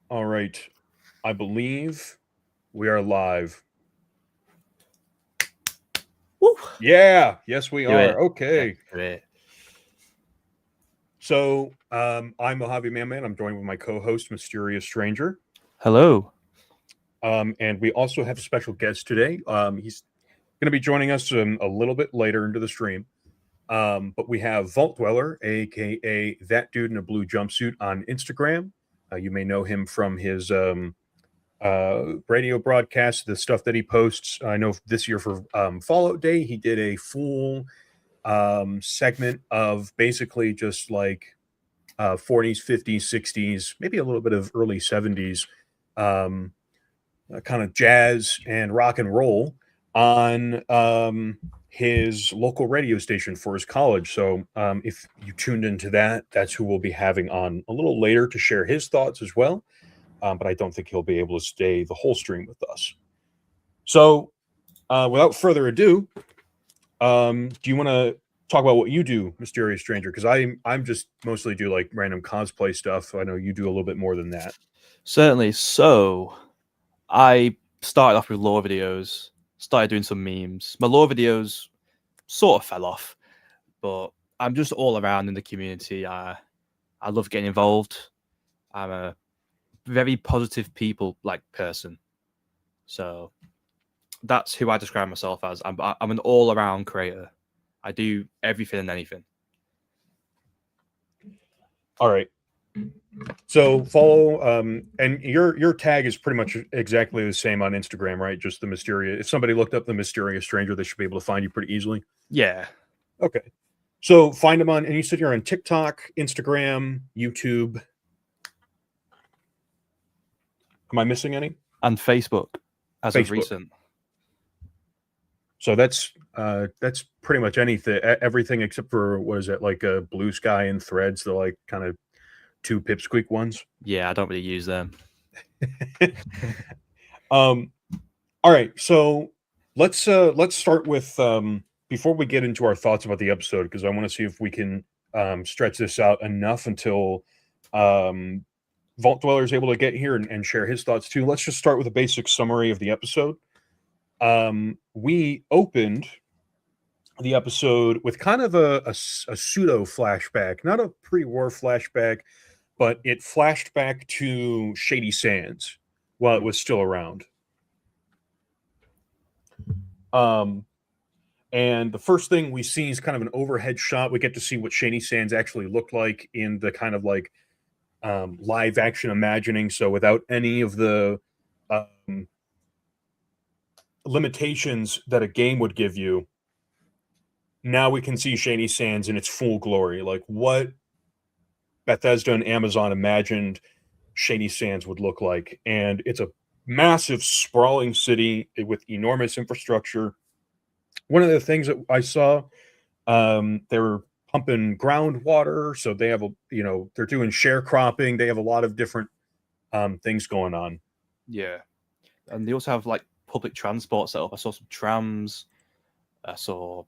All right. I believe we are live. Woo! Yeah. Yes, we Do are. it. Let's Okay. do it. So I'm Mojave Man. I'm joined with my co-host, Mysterious Stranger. Hello. And we also have a special guest today. He's going to be joining us a little bit later into the stream. But we have Vault Dweller, aka That Dude in a Blue Jumpsuit, on Instagram. You may know him from his radio broadcasts, the stuff that he posts. I know this year for Fallout Day, he did a full segment of basically just like 40s, 50s, 60s, maybe a little bit of early 70s, um, kind of jazz and rock and roll on his local radio station for his college. So if you tuned into that, that's who we'll be having on a little later to share his thoughts as well. But I don't think he'll be able to stay the whole stream with us. So without further ado, do you want to talk about what you do, Mysterious Stranger? Because I'm just mostly do like random cosplay stuff. I know you do a little bit more than that. Certainly. So, I started off with lore videos, started doing some memes. My lore videos sort of fell off, but I'm just all around in the community. I love getting involved. I'm a very positive people like person. So, that's who I describe myself as. I'm an all around creator. I do everything and anything. All right. So follow and your tag is pretty much exactly the same on Instagram, right? Just the mysterious. If somebody looked up the Mysterious Stranger, they should be able to find you pretty easily. Yeah. Okay. So find them on, and you said you're on TikTok, Instagram, YouTube. Am I missing any? And Facebook as of Facebook. recent. So that's pretty much anything, everything except for what is it, like a Blue Sky and Threads, the like kind of two pipsqueak ones. Yeah, I don't really use them. All right, so let's start with before we get into our thoughts about the episode, because I want to see if we can stretch this out enough until um, Vault Dweller is able to get here and share his thoughts too. Let's just start with a basic summary of the episode. We opened the episode with kind of a pseudo flashback, not a pre-war flashback, but it flashed back to Shady Sands while it was still around. And the first thing we see is kind of an overhead shot. We get to see what Shady Sands actually looked like in the kind of like live action imagining. So without any of the limitations that a game would give you, now we can see Shady Sands in its full glory. Like what Bethesda and Amazon imagined Shady Sands would look like. And it's a massive, sprawling city with enormous infrastructure. One of the things that I saw, they were pumping groundwater, so they have they're doing sharecropping. They have a lot of different things going on. Yeah, and they also have like public transport set up. I saw some trams. I saw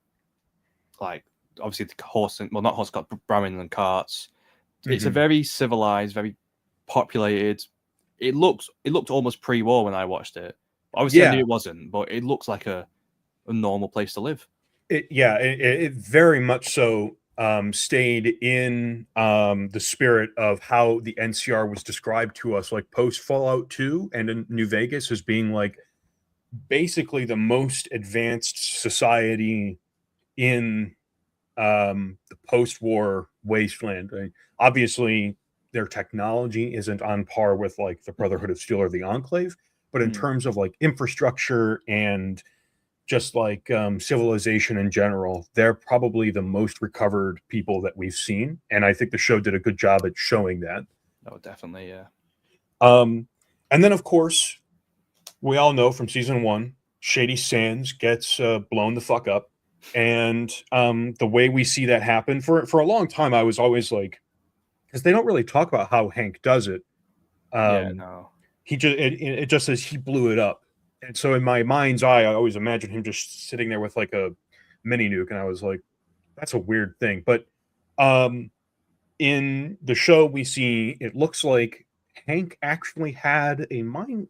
like obviously the horse and well, not horse cart, Brahmin and carts. It's a very civilized, very populated. It looked almost pre-war when I watched it. Obviously, I knew it wasn't, but it looks like a normal place to live. It very much so stayed in the spirit of how the NCR was described to us, like post Fallout 2 and in New Vegas, as being like basically the most advanced society in the post-war wasteland. Right? Obviously, their technology isn't on par with like the Brotherhood of Steel or the Enclave, but in terms of like infrastructure and just like civilization in general, they're probably the most recovered people that we've seen, and I think the show did a good job at showing that. Oh, definitely, yeah. And then, of course, we all know from season 1, Shady Sands gets blown the fuck up, and the way we see that happen for a long time, I was always like, because they don't really talk about how Hank does it. No. He just it just says he blew it up. And so in my mind's eye, I always imagine him just sitting there with like a mini nuke, and I was like, that's a weird thing. But in the show, we see it looks like Hank actually had a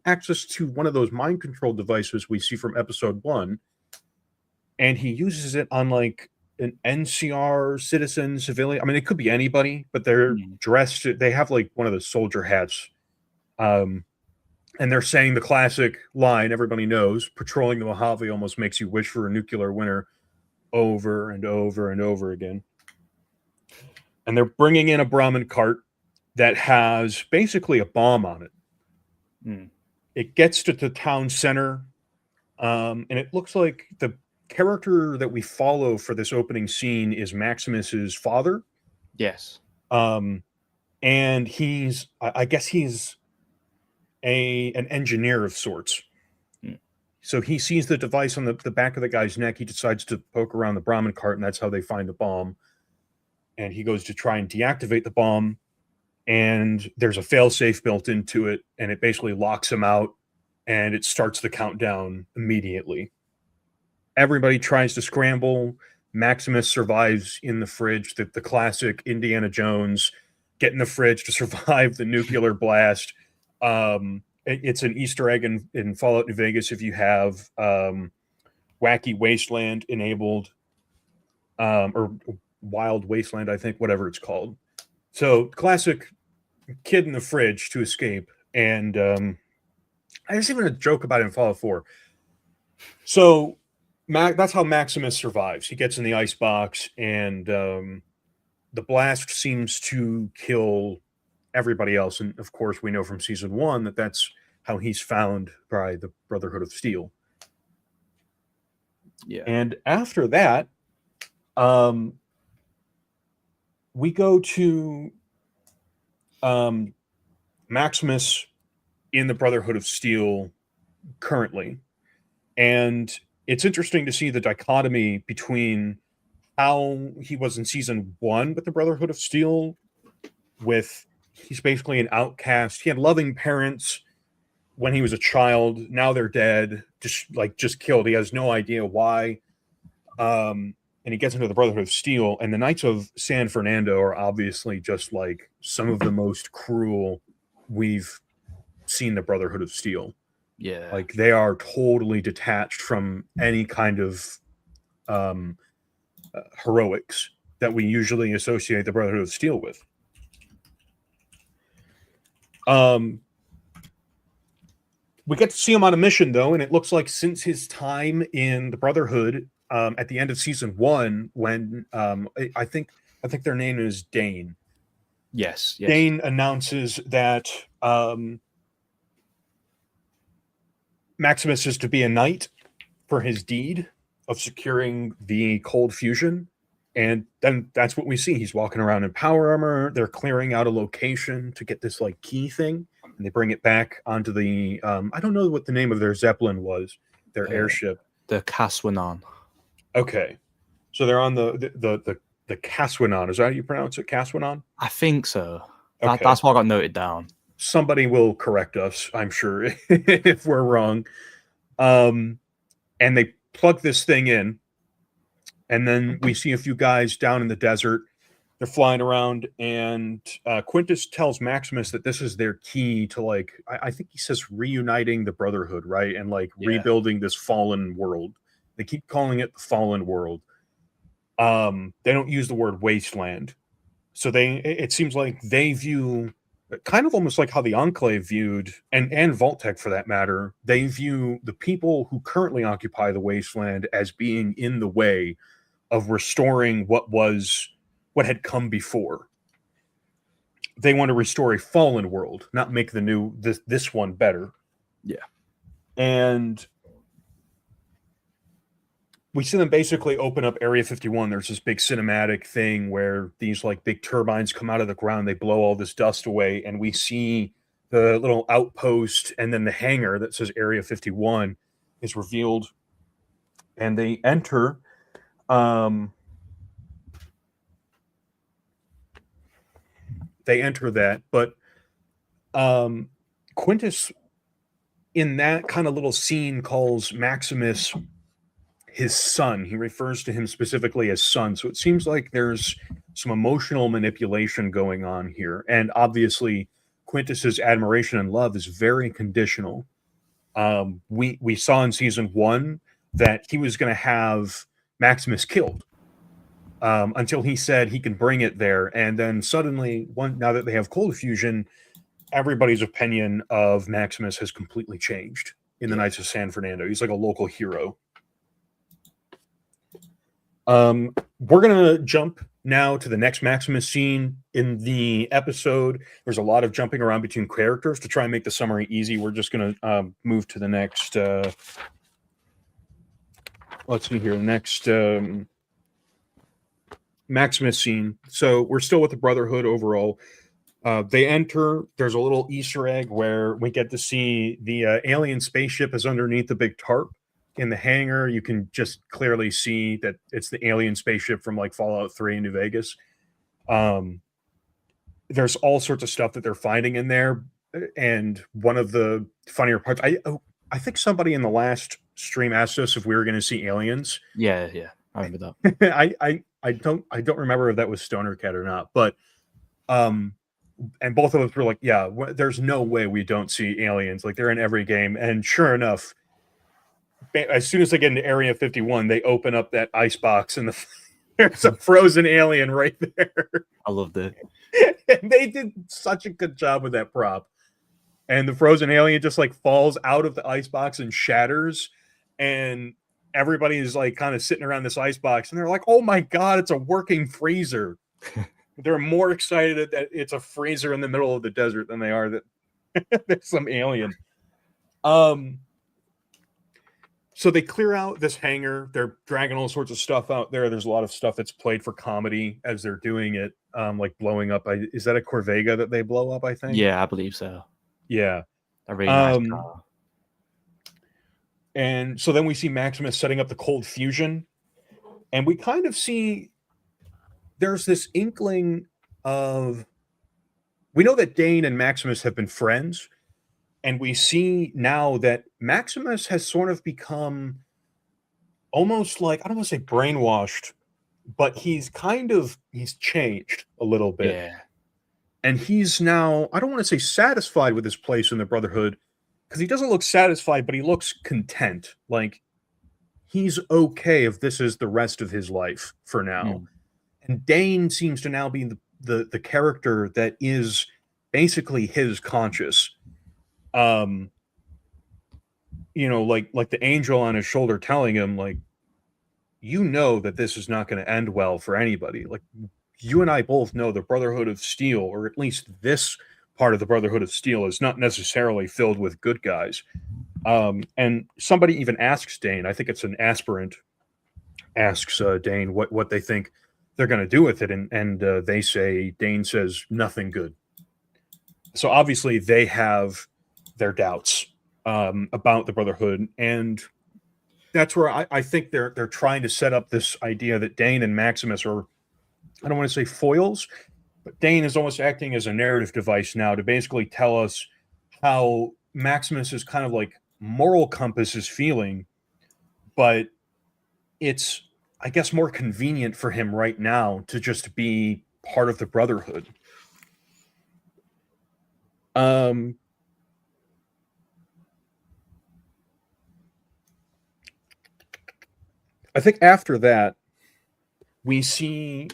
access to one of those mind control devices we see from episode 1, and he uses it on like an NCR citizen, civilian. I mean, it could be anybody, but they're dressed. They have like one of the soldier hats, and they're saying the classic line everybody knows: "Patrolling the Mojave almost makes you wish for a nuclear winter," over and over and over again. And they're bringing in a Brahmin cart that has basically a bomb on it. It gets to the town center, and it looks like the character that we follow for this opening scene is Maximus's father. Yes. And he's, I guess he's an engineer of sorts. So he sees the device on the back of the guy's neck. He decides to poke around the Brahmin cart, and that's how they find the bomb. And he goes to try and deactivate the bomb, and there's a failsafe built into it, and it basically locks him out, and it starts the countdown immediately. Everybody tries to scramble. Maximus survives in the fridge, the classic Indiana Jones, get in the fridge to survive the nuclear blast. It's an Easter egg in Fallout New Vegas if you have Wacky Wasteland enabled, or Wild Wasteland, I think, whatever it's called. So classic kid in the fridge to escape. And there's even a joke about it in Fallout 4. So that's how Maximus survives. He gets in the ice box, and the blast seems to kill everybody else. And of course, we know from season 1 that that's how he's found by the Brotherhood of Steel. Yeah. And after that, we go to Maximus in the Brotherhood of Steel currently. And it's interesting to see the dichotomy between how he was in season 1 with the Brotherhood of Steel, with he's basically an outcast. He had loving parents when he was a child. Now they're dead, just killed. He has no idea why. And he gets into the Brotherhood of Steel, and the Knights of San Fernando are obviously just like some of the most cruel we've seen the Brotherhood of Steel. Yeah. Like, they are totally detached from any kind of heroics that we usually associate the Brotherhood of Steel with. We get to see him on a mission, though, and it looks like since his time in the Brotherhood, at the end of season 1, when I think their name is Dane. Yes. Dane announces that Maximus is to be a knight for his deed of securing the cold fusion. And then that's what we see. He's walking around in power armor. They're clearing out a location to get this like key thing, and they bring it back onto the I don't know what the name of their Zeppelin was, their airship. The Caswanon. Okay. So they're on the Caswanon. Is that how you pronounce it? Caswanon? I think so. Okay. That's what I got noted down. Somebody will correct us, I'm sure, if we're wrong. And they plug this thing in, and then we see a few guys down in the desert. They're flying around, and Quintus tells Maximus that this is their key to, like, I think he says reuniting the Brotherhood, right? And like rebuilding this fallen world. They keep calling it the fallen world. They don't use the word wasteland. So it seems like they view, kind of almost like how the Enclave viewed, and Vault-Tec for that matter, they view the people who currently occupy the wasteland as being in the way of restoring what had come before. They want to restore a fallen world, not make this one better. Yeah. And we see them basically open up Area 51. There's this big cinematic thing where these like big turbines come out of the ground. They blow all this dust away, and we see the little outpost, and then the hangar that says Area 51 is revealed. And they enter. They enter that, but Quintus, in that kind of little scene, calls Maximus his son. He refers to him specifically as son. So it seems like there's some emotional manipulation going on here. And obviously, Quintus's admiration and love is very conditional. We saw in season 1 that he was going to have Maximus killed until he said he can bring it there, and then suddenly, now that they have cold fusion, everybody's opinion of Maximus has completely changed in the Knights of San Fernando. He's like a local hero. We're going to jump now to the next Maximus scene in the episode. There's a lot of jumping around between characters to try and make the summary easy. We're just going to move to the next. Let's see here. The next Maximus scene. So we're still with the Brotherhood overall. They enter. There's a little Easter egg where we get to see the alien spaceship is underneath the big tarp. In the hangar, you can just clearly see that it's the alien spaceship from like Fallout 3 in New Vegas. There's all sorts of stuff that they're finding in there, and one of the funnier parts, I think somebody in the last stream asked us if we were going to see aliens. Yeah, I remember that. I don't remember if that was Stoner Cat or not, but and both of us were like, yeah, there's no way we don't see aliens. Like, they're in every game, and sure enough, as soon as they get into Area 51, they open up that ice box, and there's a frozen alien right there. I loved it. And they did such a good job with that prop. And the frozen alien just like falls out of the ice box and shatters. And everybody is like kind of sitting around this ice box, and they're like, oh my God, it's a working freezer. They're more excited that it's a freezer in the middle of the desert than they are that there's some alien. So they clear out this hangar. They're dragging all sorts of stuff out there. There's a lot of stuff that's played for comedy as they're doing it, like blowing up. Is that a Corvega that they blow up, I think? Yeah, I believe so. Yeah. A really nice car. And so then we see Maximus setting up the cold fusion. And we kind of see there's this inkling of... We know that Dane and Maximus have been friends. And we see now that Maximus has sort of become almost like, I don't want to say brainwashed, but he's changed a little bit. Yeah. And he's now, I don't want to say satisfied with his place in the Brotherhood, because he doesn't look satisfied, but he looks content. Like, he's okay if this is the rest of his life for now. And Dane seems to now be the character that is basically his conscience. Like the angel on his shoulder telling him, like, you know that this is not going to end well for anybody. Like, you and I both know the Brotherhood of Steel, or at least this part of the Brotherhood of Steel, is not necessarily filled with good guys. And somebody even asks Dane, I think it's an aspirant, asks Dane what they think they're going to do with it. And they say, Dane says, nothing good. So obviously they have their doubts about the Brotherhood, and that's where I think they're trying to set up this idea that Dane and Maximus are, I don't want to say foils, but Dane is almost acting as a narrative device now to basically tell us how Maximus is kind of like moral compass is feeling, but it's, I guess, more convenient for him right now to just be part of the Brotherhood. I think after that, we see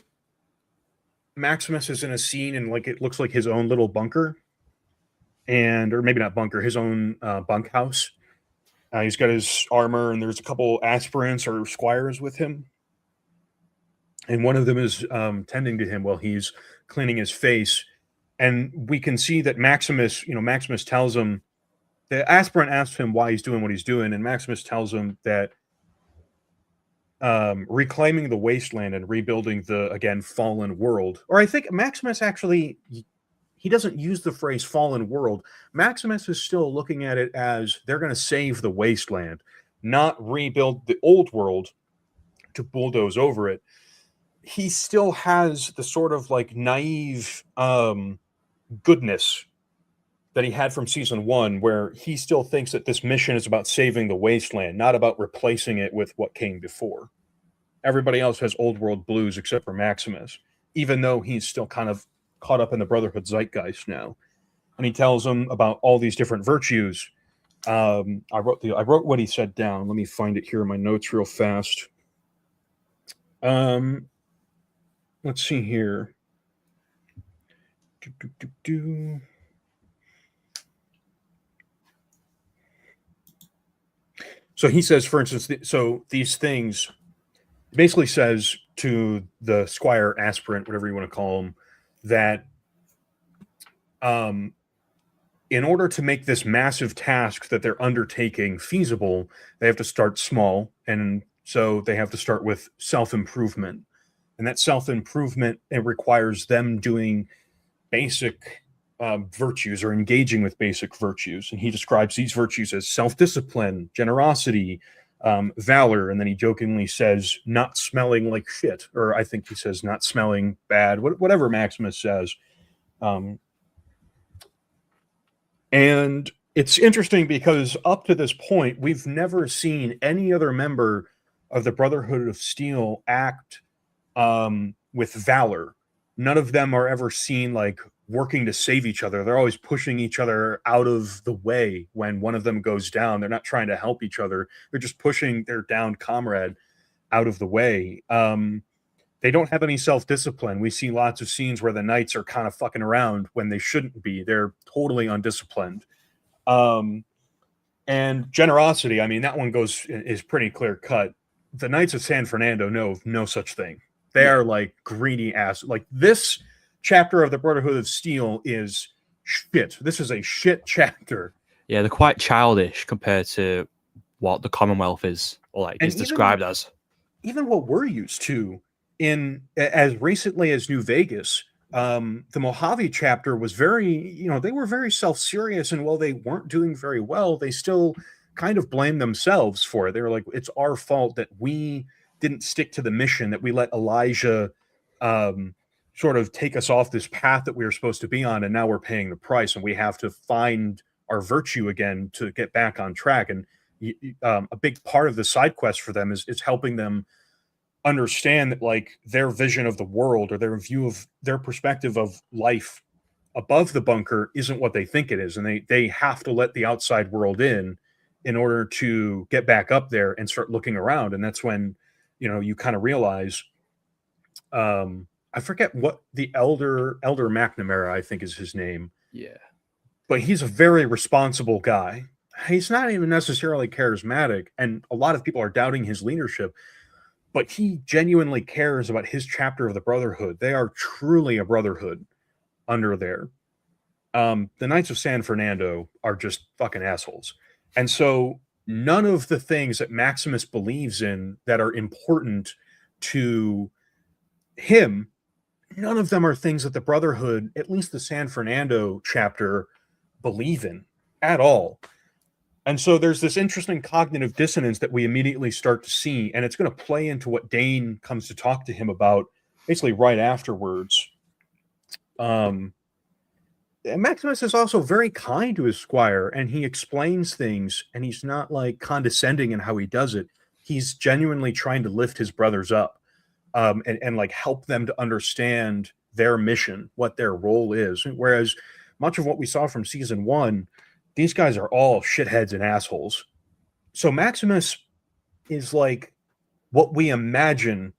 Maximus is in a scene in, like, it looks like his own little bunker, or maybe not bunker, his own bunkhouse. He's got his armor, and there's a couple aspirants or squires with him. And one of them is tending to him while he's cleaning his face. And we can see that Maximus tells him, the aspirant asks him why he's doing what he's doing, and Maximus tells him that reclaiming the wasteland and rebuilding the, again, fallen world, or I think Maximus actually, he doesn't use the phrase fallen world. Maximus is still looking at it as they're going to save the wasteland, not rebuild the old world to bulldoze over it. He still has the sort of like naive goodness that he had from season 1, where he still thinks that this mission is about saving the wasteland, not about replacing it with what came before. Everybody else has old world blues except for Maximus, even though he's still kind of caught up in the Brotherhood zeitgeist now. and he tells him about all these different virtues. I wrote what he said down. Let me find it here in my notes real fast. Let's see here. So he says, for instance, so these things basically says to the squire aspirant, whatever you want to call him, that in order to make this massive task that they're undertaking feasible, they have to start small. And so they have to start with self-improvement. And that self-improvement, it requires them doing basic virtues or engaging with basic virtues. And he describes these virtues as self-discipline, generosity, valor. And then he jokingly says, not smelling like shit. Or I think he says, not smelling bad, whatever Maximus says. And it's interesting because up to this point, we've never seen any other member of the Brotherhood of Steel act with valor. None of them are ever seen like working to save each other. They're always pushing each other out of the way when one of them goes down. They're not trying to help each other. They're just pushing their downed comrade out of the way. They don't have any self-discipline. We see lots of scenes where the knights are kind of fucking around when they shouldn't be. They're totally undisciplined. And generosity, I mean, that one is pretty clear cut. The Knights of San Fernando know no such thing. They are like greedy ass. Like this chapter of the Brotherhood of Steel is shit. This is a shit chapter. Yeah, they're quite childish compared to what the Commonwealth is, or like is described as. Even what we're used to in as recently as New Vegas, the Mojave chapter was very, they were very self-serious, and while they weren't doing very well, they still kind of blamed themselves for it. They were like, it's our fault that we didn't stick to the mission, that we let Elijah sort of take us off this path that we were supposed to be on, and now we're paying the price, and we have to find our virtue again to get back on track. And a big part of the side quest for them is helping them understand that like their vision of the world or their view of their perspective of life above the bunker isn't what they think it is, and they have to let the outside world in order to get back up there and start looking around. And that's when you kind of realize I forget what the elder McNamara, I think is his name, but he's a very responsible guy. He's not even necessarily charismatic, and a lot of people are doubting his leadership, but he genuinely cares about his chapter of the Brotherhood. They are truly a brotherhood under there. The Knights of San Fernando are just fucking assholes. And so none of the things that Maximus believes in that are important to him, none of them are things that the Brotherhood, at least the San Fernando chapter, believe in at all. And so there's this interesting cognitive dissonance that we immediately start to see, and it's going to play into what Dane comes to talk to him about basically right afterwards. Maximus is also very kind to his squire, and he explains things, and he's not like condescending in how he does it. He's genuinely trying to lift his brothers up and like help them to understand their mission, what their role is. Whereas much of what we saw from season 1, these guys are all shitheads and assholes. So Maximus is like what we imagine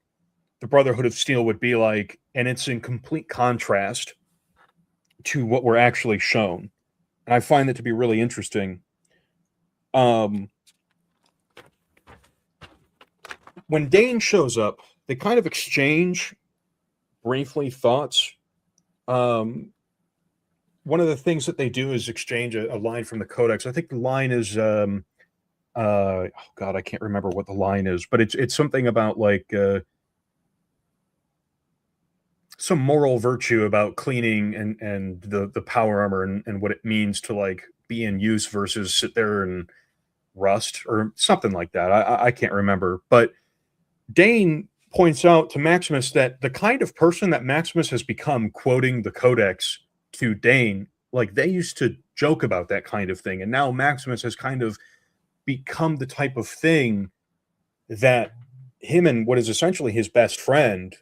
the Brotherhood of Steel would be like, and it's in complete contrast to what we're actually shown. And I find that to be really interesting. When Dane shows up, they kind of exchange briefly thoughts. One of the things that they do is exchange a line from the Codex. I think the line is, oh God, I can't remember what the line is, but it's something about like some moral virtue about cleaning and the power armor and what it means to like be in use versus sit there and rust or something like that. I can't remember, but Dane points out to Maximus that the kind of person that Maximus has become, quoting the Codex to Dane, like they used to joke about that kind of thing, and now Maximus has kind of become the type of thing that him and what is essentially his best friend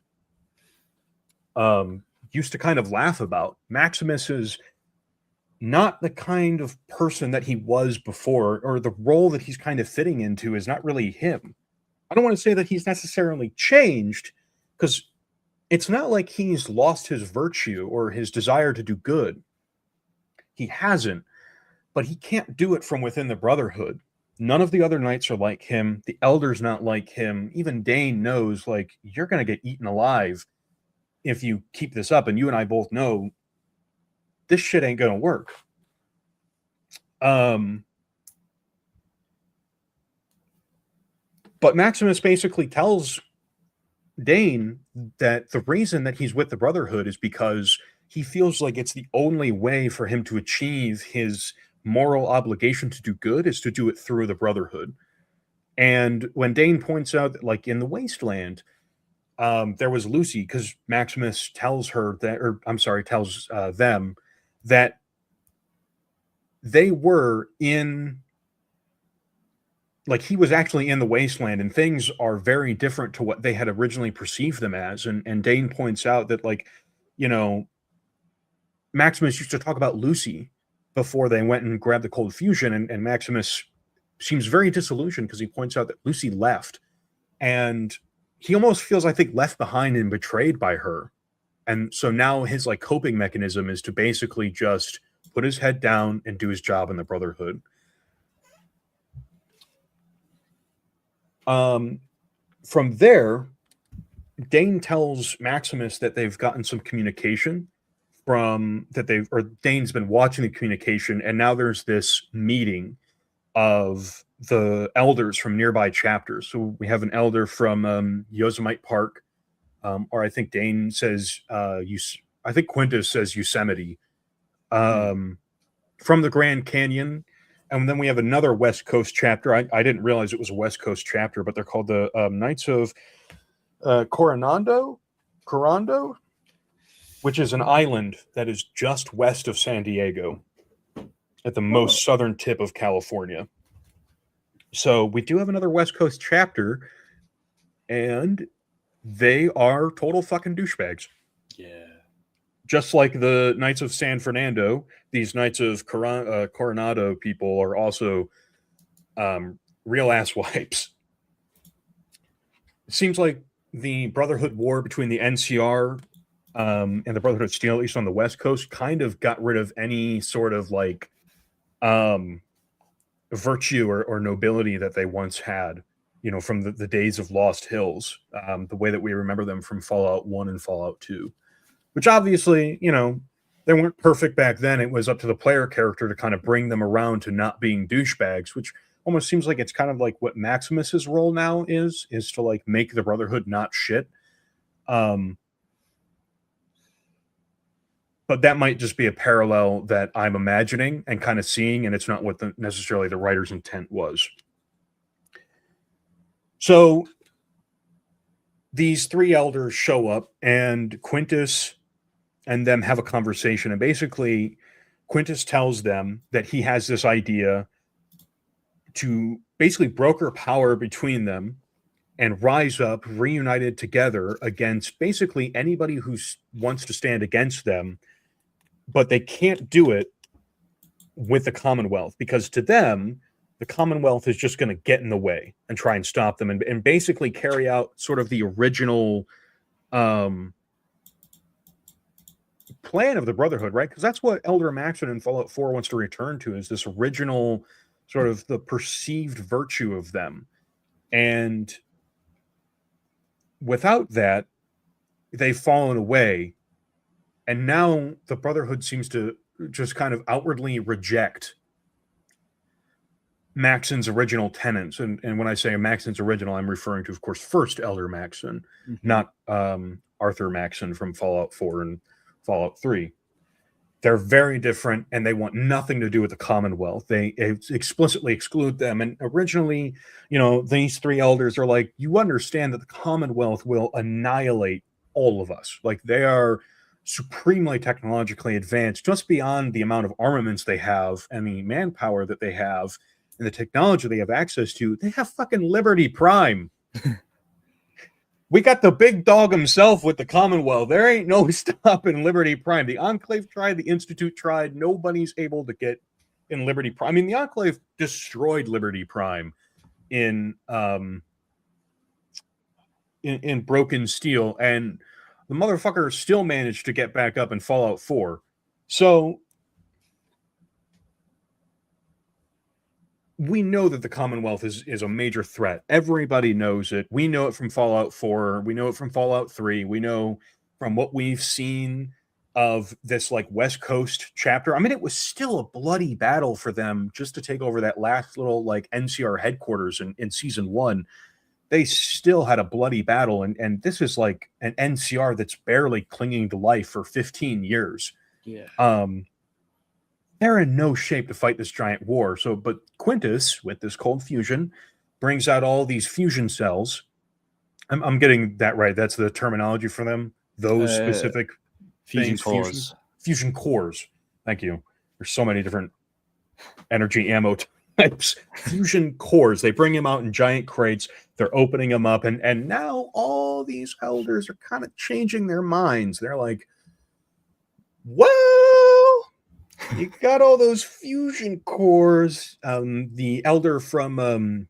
used to kind of laugh about. Maximus is not the kind of person that he was before, or the role that he's kind of fitting into is not really him. I don't want to say that he's necessarily changed, because it's not like he's lost his virtue or his desire to do good. He hasn't, but he can't do it from within the Brotherhood. None of the other knights are like him. The Elder's not like him. Even Dane knows, like, you're going to get eaten alive if you keep this up. And you and I both know this shit ain't going to work. But Maximus basically tells Dane that the reason that he's with the Brotherhood is because he feels like it's the only way for him to achieve his moral obligation to do good is to do it through the Brotherhood. And when Dane points out that, like, in the Wasteland, there was Lucy, because Maximus tells her that, or I'm sorry, tells them that they were in, like, he was actually in the Wasteland, and things are very different to what they had originally perceived them as. And Dane points out that, like, you know, Maximus used to talk about Lucy before they went and grabbed the cold fusion, and Maximus seems very disillusioned because he points out that Lucy left, and he almost feels, I think, left behind and betrayed by her. And so now his, like, coping mechanism is to basically just put his head down and do his job in the Brotherhood. From there, Dane tells Maximus that they've gotten some communication Dane's been watching the communication, and now there's this meeting of the elders from nearby chapters. So we have an elder from Yosemite Park, or I think Dane says, I think Quintus says Yosemite, from the Grand Canyon. And then we have another West Coast chapter. I didn't realize it was a West Coast chapter, but they're called the Knights of Coronado, which is an island that is just west of San Diego at the most southern tip of California. So we do have another West Coast chapter, and they are total fucking douchebags. Yeah. Just like the Knights of San Fernando, these Knights of Coronado people are also real ass wipes. It seems like the Brotherhood war between the NCR and the Brotherhood of Steel, at least on the West Coast, kind of got rid of any sort of, like, virtue or nobility that they once had, you know, from the days of Lost Hills, the way that we remember them from Fallout 1 and Fallout 2, which obviously, you know, they weren't perfect back then. It was up to the player character to kind of bring them around to not being douchebags, which almost seems like it's kind of like what Maximus's role now is to, like, make the Brotherhood not shit. But that might just be a parallel that I'm imagining and kind of seeing, and it's not what necessarily the writer's intent was. So these three elders show up, and Quintus and them have a conversation. And basically, Quintus tells them that he has this idea to basically broker power between them and rise up, reunited together against basically anybody who wants to stand against them. But they can't do it with the Commonwealth, because to them, the Commonwealth is just going to get in the way and try and stop them and basically carry out sort of the original plan of the Brotherhood, right? Because that's what Elder Maxon in Fallout 4 wants to return to, is this original sort of the perceived virtue of them. And without that, they've fallen away. And now the Brotherhood seems to just kind of outwardly reject Maxon's original tenets. And when I say Maxon's original, I'm referring to, of course, first Elder Maxon, not Arthur Maxon from Fallout 4 and Fallout 3. They're very different, and they want nothing to do with the Commonwealth. They explicitly exclude them. And originally, you know, these three elders are like, you understand that the Commonwealth will annihilate all of us. Like, they are supremely technologically advanced, just beyond the amount of armaments they have and the manpower that they have and the technology they have access to. They have fucking Liberty Prime. We got the big dog himself with the Commonwealth. There ain't no stopping Liberty Prime. The Enclave tried, the Institute tried. Nobody's able to get in Liberty Prime. I mean, the Enclave destroyed Liberty Prime in Broken Steel, and the motherfucker still managed to get back up in Fallout 4. So we know that the Commonwealth is a major threat. Everybody knows it. We know it from Fallout 4. We know it from Fallout 3. We know from what we've seen of this like West Coast chapter. I mean, it was still a bloody battle for them just to take over that last little like NCR headquarters in season 1. They still had a bloody battle, and this is like an NCR that's barely clinging to life for 15 years. Yeah. They're in no shape to fight this giant war. So, but Quintus, with this cold fusion, brings out all these fusion cells. I'm getting that right. That's the terminology for them. Those specific fusion things, cores. Fusion cores. Thank you. There's so many different energy ammo types. Fusion cores. They bring them out in giant crates. They're opening them up, and now all these elders are kind of changing their minds. They're like, well, you got all those fusion cores. The elder from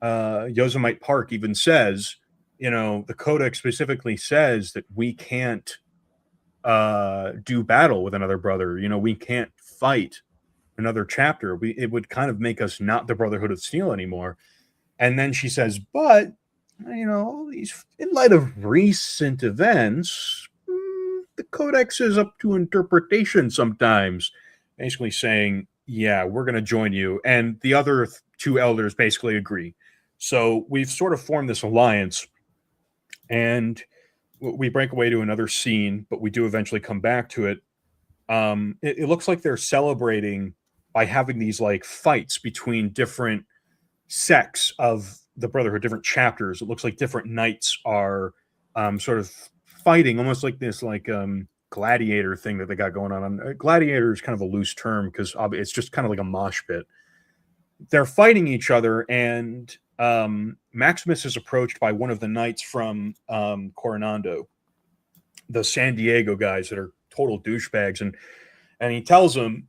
Yosemite Park even says, the Codex specifically says that we can't do battle with another brother. We can't fight another chapter. It would kind of make us not the Brotherhood of Steel anymore. And then she says, but, all these, in light of recent events, the Codex is up to interpretation sometimes. Basically saying, yeah, we're going to join you. And the other two elders basically agree. So we've sort of formed this alliance, and we break away to another scene, but we do eventually come back to it. It looks like they're celebrating by having these like fights between different sects of the Brotherhood, different chapters. It looks like different knights are sort of fighting, almost like this like gladiator thing that they got going on. Gladiator is kind of a loose term because it's just kind of like a mosh pit. They're fighting each other, and Maximus is approached by one of the knights from Coronado, the San Diego guys that are total douchebags, and he tells him,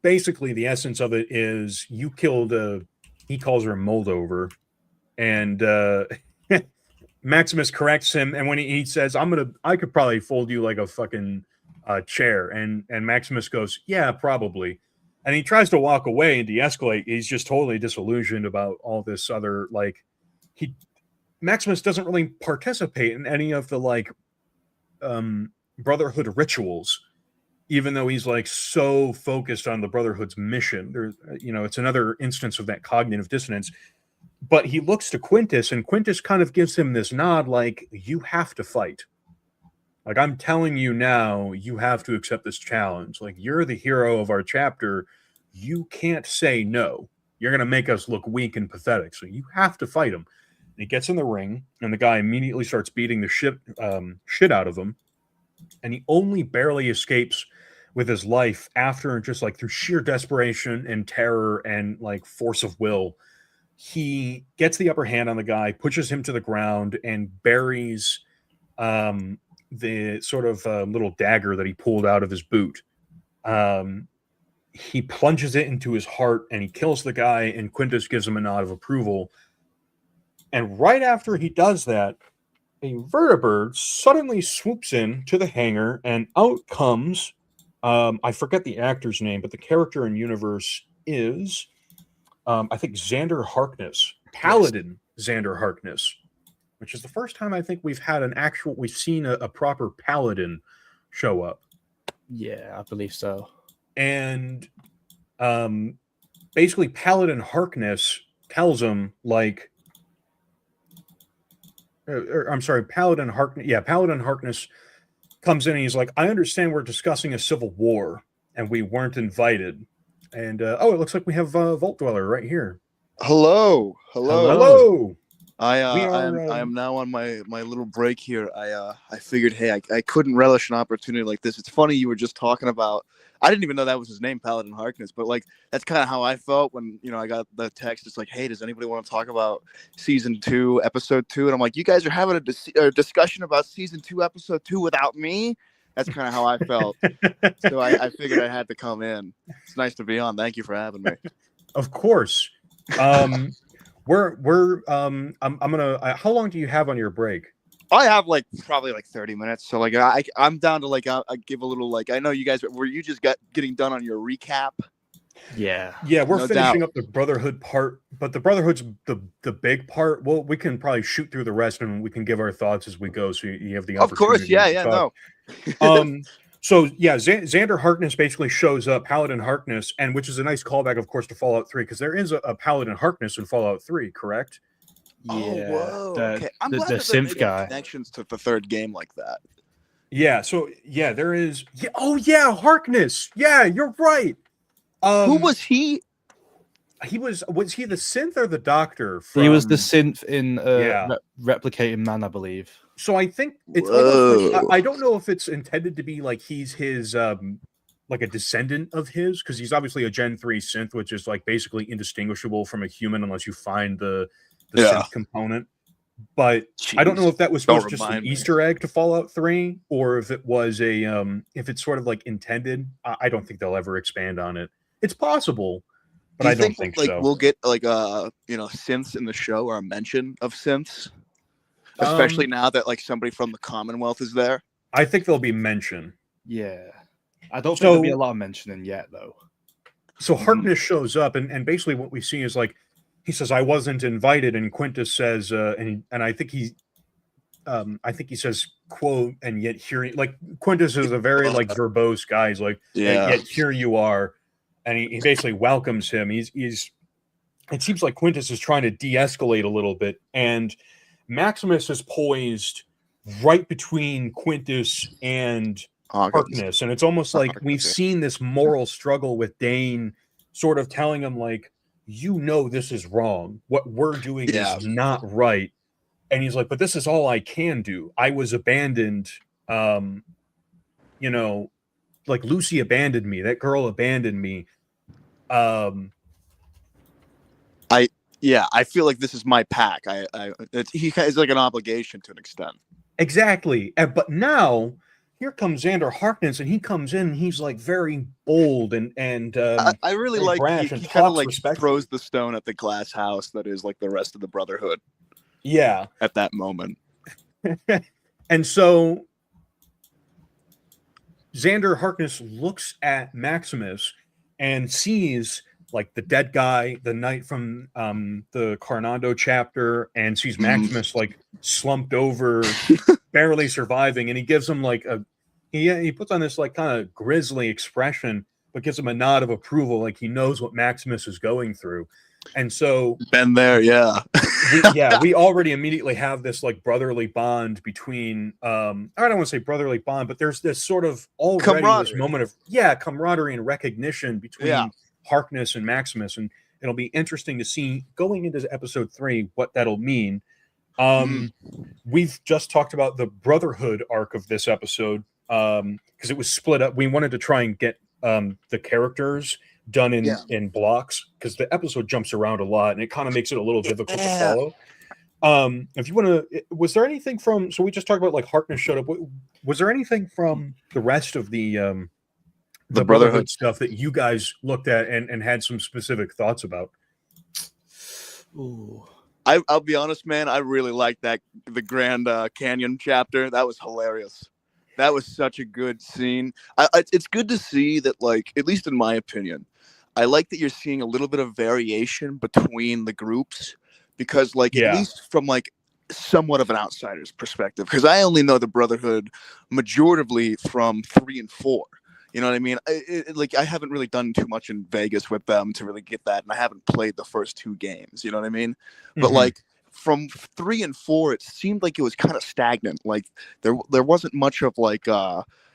basically the essence of it is you killed he calls her a Moldover, and Maximus corrects him, and when he says, I could probably fold you like a fucking chair, and Maximus goes, yeah, probably. And he tries to walk away and de-escalate. He's just totally disillusioned about all this other, like, Maximus doesn't really participate in any of the like Brotherhood rituals, even though he's like so focused on the Brotherhood's mission. There's, it's another instance of that cognitive dissonance. But he looks to Quintus, and Quintus kind of gives him this nod, like, you have to fight. Like, I'm telling you now, you have to accept this challenge. Like, you're the hero of our chapter. You can't say no. You're going to make us look weak and pathetic. So you have to fight him. And he gets in the ring, and the guy immediately starts beating the shit out of him. And he only barely escapes with his life after, just like through sheer desperation and terror and like force of will. He gets the upper hand on the guy, pushes him to the ground, and buries the sort of little dagger that he pulled out of his boot. He plunges it into his heart, and he kills the guy, and Quintus gives him a nod of approval. And right after he does that, a vertibird suddenly swoops in to the hangar, and out comes, I forget the actor's name, but the character in universe is, I think, Xander Harkness, Paladin Xander Harkness, which is the first time I think we've seen a proper Paladin show up. Yeah, I believe so. And basically Paladin Harkness tells him, like, Paladin Harkness comes in and he's like, I understand we're discussing a civil war and we weren't invited. And it looks like we have Vault Dweller right here. Hello. Hello. We I are. am now on my little break here. I figured, hey, I couldn't relish an opportunity like this. It's funny you were just talking about. I didn't even know that was his name, Paladin Harkness, but like that's kind of how I felt when I got the text. It's like, hey, does anybody want to talk about season 2, episode 2? And I'm like, you guys are having a discussion about season 2, episode 2 without me. That's kind of how I felt. So I figured I had to come in. It's nice to be on. Thank you for having me. Of course. I'm gonna. How long do you have on your break? I have like probably like 30 minutes. So like I'm down to like I give a little like I know you guys were you just getting done on your recap. Yeah. Yeah, we're No finishing doubt. up the Brotherhood part, but the Brotherhood's the big part. Well, we can probably shoot through the rest and we can give our thoughts as we go, so you have the Of course, opportunity. yeah, to talk. no. So yeah, Xander Harkness basically shows up, Paladin Harkness, and which is a nice callback, of course, to Fallout 3, because there is a Paladin Harkness in Fallout 3, correct? Oh, Yeah. whoa. Okay. I'm The glad that they're synth making guy. connections to the third game like that. Yeah. So yeah, there is. Yeah, oh yeah, Harkness. Yeah, you're right. Who was he? He was he the synth or the doctor? He was the from- synth in Yeah. Replicating Man, I believe. So I think it's almost like, Whoa. I don't know if it's intended to be like he's his like a descendant of his, because he's obviously a Gen 3 synth, which is like basically indistinguishable from a human unless you find the Yeah. synth component. But I don't know if that was supposed to just an remind me. Easter egg to Fallout 3, or if it was a if it's sort of like intended. I don't think they'll ever expand on it. It's possible, but Do you I don't think like so. we'll get like synths in the show or a mention of synths? Especially now that like somebody from the Commonwealth is there. I think there'll be mention. Yeah. I don't think So- there'll be a lot of mentioning yet, though. So Harkness shows up, and basically what we see is like he says, "I wasn't invited," and Quintus says, and I think he says, "quote," and yet here, like Quintus is a very like verbose guy. He's like, Yeah. yet here you are, and he basically welcomes him. He's. It seems like Quintus is trying to de-escalate a little bit, and Maximus is poised right between Quintus and Harkness, and it's almost like we've seen this moral struggle with Dane sort of telling him like, this is wrong, what we're doing is not right, and he's like, but this is all I can do. I was abandoned, like Lucy abandoned me, that girl abandoned me. I feel like this is my pack. He has like an obligation to an extent. Exactly. But now here comes Xander Harkness, and he comes in and he's like very bold and I really very like brash he and kind of talks like respectfully. throws the stone at the glass house that is like the rest of the Brotherhood yeah. at that moment. And so Xander Harkness looks at Maximus and sees like the dead guy, the knight from the Carnando chapter, and sees Maximus like slumped over, barely surviving, and he gives him like he puts on this like kind of grisly expression, but gives him a nod of approval, like he knows what Maximus is going through. And so Been there, yeah. we already immediately have this like brotherly bond between I don't want to say brotherly bond, but there's this sort of already this moment of camaraderie and recognition between Harkness and Maximus, and it'll be interesting to see going into episode 3 what that'll mean. We've just talked about the Brotherhood arc of this episode because it was split up. We wanted to try and get the characters done in blocks, because the episode jumps around a lot and it kind of makes it a little difficult to follow. If you want to, was there anything from, so we just talked about like Harkness showed up, was there anything from the rest of the Brotherhood stuff that you guys looked at and had some specific thoughts about? Ooh. I'll be honest, man, I really liked the Grand Canyon chapter. That was hilarious. That was such a good scene. It's good to see that, like, at least in my opinion, I like that you're seeing a little bit of variation between the groups, because like at least from like somewhat of an outsider's perspective, because I only know the Brotherhood majoritively from 3 and 4. You know what I mean? Like, I haven't really done too much in Vegas with them to really get that, and I haven't played the first 2 games. You know what I mean? But like from 3 and 4, it seemed like it was kind of stagnant. Like there wasn't much of like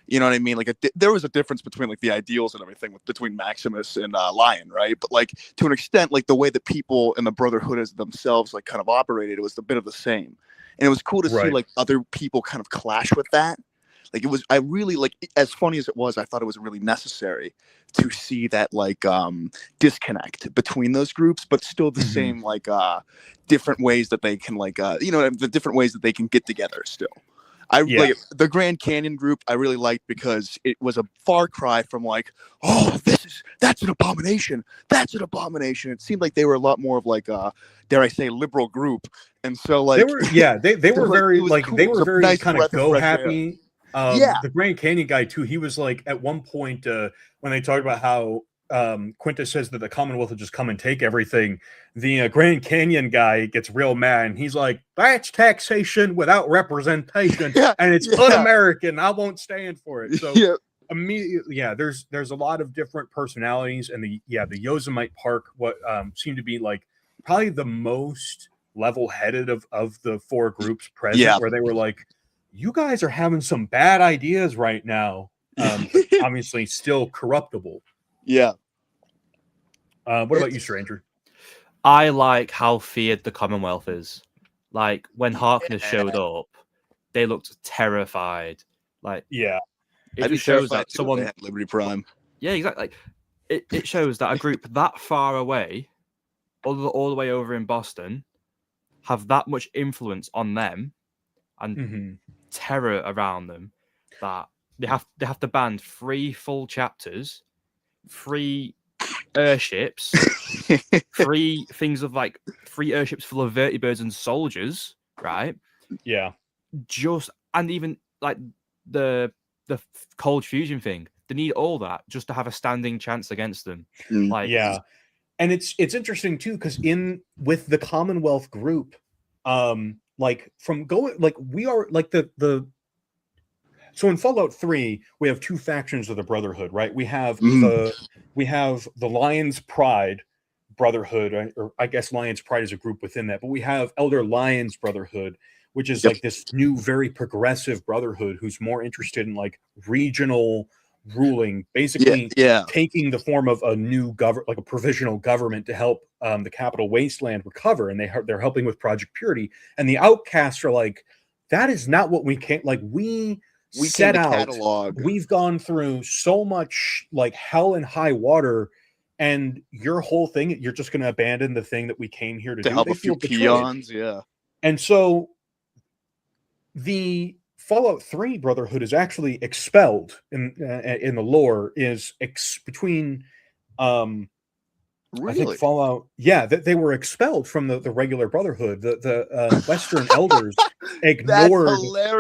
You know what I mean? Like there was a difference between like the ideals and everything between Maximus and Lion, right? But like to an extent, like the way that people in the Brotherhood as themselves like kind of operated, it was a bit of the same. And it was cool to see Right. like other people kind of clash with that. Like it was, I really like, as funny as it was, I thought it was really necessary to see that like disconnect between those groups, but still the same like different ways that they can like the different ways that they can get together still. Like the Grand Canyon group I really liked because it was a far cry from like, oh, that's an abomination. That's an abomination. It seemed like they were a lot more of like dare I say liberal group. And so like they were very like cool. they were very nice kind of go happy. Yeah. The Grand Canyon guy too, he was like at one point when they talked about how Quintus says that the Commonwealth will just come and take everything, the Grand Canyon guy gets real mad and he's like, that's taxation without representation and it's un-American. I won't stand for it. So immediately, there's a lot of different personalities, and the Yosemite Park what seemed to be like probably the most level-headed of the four groups present, where they were like, you guys are having some bad ideas right now. Obviously still corruptible. Yeah. What about you, Stranger? I like how feared the Commonwealth is. Like when Harkness showed up, they looked terrified. Like it shows that someone had Liberty Prime. Yeah, exactly. Like, it shows that a group that far away, all the way over in Boston, have that much influence on them and terror around them that they have to ban 3 full chapters, 3 airships, 3 things of like 3 airships full of vertibirds and soldiers, right? Yeah. And even like the cold fusion thing, they need all that just to have a standing chance against them. Like and it's interesting too because with the Commonwealth group, like from going like we are like so in Fallout 3 we have 2 factions of the Brotherhood, right? We have the Lion's Pride Brotherhood, or I guess Lion's Pride is a group within that, but we have Elder Lion's Brotherhood, which is like this new very progressive brotherhood who's more interested in like regional ruling, basically taking the form of a new like a provisional government to help the Capital Wasteland recover, and they're helping with Project Purity. And the Outcasts are like, that is not what we can't like. We set out catalog. We've gone through so much like hell and high water, and your whole thing, you're just going to abandon the thing that we came here to do. Help a few peons, And so the Fallout 3 Brotherhood is actually expelled in the lore is between I think Fallout they were expelled from the regular Brotherhood. The Western Elders ignored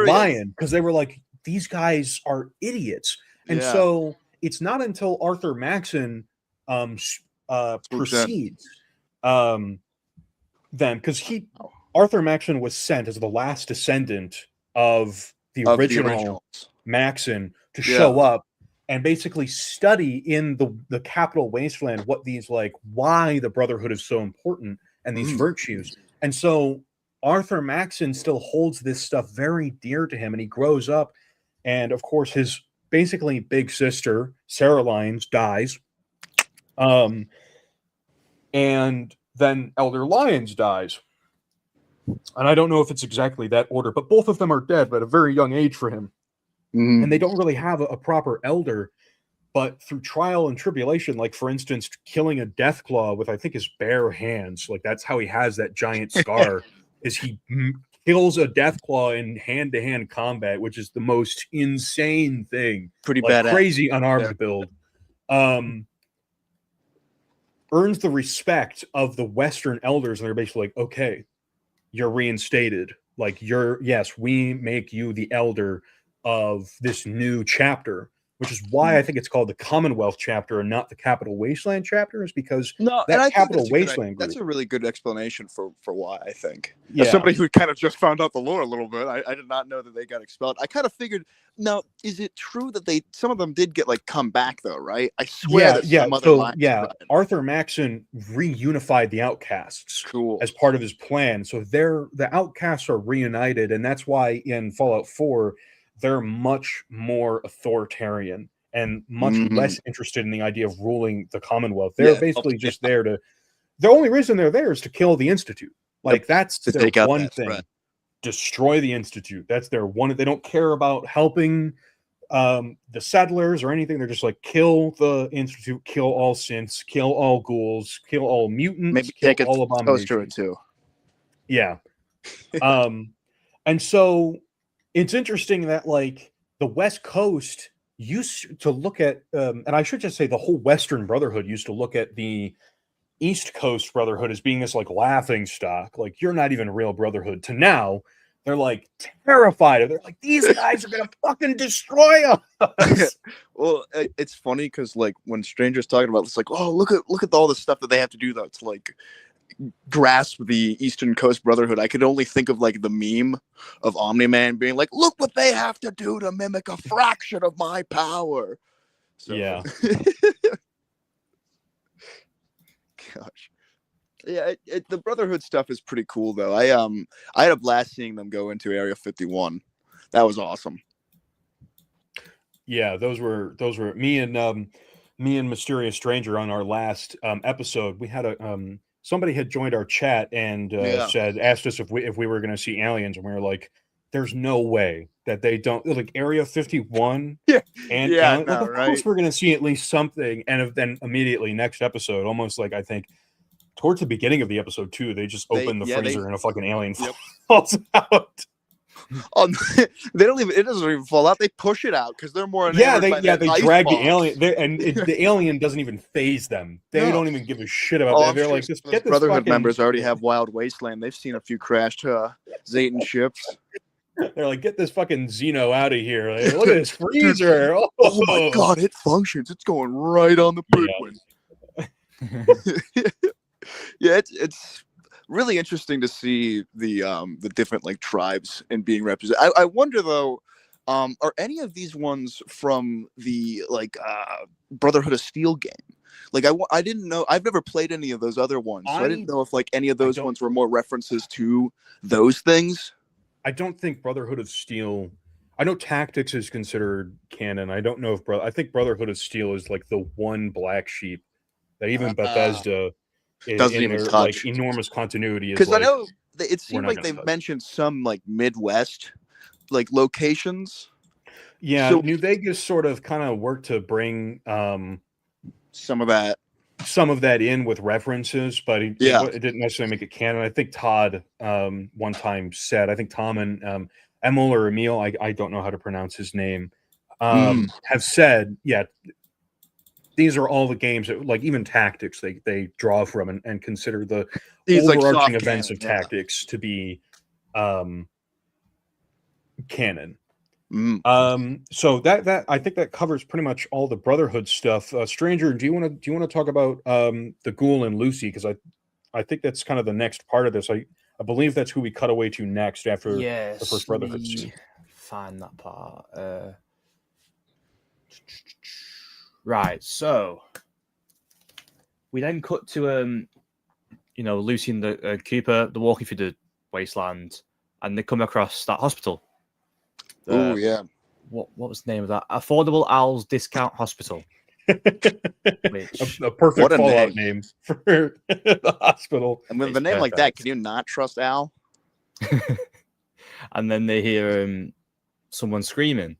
Lion because they were like, these guys are idiots. And so it's not until Arthur Maxon proceeds then, because Arthur Maxon was sent as the last descendant of the original Maxon to show up and basically study in the Capital Wasteland why the Brotherhood is so important and these virtues. And so Arthur Maxon still holds this stuff very dear to him, and he grows up, and of course his basically big sister Sarah Lyons dies, and then Elder Lyons dies. And I don't know if it's exactly that order, but both of them are dead at a very young age for him. And they don't really have a proper elder, but through trial and tribulation, like for instance, killing a Deathclaw with, I think, his bare hands, like that's how he has that giant scar, is he kills a Deathclaw in hand-to-hand combat, which is the most insane thing. Pretty badass. Crazy unarmed build. Earns the respect of the Western Elders, and they're basically like, okay, you're reinstated. Like we make you the elder of this new chapter, which is why I think it's called the Commonwealth chapter and not the Capital Wasteland chapter, is because Capital Wasteland group. That's a really good explanation for why, I think. As somebody who kind of just found out the lore a little bit, I did not know that they got expelled. I kind of figured, now, is it true that some of them did get come back though, right? I swear Arthur Maxon reunified the Outcasts as part of his plan. So the Outcasts are reunited, and that's why in Fallout 4, they're much more authoritarian and much Mhm. less interested in the idea of ruling the Commonwealth. They're Yeah, basically yeah. just there to. The only reason they're there is to kill the Institute. Like that's To their take out one that thing. threat. Destroy the Institute. That's their one. They don't care about helping the settlers or anything. They're just like kill the Institute, kill all synths, kill all ghouls, kill all mutants, Maybe kill take a all toast to abominations. it too. Yeah. And so it's interesting that like the West Coast used to look at, and I should just say the whole Western Brotherhood used to look at the East Coast Brotherhood as being this like laughing stock, like you're not even a real Brotherhood. To now, they're like terrified of. They're like these guys are gonna fucking destroy us. Well, it's funny because like when strangers talking about this, like, oh, look at all the stuff that they have to do that's like grasp the Eastern Coast Brotherhood. I could only think of like the meme of Omni-Man being like, look what they have to do to mimic a fraction of my power. So, Yeah. Gosh. Yeah, the Brotherhood stuff is pretty cool though. I had a blast seeing them go into Area 51. That was awesome. Yeah, those were me and Mysterious Stranger on our last episode. We had a somebody had joined our chat and asked us if we were going to see aliens, and we were like, "There's no way that they don't like Area 51." Yeah, and yeah, alien, like, of course we're going to see at least something. And then immediately next episode, almost like I think towards the beginning of the episode too, they just open the freezer and a fucking alien falls out. They don't even. It doesn't even fall out. They push it out because they're more. They drag the alien, and the alien doesn't even phase them. They don't even give a shit about that. They're like, just get this Brotherhood fucking... members already have Wild Wasteland. They've seen a few crashed Zayton ships. They're like, get this fucking Xeno out of here! Like, look at this freezer! Oh my god, it functions. It's going right on the Penguin. Yeah, it's really interesting to see the different like tribes and being represented. I wonder though, are any of these ones from the like Brotherhood of Steel game? Like I didn't know. I've never played any of those other ones, so I didn't know if like any of those ones were more references to those things. I don't think Brotherhood of Steel. I know Tactics is considered canon. I don't know if I think Brotherhood of Steel is like the one black sheep that even Bethesda doesn't even touch. Like enormous continuity. Because I know it seemed like they've mentioned some like Midwest like locations. Yeah, so, New Vegas sort of kind of worked to bring some of that in with references, but it didn't necessarily make it canon. I think Todd one time said, I think Tom and Emil or Emil, I don't know how to pronounce his name, have said, yeah, these are all the games that, like, even Tactics, they draw from and consider the overarching like events of Tactics to be canon. So that I think that covers pretty much all the Brotherhood stuff. Stranger, do you want to talk about the Ghoul and Lucy? Because I think that's kind of the next part of this. I believe that's who we cut away to next after the first Brotherhood scene. Find that part. Right, so we then cut to Lucy and the Cooper. They're walking through the wasteland, and they come across that hospital. Oh yeah. What was the name of that? Affordable Owls Discount Hospital. Which, a perfect Fallout name for the hospital. And with a name like that, can you not trust Al? And then they hear someone screaming,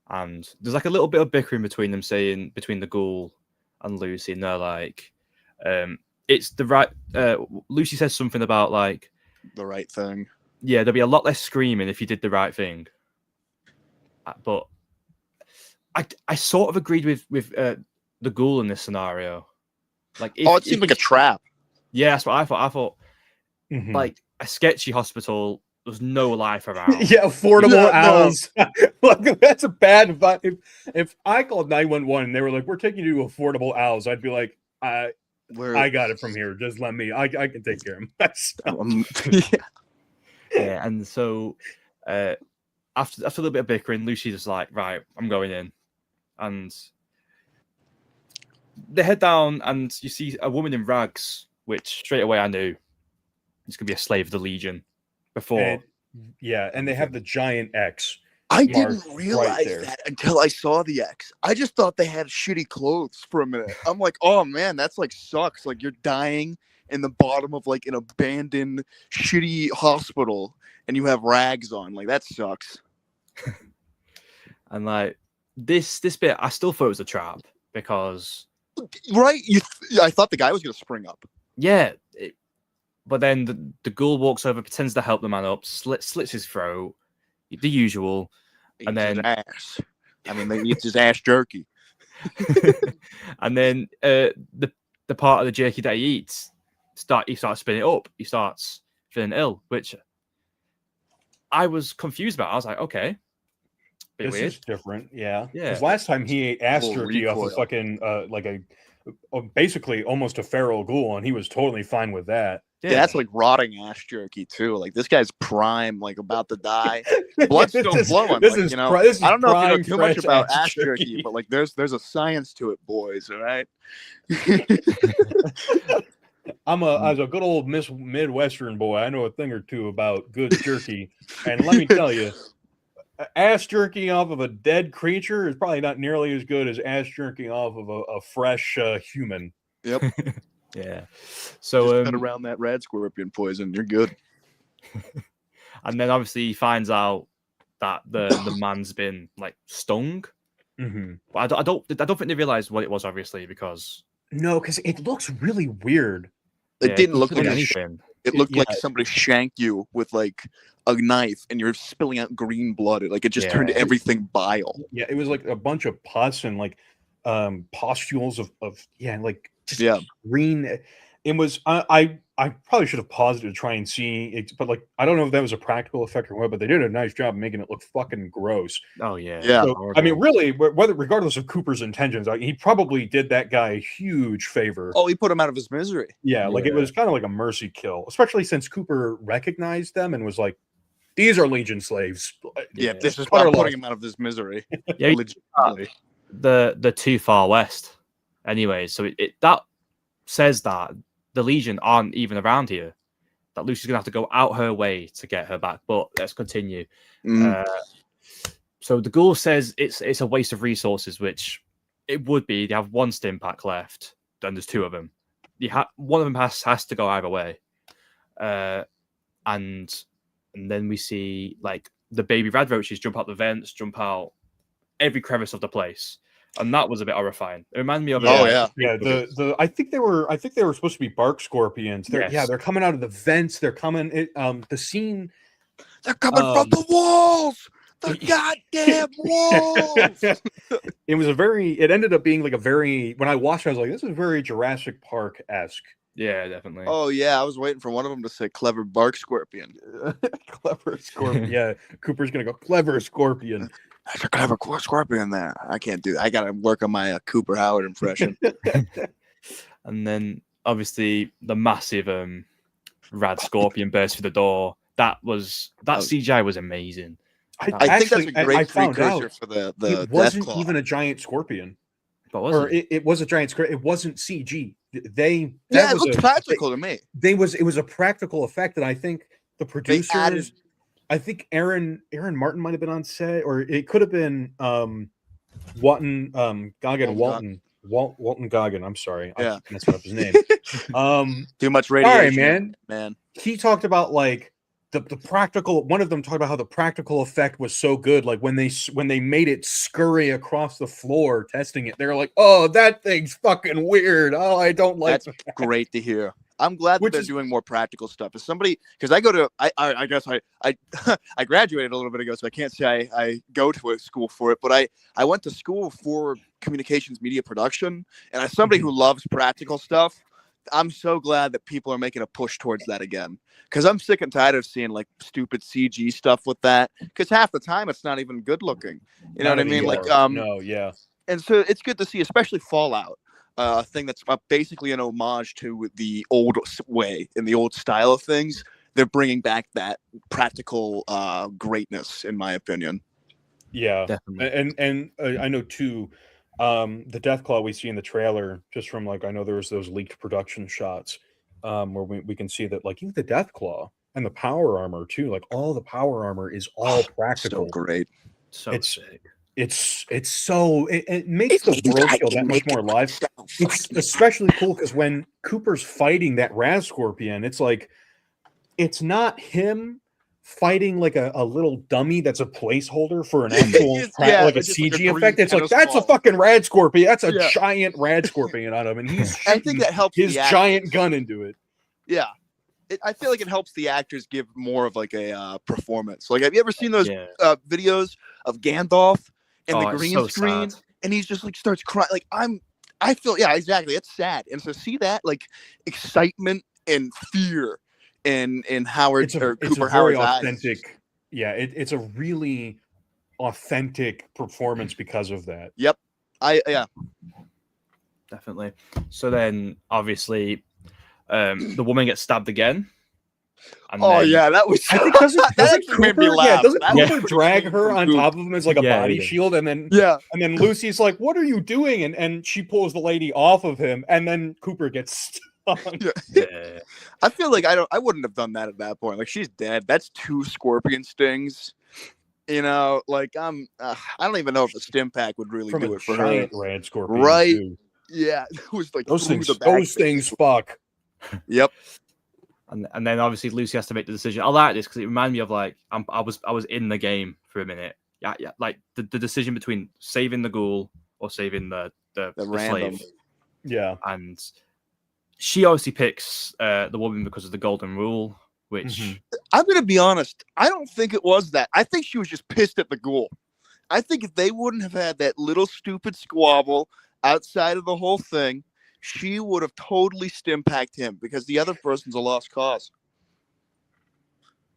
and there's like a little bit of bickering between them, saying between the Ghoul and Lucy, and they're like, "It's the right." Lucy says something about like the right thing. Yeah, there'd be a lot less screaming if you did the right thing. But I sort of agreed with the Ghoul in this scenario. Like, it seemed like a trap. Yeah, that's what I thought. I thought like a sketchy hospital. There's no life around. Yeah, affordable owls. Look, that's a bad. If I called 911 and they were like, "We're taking you to affordable owls," I'd be like, I got it from here. Just let me. I can take care of myself. Yeah, and so after a little bit of bickering, Lucy's just like, right, I'm going in. And they head down, and you see a woman in rags, which straight away I knew it's going to be a slave of the Legion. And they have the giant X. I mark didn't right realize there. that until I saw the X. I just thought they had shitty clothes for a minute. I'm like, oh man, that's like sucks. Like you're dying in the bottom of like an abandoned shitty hospital and you have rags on. Like that sucks. And like this bit, I still thought it was a trap because Right? I thought the guy was gonna spring up. yeah, but then the ghoul walks over, pretends to help the man up, slits his throat, the usual, and Eats his then ass. I mean, they eats his ass jerky. and then the part of the jerky that he eats, he starts spinning it up. He starts feeling ill, which I was confused about. I was like, okay, bit This weird. is different, yeah. Yeah. Because last time he ate ass Little jerky off of recoil. fucking like basically almost a feral ghoul, and he was totally fine with that. Yeah, that's like rotting ass jerky too. Like this guy's prime, like about to die. Blood's still flowing. This like, is you know, this is I don't know if you know prime too much fresh about ass jerky, but like there's a science to it, boys. All right. As a good old Midwestern boy, I know a thing or two about good jerky, and let me tell you, ass jerky off of a dead creature is probably not nearly as good as ass jerky off of a fresh human. Yep. Yeah. Just So cut around that red scorpion poison. You're good. and then obviously he finds out that the man's been like stung. Mm-hmm. But I don't think they realized what it was, obviously, because No, because it looks really weird. It didn't look could've like been anything. It looked like somebody shanked you with like a knife, and you're spilling out green blood. It just turned everything bile. Yeah, it was like a bunch of pus and like pustules of like just green. It was I probably should have paused it to try and see it, but like I don't know if that was a practical effect or what, but they did a nice job making it look fucking gross. Oh yeah. Yeah. So, I mean, really, regardless of Cooper's intentions, he probably did that guy a huge favor. Oh, he put him out of his misery. Yeah, like it was kind of like a mercy kill, especially since Cooper recognized them and was like, "These are Legion slaves." Yeah, this is Cut her why I'm putting loose. him out of this misery. Yeah, Legitimately. the too far west. Anyway, so it that says that the Legion aren't even around here. That Lucy's gonna have to go out her way to get her back. But let's continue. So the ghoul says it's a waste of resources, which it would be. They have one stim pack left, and there's two of them. One of them has to go either way. And then we see like the baby rad roaches jump out the vents, jump out every crevice of the place. And that was a bit horrifying. It reminded me of The I think they were supposed to be bark scorpions. They're coming out of the vents. They're coming. The scene. They're coming from the walls. The goddamn walls. It ended up being like a very. When I watched, I was like, this is very Jurassic Park-esque. Yeah, definitely. Oh yeah, I was waiting for one of them to say "clever bark scorpion." Clever scorpion. Yeah, Cooper's gonna go clever scorpion. That's a clever scorpion there. I can't do that. I gotta work on my Cooper Howard impression. And then obviously the massive rad scorpion burst through the door. That CGI was amazing. I think that's a great precursor for the it wasn't even a giant scorpion. But was it was a giant scorpion. It wasn't CG. It looked practical to me. It was a practical effect, and I think the producers. I think Aaron Martin might have been on set, or it could have been Walton Goggin. Walton Goggin. I'm sorry, I messed up his name. Too much radiation. Sorry, man. He talked about like the practical. One of them talked about how the practical effect was so good. Like when they made it scurry across the floor testing it, they're like, "Oh, that thing's fucking weird. Oh, I don't like." That's great to hear. I'm glad that they're doing more practical stuff. As somebody, because I guess I graduated a little bit ago, so I can't say I go to a school for it, but I went to school for communications media production, and as somebody who loves practical stuff, I'm so glad that people are making a push towards that again. Because I'm sick and tired of seeing like stupid CG stuff with that. Because half the time it's not even good looking. You know what I mean? Like And so it's good to see, especially Fallout. A thing that's basically an homage to the old way and the old style of things. They're bringing back that practical greatness, in my opinion. Yeah, definitely. And I know too, the Deathclaw we see in the trailer, just from like I know there was those leaked production shots, where we can see that like even the Deathclaw and the power armor too, like all the power armor is all practical. So great. So It's- sick. it makes the world feel that much more alive. It's especially cool because when Cooper's fighting that Raz Scorpion, it's like it's not him fighting like a little dummy that's a placeholder for an actual It's- yeah, like a it's just like a CG green effect. It's like tennis that's a ball. fucking Rad Scorpion. That's a Yeah. giant Rad Scorpion on him, and he's I shooting think that helps his the giant actors. gun into it. Yeah. I feel like it helps the actors give more of like a performance. Like, have you ever seen those Yeah. videos of Gandalf and Oh, the it's green so screen, sad. and he's just like starts crying? Like, I feel, yeah, exactly. It's sad, and so see that like excitement and fear in Howard It's a or Cooper very Howard's eyes. authentic. Yeah, it's a really authentic performance because of that. Yeah, Definitely. So then, obviously, the woman gets stabbed again. And oh then- yeah, that was. I think doesn't that actually made me Cooper, laugh. doesn't That was Cooper pretty drag clean her from on Cooper. top of him as like a Yeah, body he does. shield, and then Yeah, Lucy's like, "What are you doing?" And she pulls the lady off of him, and then Cooper gets stung. Yeah. I feel like I wouldn't have done that at that point. Like, she's dead. That's 2 scorpion stings. You know, like I don't even know if a stim pack would really From do a it for her. giant Rad Scorpion, Right. too. Yeah, it was like Those through things, the back, fuck. Yep. And then obviously Lucy has to make the decision. I like this because it reminded me of like I was in the game for a minute. Yeah. Like the decision between saving the ghoul or saving the random. slave. Yeah. And she obviously picks the woman because of the golden rule, which Mhm. I'm gonna be honest. I don't think it was that. I think she was just pissed at the ghoul. I think if they wouldn't have had that little stupid squabble outside of the whole thing, she would have totally stim packed him because the other person's a lost cause.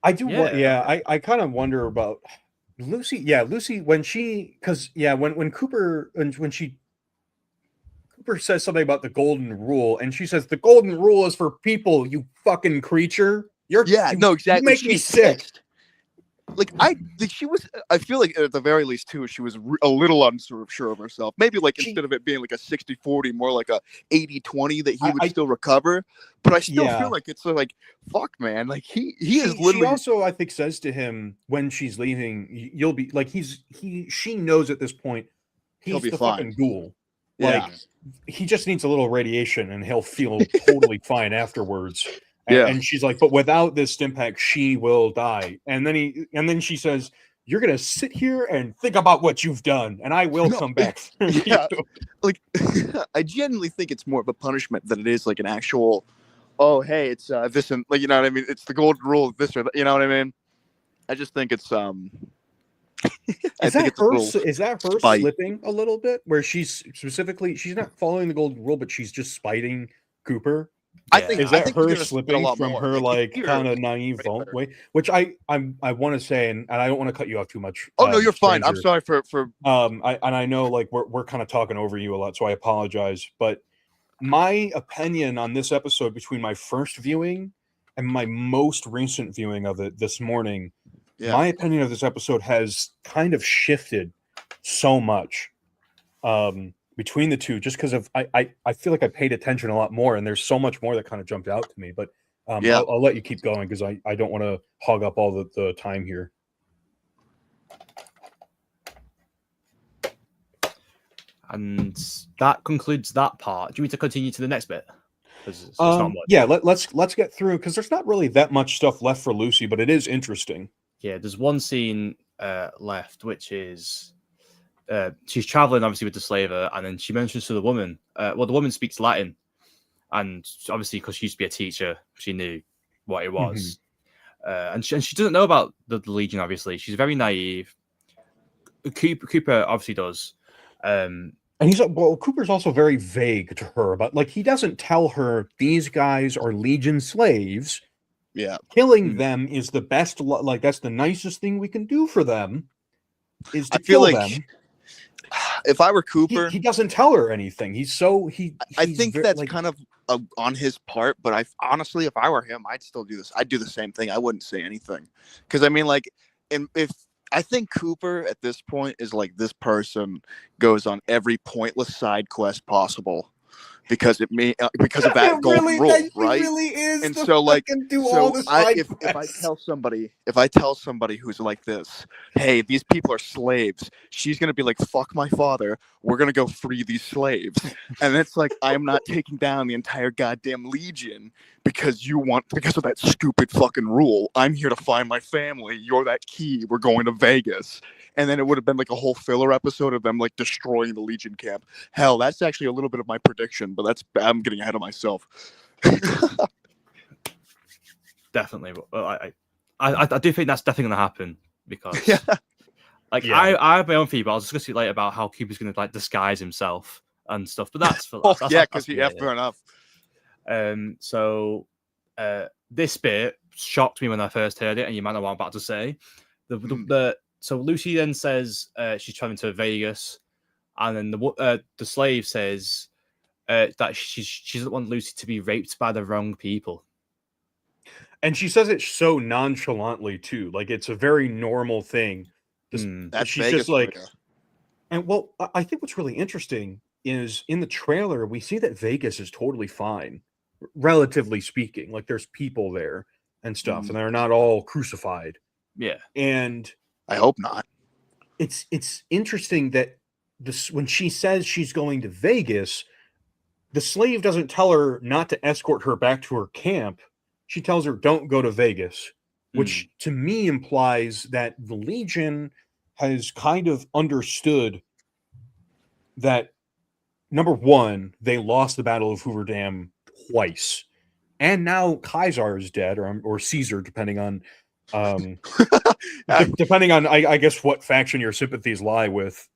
I do. Yeah. I kind of wonder about Lucy. Yeah, Lucy when she when Cooper Cooper says something about the golden rule, and she says the golden rule is for people. You fucking creature. No, exactly. You make me She's sick. pissed. Like I feel like at the very least too, she was a little unsure of herself. Maybe like instead of it being like a 60-40, more like a 80-20 that he would still recover. But I still feel like it's like, fuck, man. Like he is literally. She also, I think, says to him when she's leaving, "You'll be like she knows at this point He'll he's be the fine. fucking ghoul. Yeah. Like he just needs a little radiation and he'll feel totally fine afterwards." Yeah. And she's like, "But without this stim pack, she will die." And then she says, "You're gonna sit here and think about what you've done, and I will come back." For Yeah. you." Like I genuinely think it's more of a punishment than it is like an actual. Oh, hey, it's this and like, you know what I mean? It's the golden rule of this or that, you know what I mean? I just think it's Is that her spite. slipping a little bit? Where she's not following the golden rule, but she's just spiting Cooper. I think Is I that think you're her gonna see it a slipping lot from more. her like here- kind of naive right vault there. way? Which I want to say, and I don't want to cut you off too much. Oh no, you're fine. I'm stranger. sorry for I know like we're kind of talking over you a lot, so I apologize. But my opinion on this episode between my first viewing and my most recent viewing of it this morning, my opinion of this episode has kind of shifted so much between the two, just because of I feel like I paid attention a lot more, and there's so much more that kind of jumped out to me. But I'll let you keep going because I don't want to hog up all the time here. and that concludes that part. Do you want to continue to the next bit? 'Cause it's not much. Yeah, let's get through because there's not really that much stuff left for Lucy, but it is interesting. Yeah, there's one scene left, which is she's traveling obviously with the slaver, and then she mentions to the woman. Well, the woman speaks Latin, and obviously because she used to be a teacher, she knew what it was. And she doesn't know about the Legion. Obviously, she's very naive. Cooper obviously does. And Cooper's also very vague to her about, like, he doesn't tell her these guys are Legion slaves. Yeah. Killing them is the best, like, that's the nicest thing we can do for them is to I feel kill like them. if I were Cooper, He doesn't tell her anything. I think that's kind of on his part, but I honestly, if I were him, I'd still do this. I'd do the same thing. I wouldn't say anything. Because I mean, like, if I think Cooper at this point is like this person goes on every pointless side quest possible because because of that golden rule, right? Really is. And so like so if I tell somebody who's like this, hey, these people are slaves, she's gonna be like, fuck my father, we're gonna go free these slaves. And it's like, I'm not taking down the entire goddamn legion because of that stupid fucking rule. I'm here to find my family. You're that key. We're going to Vegas. And then it would have been like a whole filler episode of them like destroying the Legion camp. Hell, that's actually a little bit of my prediction, but I'm getting ahead of myself. Definitely. I do think that's definitely going to happen because, Yeah. like, Yeah. I have my own theory, but I was just going to see later about how Cuba's going to like disguise himself and stuff. But that's for Oh, that's, yeah, that's because fair enough. This bit shocked me when I first heard it, and you might know what I'm about to say. So Lucy then says she's traveling to Vegas, and then the slave says that she doesn't want Lucy to be raped by the wrong people. And she says it so nonchalantly too, like it's a very normal thing. That's she's Vegas just like, for ya. and well, I think what's really interesting is in the trailer we see that Vegas is totally fine, relatively speaking. Like there's people there and stuff, and they're not all crucified. Yeah, and I hope not. It's interesting that when she says she's going to Vegas, the slave doesn't tell her not to escort her back to her camp. She tells her, don't go to Vegas, which to me implies that the Legion has kind of understood that, number one, they lost the Battle of Hoover Dam twice. And now Caesar is dead, or Caesar, depending on depending on, I guess, what faction your sympathies lie with.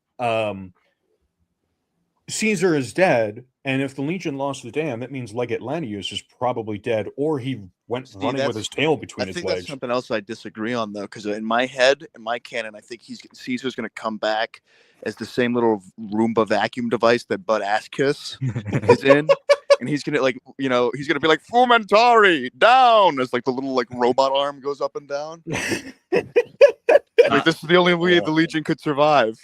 Caesar is dead, and if the Legion lost the dam, that means Legate Lanius is probably dead, or he went running with his tail between his legs. That's something else I disagree on, though, because in my head, in my canon, I think Caesar's going to come back as the same little Roomba vacuum device that Bud Ass-Kiss is in. And he's gonna he's gonna be like Fumentari down as like the little like robot arm goes up and down. Like this is the only way the Legion could survive.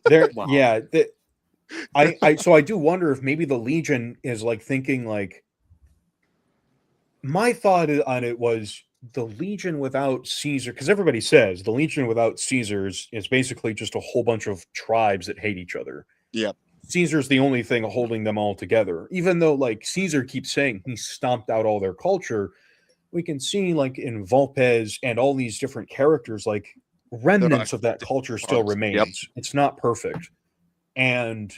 Wow. Yeah. So I do wonder if maybe the Legion is like thinking like. My thought on it was the Legion without Caesar, because everybody says the Legion without Caesars is basically just a whole bunch of tribes that hate each other. Yeah. Caesar's the only thing holding them all together. Even though like Caesar keeps saying he stomped out all their culture, we can see like in Volpes and all these different characters, like remnants of that culture still remains. Yep. It's not perfect. And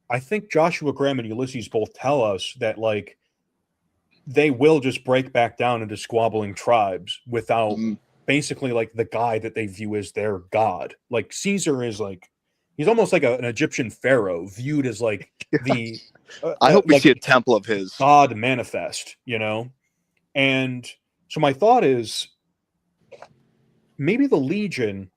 I think Joshua Graham and Ulysses both tell us that like they will just break back down into squabbling tribes without basically like the guy that they view as their god. Like Caesar is like, he's almost like an Egyptian pharaoh viewed as like the I hope we like see a temple of his god manifest, And so my thought is maybe the Legion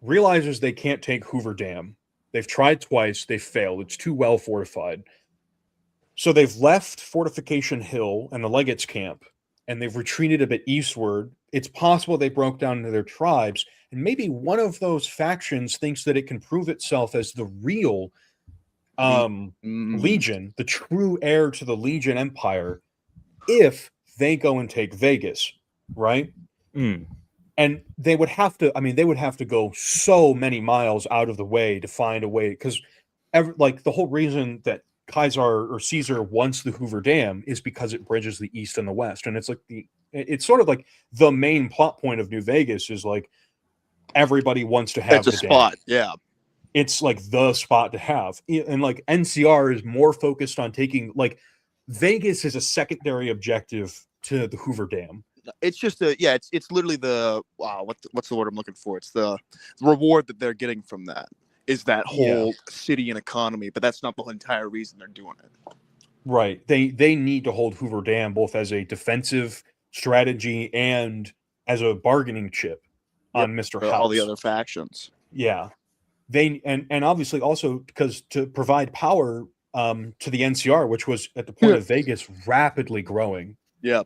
realizes they can't take Hoover Dam. They've tried twice, they've failed. It's too well fortified. So they've left Fortification Hill and the Legates camp, and they've retreated a bit eastward. It's possible they broke down into their tribes, and maybe one of those factions thinks that it can prove itself as the real Legion, the true heir to the Legion Empire, if they go and take Vegas, right? And they would have to go so many miles out of the way to find a way, because like the whole reason that Caesar wants the Hoover Dam is because it bridges the East and the West. And it's like it's sort of like the main plot point of New Vegas is like everybody wants to have the spot. Dam. Yeah. It's like the spot to have. And like NCR is more focused on taking, like, Vegas is a secondary objective to the Hoover Dam. It's just it's literally the what's the word I'm looking for? It's the reward that they're getting from that. Is that whole city and economy, but that's not the entire reason they're doing it. Right. They need to hold Hoover Dam both as a defensive strategy and as a bargaining chip on Mr. House. All the other factions. Yeah. They and obviously also because to provide power to the NCR, which was at the point of Vegas rapidly growing. Yeah.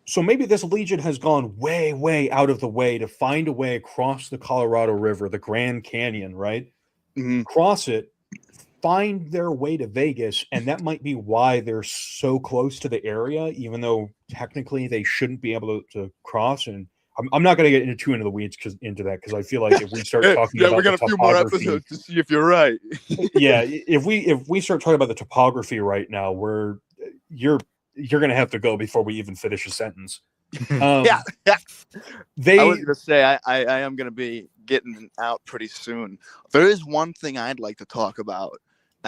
So maybe this Legion has gone way, way out of the way to find a way across the Colorado River, the Grand Canyon, right? Cross it, find their way to Vegas, and that might be why they're so close to the area, even though technically they shouldn't be able to cross. And I'm not going to get into the weeds into that because I feel like if we start talking about we got the a few more topography, episodes to see if you're right. yeah, if we start talking about the topography right now, you're going to have to go before we even finish a sentence. Yeah. They I was gonna say I am gonna be getting out pretty soon. There is one thing I'd like to talk about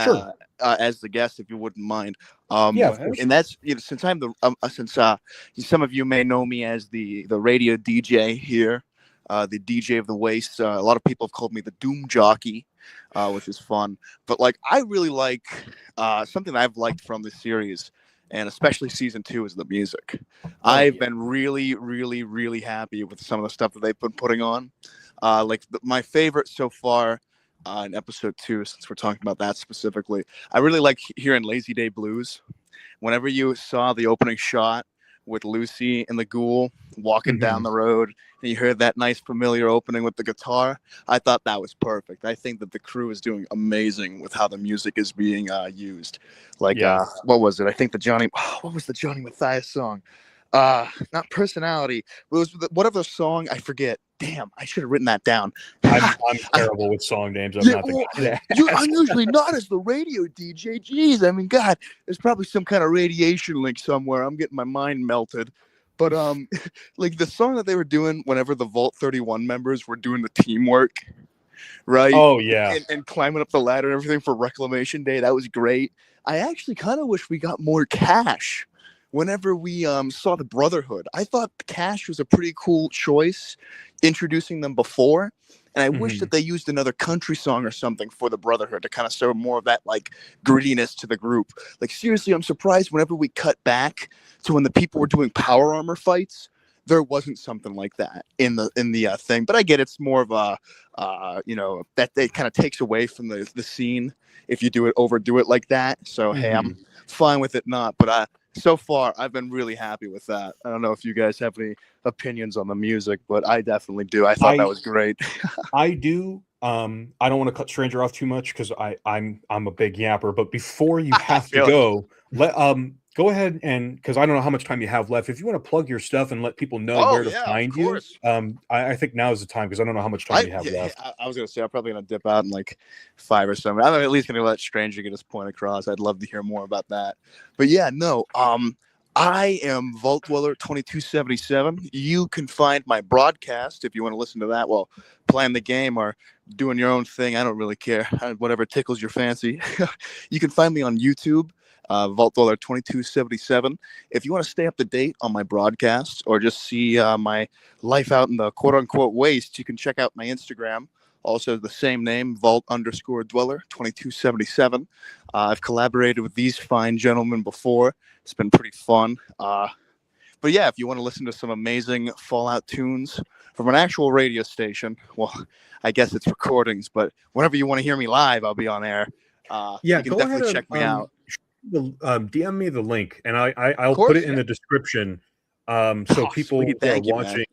Sure. as the guest, if you wouldn't mind. Yeah, of course. And that's since I'm the some of you may know me as the radio DJ here, the DJ of the Waste. A lot of people have called me the Doom Jockey, which is fun. But like I really like something I've liked from this series, and especially season 2 is the music. I've been really, really, really happy with some of the stuff that they've been putting on. My favorite so far in episode 2, since we're talking about that specifically, I really like hearing Lazy Day Blues. Whenever you saw the opening shot with Lucy and the ghoul walking down the road, and you heard that nice familiar opening with the guitar, I thought that was perfect. I think that the crew is doing amazing with how the music is being used. What was it? I think what was the Johnny Matthias song? Not Personality. It was whatever song, I forget. Damn, I should have written that down. I'm terrible with song names. I'm not the guy to ask. I'm usually not as the radio DJ. Jeez, I mean, God, there's probably some kind of radiation link somewhere. I'm getting my mind melted. But like the song that they were doing whenever the Vault 31 members were doing the teamwork, right? Oh yeah, and climbing up the ladder and everything for Reclamation Day, that was great. I actually kind of wish we got more Cash. Whenever we saw the Brotherhood, I thought Cash was a pretty cool choice, introducing them before. And I wish that they used another country song or something for the Brotherhood to kind of show more of that like grittiness to the group. Like seriously, I'm surprised whenever we cut back to when the people were doing power armor fights, there wasn't something like that in the thing. But I get it's more of a that it kind of takes away from the scene if you overdo it like that. So hey, I'm fine with it not, but so far, I've been really happy with that. I don't know if you guys have any opinions on the music, but I definitely do. I thought that was great. I do. I don't want to cut Stranger off too much because I'm a big yapper. But before you have to go, go ahead and because I don't know how much time you have left. If you want to plug your stuff and let people know where to find you, I think now is the time because I don't know how much time you have left. I was gonna say I'm probably gonna dip out in like 5 or something. I'm at least gonna let Stranger get his point across. I'd love to hear more about that. But yeah, no. I am Vault Dweller 2277. You can find my broadcast if you want to listen to that while playing the game or doing your own thing. I don't really care. Whatever tickles your fancy. You can find me on YouTube. Vault Dweller 2277. If you want to stay up to date on my broadcasts or just see my life out in the quote unquote waste, you can check out my Instagram. Also the same name, Vault_Dweller 2277. I've collaborated with these fine gentlemen before. It's been pretty fun. But yeah, if you want to listen to some amazing Fallout tunes from an actual radio station, well, I guess it's recordings, but whenever you want to hear me live, I'll be on air. You can definitely check me out. DM me the link and I'll put it in the description so people who are watching.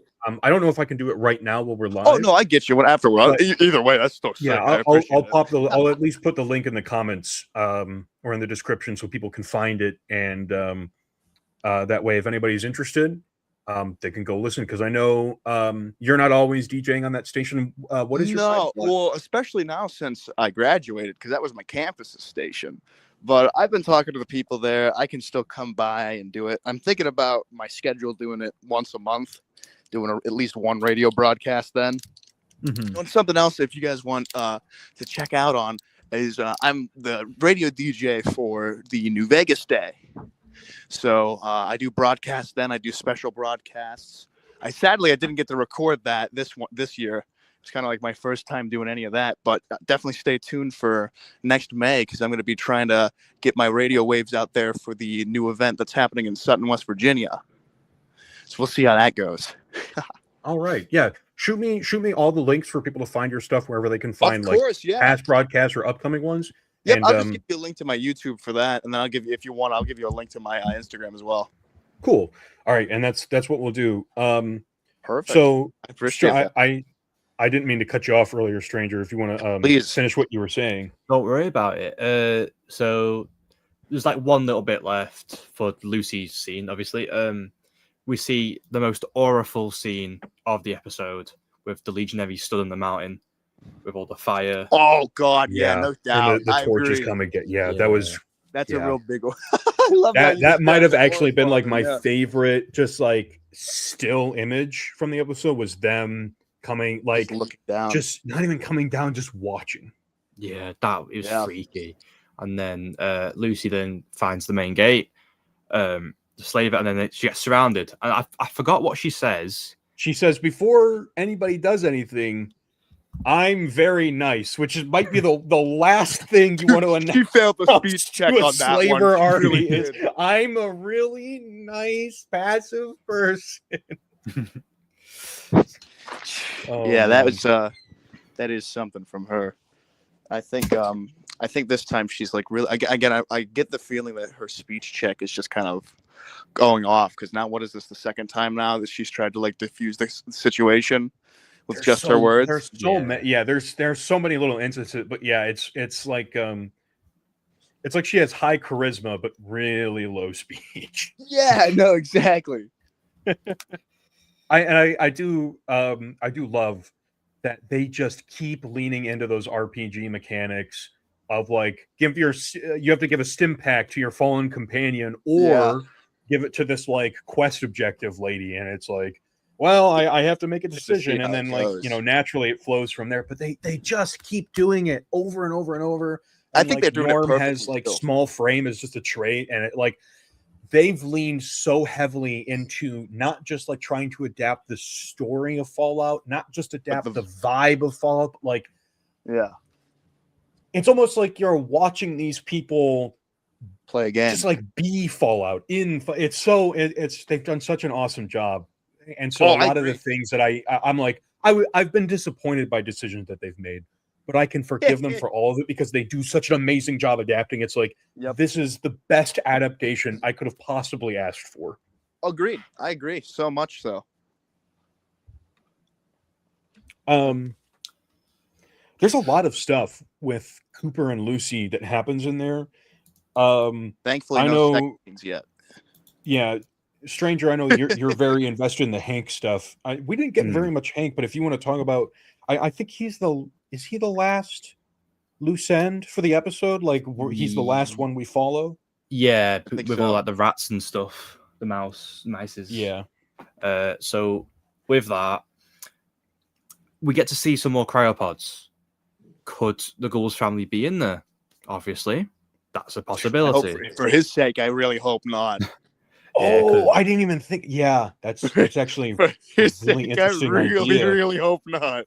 I don't know if I can do it right now while we're live. Oh no, I get you. Afterward, either way, that's still sick. Yeah, I'll at least put the link in the comments or in the description so people can find it, and that way, if anybody's interested, they can go listen. Because I know you're not always DJing on that station. What is your well, especially now since I graduated, because that was my campus's station. But I've been talking to the people there. I can still come by and do it. I'm thinking about my schedule, doing it once a month, doing at least one radio broadcast then. And something else, if you guys want to check out on, is I'm the radio DJ for the New Vegas Day. So I do broadcasts then. I do special broadcasts. Sadly, I didn't get to record that this year. It's kind of like my first time doing any of that, but definitely stay tuned for next May because I'm going to be trying to get my radio waves out there for the new event that's happening in Sutton, West Virginia. So we'll see how that goes. All right. Yeah. Shoot me all the links for people to find your stuff wherever they can find past broadcasts or upcoming ones. Yep, I'll just give you a link to my YouTube for that, and then I'll give you, if you want, I'll give you a link to my Instagram as well. Cool. All right, and that's what we'll do. Perfect. So I appreciate that. I didn't mean to cut you off earlier, Stranger. If you want to Please. finish what you were saying. Don't worry about it. So there's like one little bit left for Lucy's scene. Obviously, we see the most awful scene of the episode with the Legionnaires stood on the mountain with all the fire. Oh God, yeah, no doubt. And the torches agree. come and get. Yeah, Yeah. that was That's yeah. a real big one. I love that. That might have actually been like my yeah. favorite, just like still image from the episode was them coming, like Just looking down. just not even coming down, just watching. Yeah, that it was Yeah. freaky. And then Lucy then finds the main gate, the slave, and then she gets surrounded. And I forgot what she says. She says, before anybody does anything, I'm very nice, might be the last thing you want to announce. She failed the speech check to a on that one. slaver She army really is, did. I'm a really nice passive person. Yeah, that was that is something from her. I think this time she's like really again I get the feeling that her speech check is just kind of going off because now what is this the second time now that she's tried to like diffuse the situation with There's just her words? There's so many. Yeah, there's so many little instances, but yeah, it's like she has high charisma but really low speech. Yeah, no, exactly. I do love that they just keep leaning into those RPG mechanics of like you have to give a stim pack to your fallen companion or give it to this like quest objective lady, and it's like, well, I have to make a decision, and then like naturally it flows from there. But they just keep doing it over and over and over. I And, think like, they're doing it Norm perfectly has like still. small frame as just a trait, and it like they've leaned so heavily into not just like trying to adapt the story of Fallout, not just adapt the vibe of Fallout, but like yeah, it's almost like you're watching these people play again. just like be Fallout in it's they've done such an awesome job. And so a lot of the things that I'm like I've been disappointed by decisions that they've made, but I can forgive them for all of it because they do such an amazing job adapting. It's like this is the best adaptation I could have possibly asked for. Agreed. I agree so much so. There's a lot of stuff with Cooper and Lucy that happens in there. Thankfully, I no know. sex scenes yet. Yeah, Stranger, I know you're very invested in the Hank stuff. We didn't get very much Hank, but if you want to talk about, I think is he the last loose end for the episode? Like he's the last one we follow. Yeah, with all like the rats and stuff, the mices. Yeah. So with that, we get to see some more cryopods. Could the Ghouls family be in there? Obviously, that's a possibility. For his sake, I really hope not. Oh, I didn't even think. Yeah, that's actually For his really sake, interesting I really, idea. really hope not.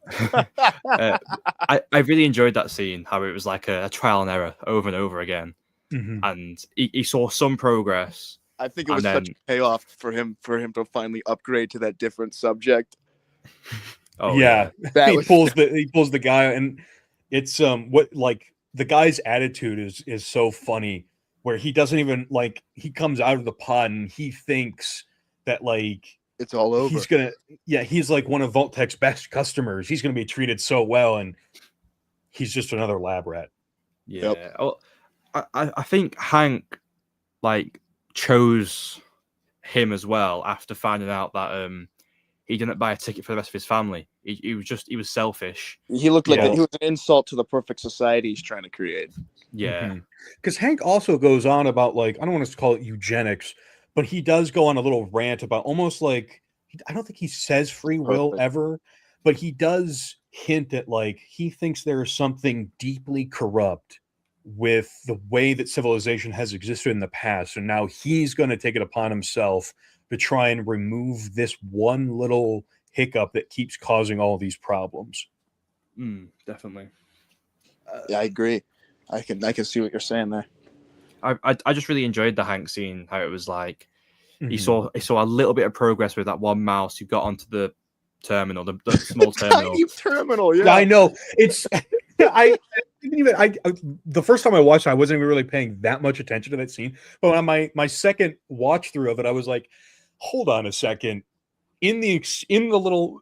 I really enjoyed that scene, how it was like a trial and error over and over again. Mm-hmm. And he saw some progress. I think it was such a payoff for him to finally upgrade to that different subject. Oh yeah, That he pulls the guy, and it's what like the guy's attitude is so funny, where he doesn't even like he comes out of the pod and he thinks that like it's all over. He's like one of Vault-Tec's best customers. He's gonna be treated so well, and he's just another lab rat. Yeah. Yep. Oh, I think Hank like chose him as well after finding out that he didn't buy a ticket for the rest of his family. He was selfish. He looked like he was an insult to the perfect society he's trying to create. Yeah. Because Hank also goes on about like, I don't want to call it eugenics, but he does go on a little rant about almost like, I don't think he says free will ever, but he does hint at like he thinks there is something deeply corrupt with the way that civilization has existed in the past, and now he's going to take it upon himself to try and remove this one little hiccup that keeps causing all these problems. Definitely. Yeah, I agree. I can see what you're saying there. I just really enjoyed the Hank scene, how it was like he saw a little bit of progress with that one mouse who got onto the terminal, the small terminal. Tiny terminal, yeah. I know. It's the first time I watched it, I wasn't even really paying that much attention to that scene. But on my second watch through of it, I was like, hold on a second. In the little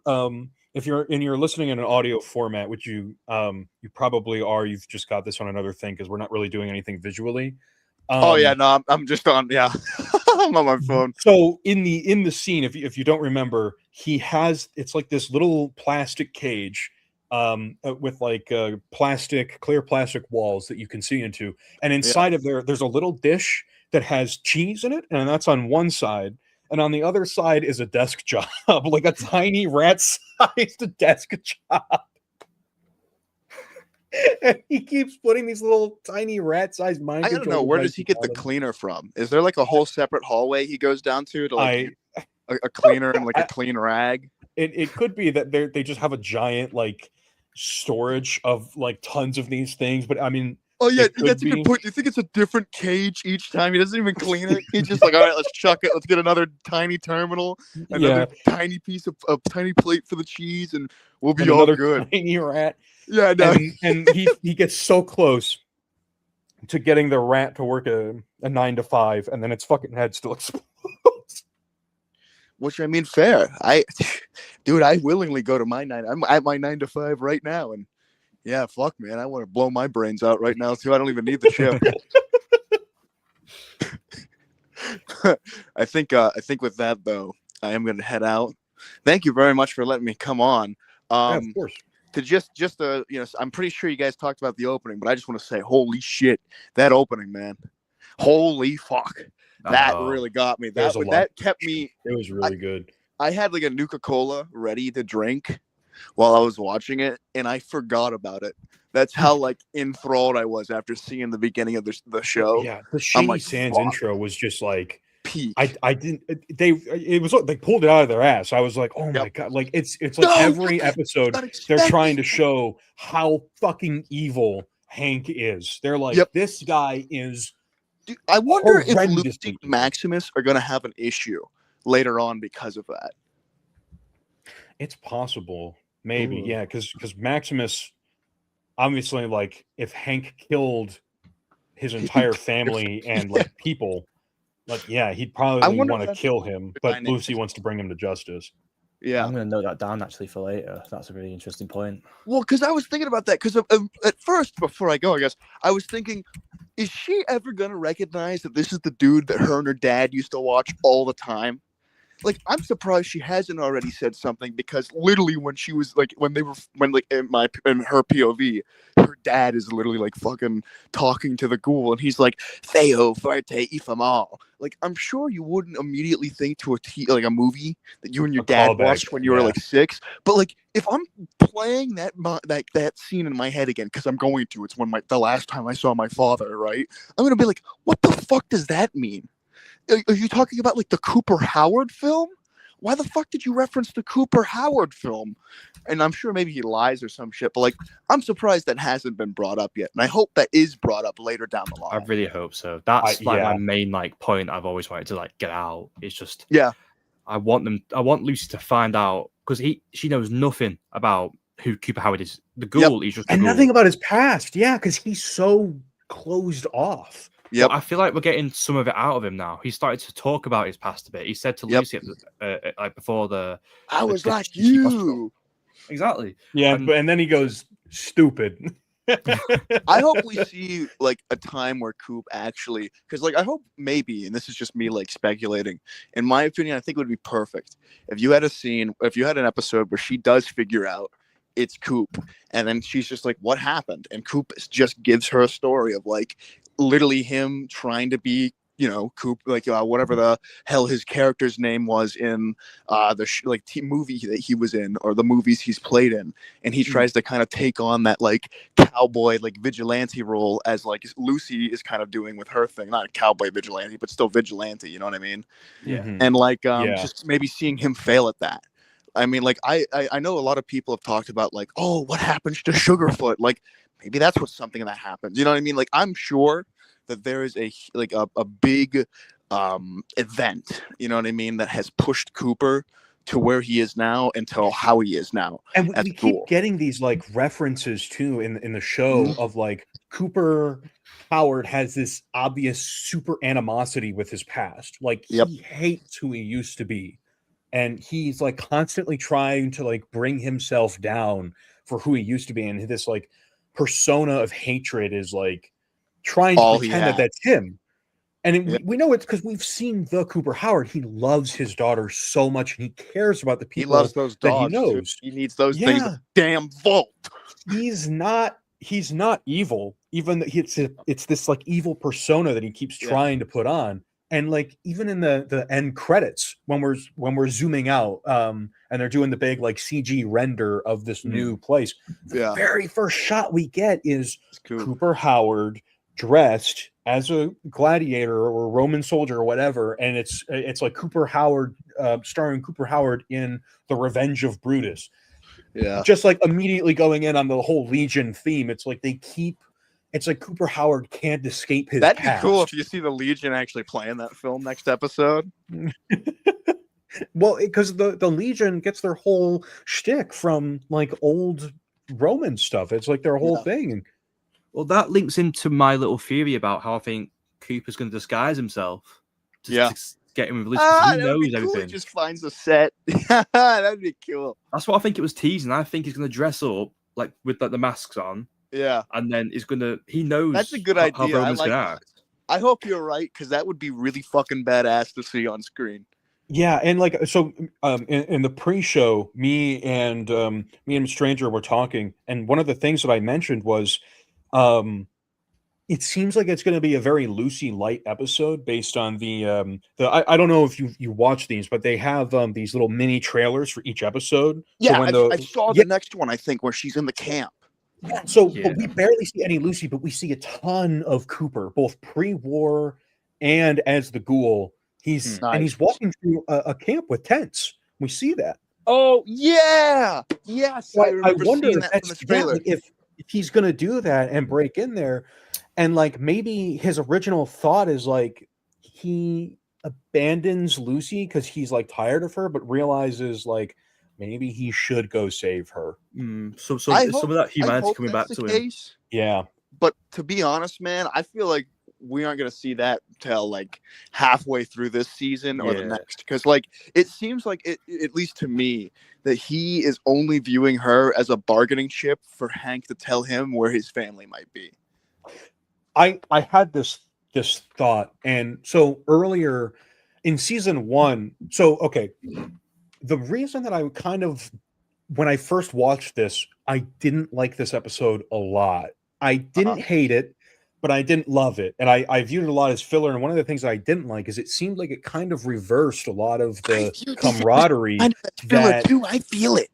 if you're listening in an audio format, which you probably are, you've just got this on another thing because we're not really doing anything visually. Oh yeah, no, I'm just on. Yeah, I'm on my phone. So in the scene, if you don't remember, it's like this little plastic cage with like clear plastic walls that you can see into, and inside of there's a little dish that has cheese in it, and that's on one side, and on the other side is a desk job, like a tiny rat-sized desk job. And he keeps putting these little tiny rat-sized mind I gotta know, where does he get the cleaner from? Is there like a whole separate hallway he goes down to like a cleaner and like a clean rag? It could be that they just have a giant like storage of like tons of these things, but I mean, oh yeah, that's a good point. Do you think it's a different cage each time? He doesn't even clean it. He's just like, all right, let's chuck it. Let's get another tiny terminal, another tiny piece of a tiny plate for the cheese, and we'll be all good. Tiny rat. Yeah, no. And he gets so close to getting the rat to work a 9 to 5, and then its fucking head still explodes. Which I mean, fair. I willingly go to my 9. I'm at my 9 to 5 right now, and yeah, fuck, man, I want to blow my brains out right now too. I don't even need the chip. I think with that though, I am going to head out. Thank you very much for letting me come on. Of course. To just I'm pretty sure you guys talked about the opening, but I just want to say, holy shit, that opening, man, holy fuck, that really got me. That kept me. It was really good. I had like a Nuka-Cola ready to drink while I was watching it, and I forgot about it. That's how like enthralled I was after seeing the beginning of the show. Yeah, the Shady Sands intro was just like peak. I didn't. They pulled it out of their ass. I was like, oh my god! Like it's like every episode they're trying to show how fucking evil Hank is. They're like, this guy is. Dude, I wonder if Lucy and Maximus are gonna have an issue later on because of that. It's possible, maybe, yeah, because Maximus, obviously, like if Hank killed his entire family and like people. Like, yeah, he'd probably want to kill him, but Lucy wants to bring him to justice. Yeah, I'm going to note that down actually for later. That's a really interesting point. Well, because I was thinking about that. Because at first, before I go, I guess I was thinking, is she ever going to recognize that this is the dude that her and her dad used to watch all the time? Like, I'm surprised she hasn't already said something, because literally when she was like, in her POV, her dad is literally like fucking talking to the ghoul, and he's like, Theo Forte Ifamal. Like, I'm sure you wouldn't immediately think to like a movie that you and your dad watched when you were like 6, but like if I'm playing that scene in my head again, because I'm going to, it's when the last time I saw my father, right? I'm gonna be like, what the fuck does that mean? Are you talking about like the Cooper Howard film? Why the fuck did you reference the Cooper Howard film? And I'm sure maybe he lies or some shit, but like, I'm surprised that hasn't been brought up yet. And I hope that is brought up later down the line. I really hope so. That's my main like point I've always wanted to like get out. It's just, I want Lucy to find out, because she knows nothing about who Cooper Howard is. The ghoul is just a ghoul. Nothing about his past. Yeah, because he's so closed off. Yeah, I feel like we're getting some of it out of him now. He started to talk about his past a bit. He said to Lucy, like before I was like you. Exactly. Yeah, and then he goes, stupid. I hope we see like a time where Coop actually, because like I hope maybe, and this is just me like speculating, in my opinion, I think it would be perfect if you had an episode where she does figure out it's Coop, and then she's just like, what happened? And Coop just gives her a story of like literally him trying to be, Coop, like whatever the hell his character's name was in the movie that he was in, or the movies he's played in, and he tries to kind of take on that like cowboy like vigilante role, as like Lucy is kind of doing with her thing, not a cowboy vigilante, but still vigilante, you know what I mean? Yeah. And like just maybe seeing him fail at that. I mean, like I know a lot of people have talked about like, oh, what happens to Sugarfoot? Like maybe that's something that happens. You know what I mean? Like I'm sure that there is a big event, you know what I mean, that has pushed Cooper to where he is now until how he is now. And we keep getting these like references too in the show of like Cooper Howard has this obvious super animosity with his past. Like he hates who he used to be. and he's like constantly trying to like bring himself down for who he used to be, and this like persona of hatred is like trying to pretend that that's him. And we know it's because we've seen the Cooper Howard. He loves his daughter so much, and he cares about the people he loves those dogs, that he knows. He needs those things in the damn vault. He's not evil. Even it's this like evil persona that he keeps trying to put on. And like even in the end credits, when we're zooming out, and they're doing the big like CG render of this new place, the very first shot we get is Cooper Howard dressed as a gladiator or Roman soldier or whatever, and it's like Cooper Howard, starring Cooper Howard in The Revenge of Brutus. Yeah, just like immediately going in on the whole Legion theme. It's like it's like Cooper Howard can't escape his That'd past. be cool if you see the Legion actually playing that film next episode. Well, because the Legion gets their whole shtick from like old Roman stuff. It's like their whole thing. Well, that links into my little theory about how I think Cooper's going to disguise himself to get him with Elizabeth. He knows everything. He just finds a set. That'd be cool. That's what I think it was teasing. I think he's going to dress up like with like the masks on. Yeah, and then he's gonna. He knows that's a good idea. How Roman's gonna act. I hope you're right, because that would be really fucking badass to see on screen. Yeah, and like so, in the pre-show, me and Stranger were talking, and one of the things that I mentioned was, it seems like it's going to be a very Lucy light episode based on the I don't know if you watch these, but they have these little mini trailers for each episode. Yeah, so I saw the next one, I think, where she's in the camp. But we barely see any Lucy, but we see a ton of Cooper, both pre-war and as the Ghoul. He's walking through a camp with tents. We see that. Oh yeah, yes. So I wonder if he's going to do that and break in there, and like maybe his original thought is like he abandons Lucy because he's like tired of her, but realizes like maybe he should go save her. So some of that humanity coming back to him. Yeah. But to be honest, man, I feel like we aren't going to see that till like halfway through this season or the next. Because like it seems like at least to me, that he is only viewing her as a bargaining chip for Hank to tell him where his family might be. I had this thought. And so earlier in season 1, the reason that I when I first watched this, I didn't like this episode a lot. I didn't hate it, but I didn't love it. And I viewed it a lot as filler. And one of the things I didn't like is it seemed like it kind of reversed a lot of the camaraderie too. I feel it.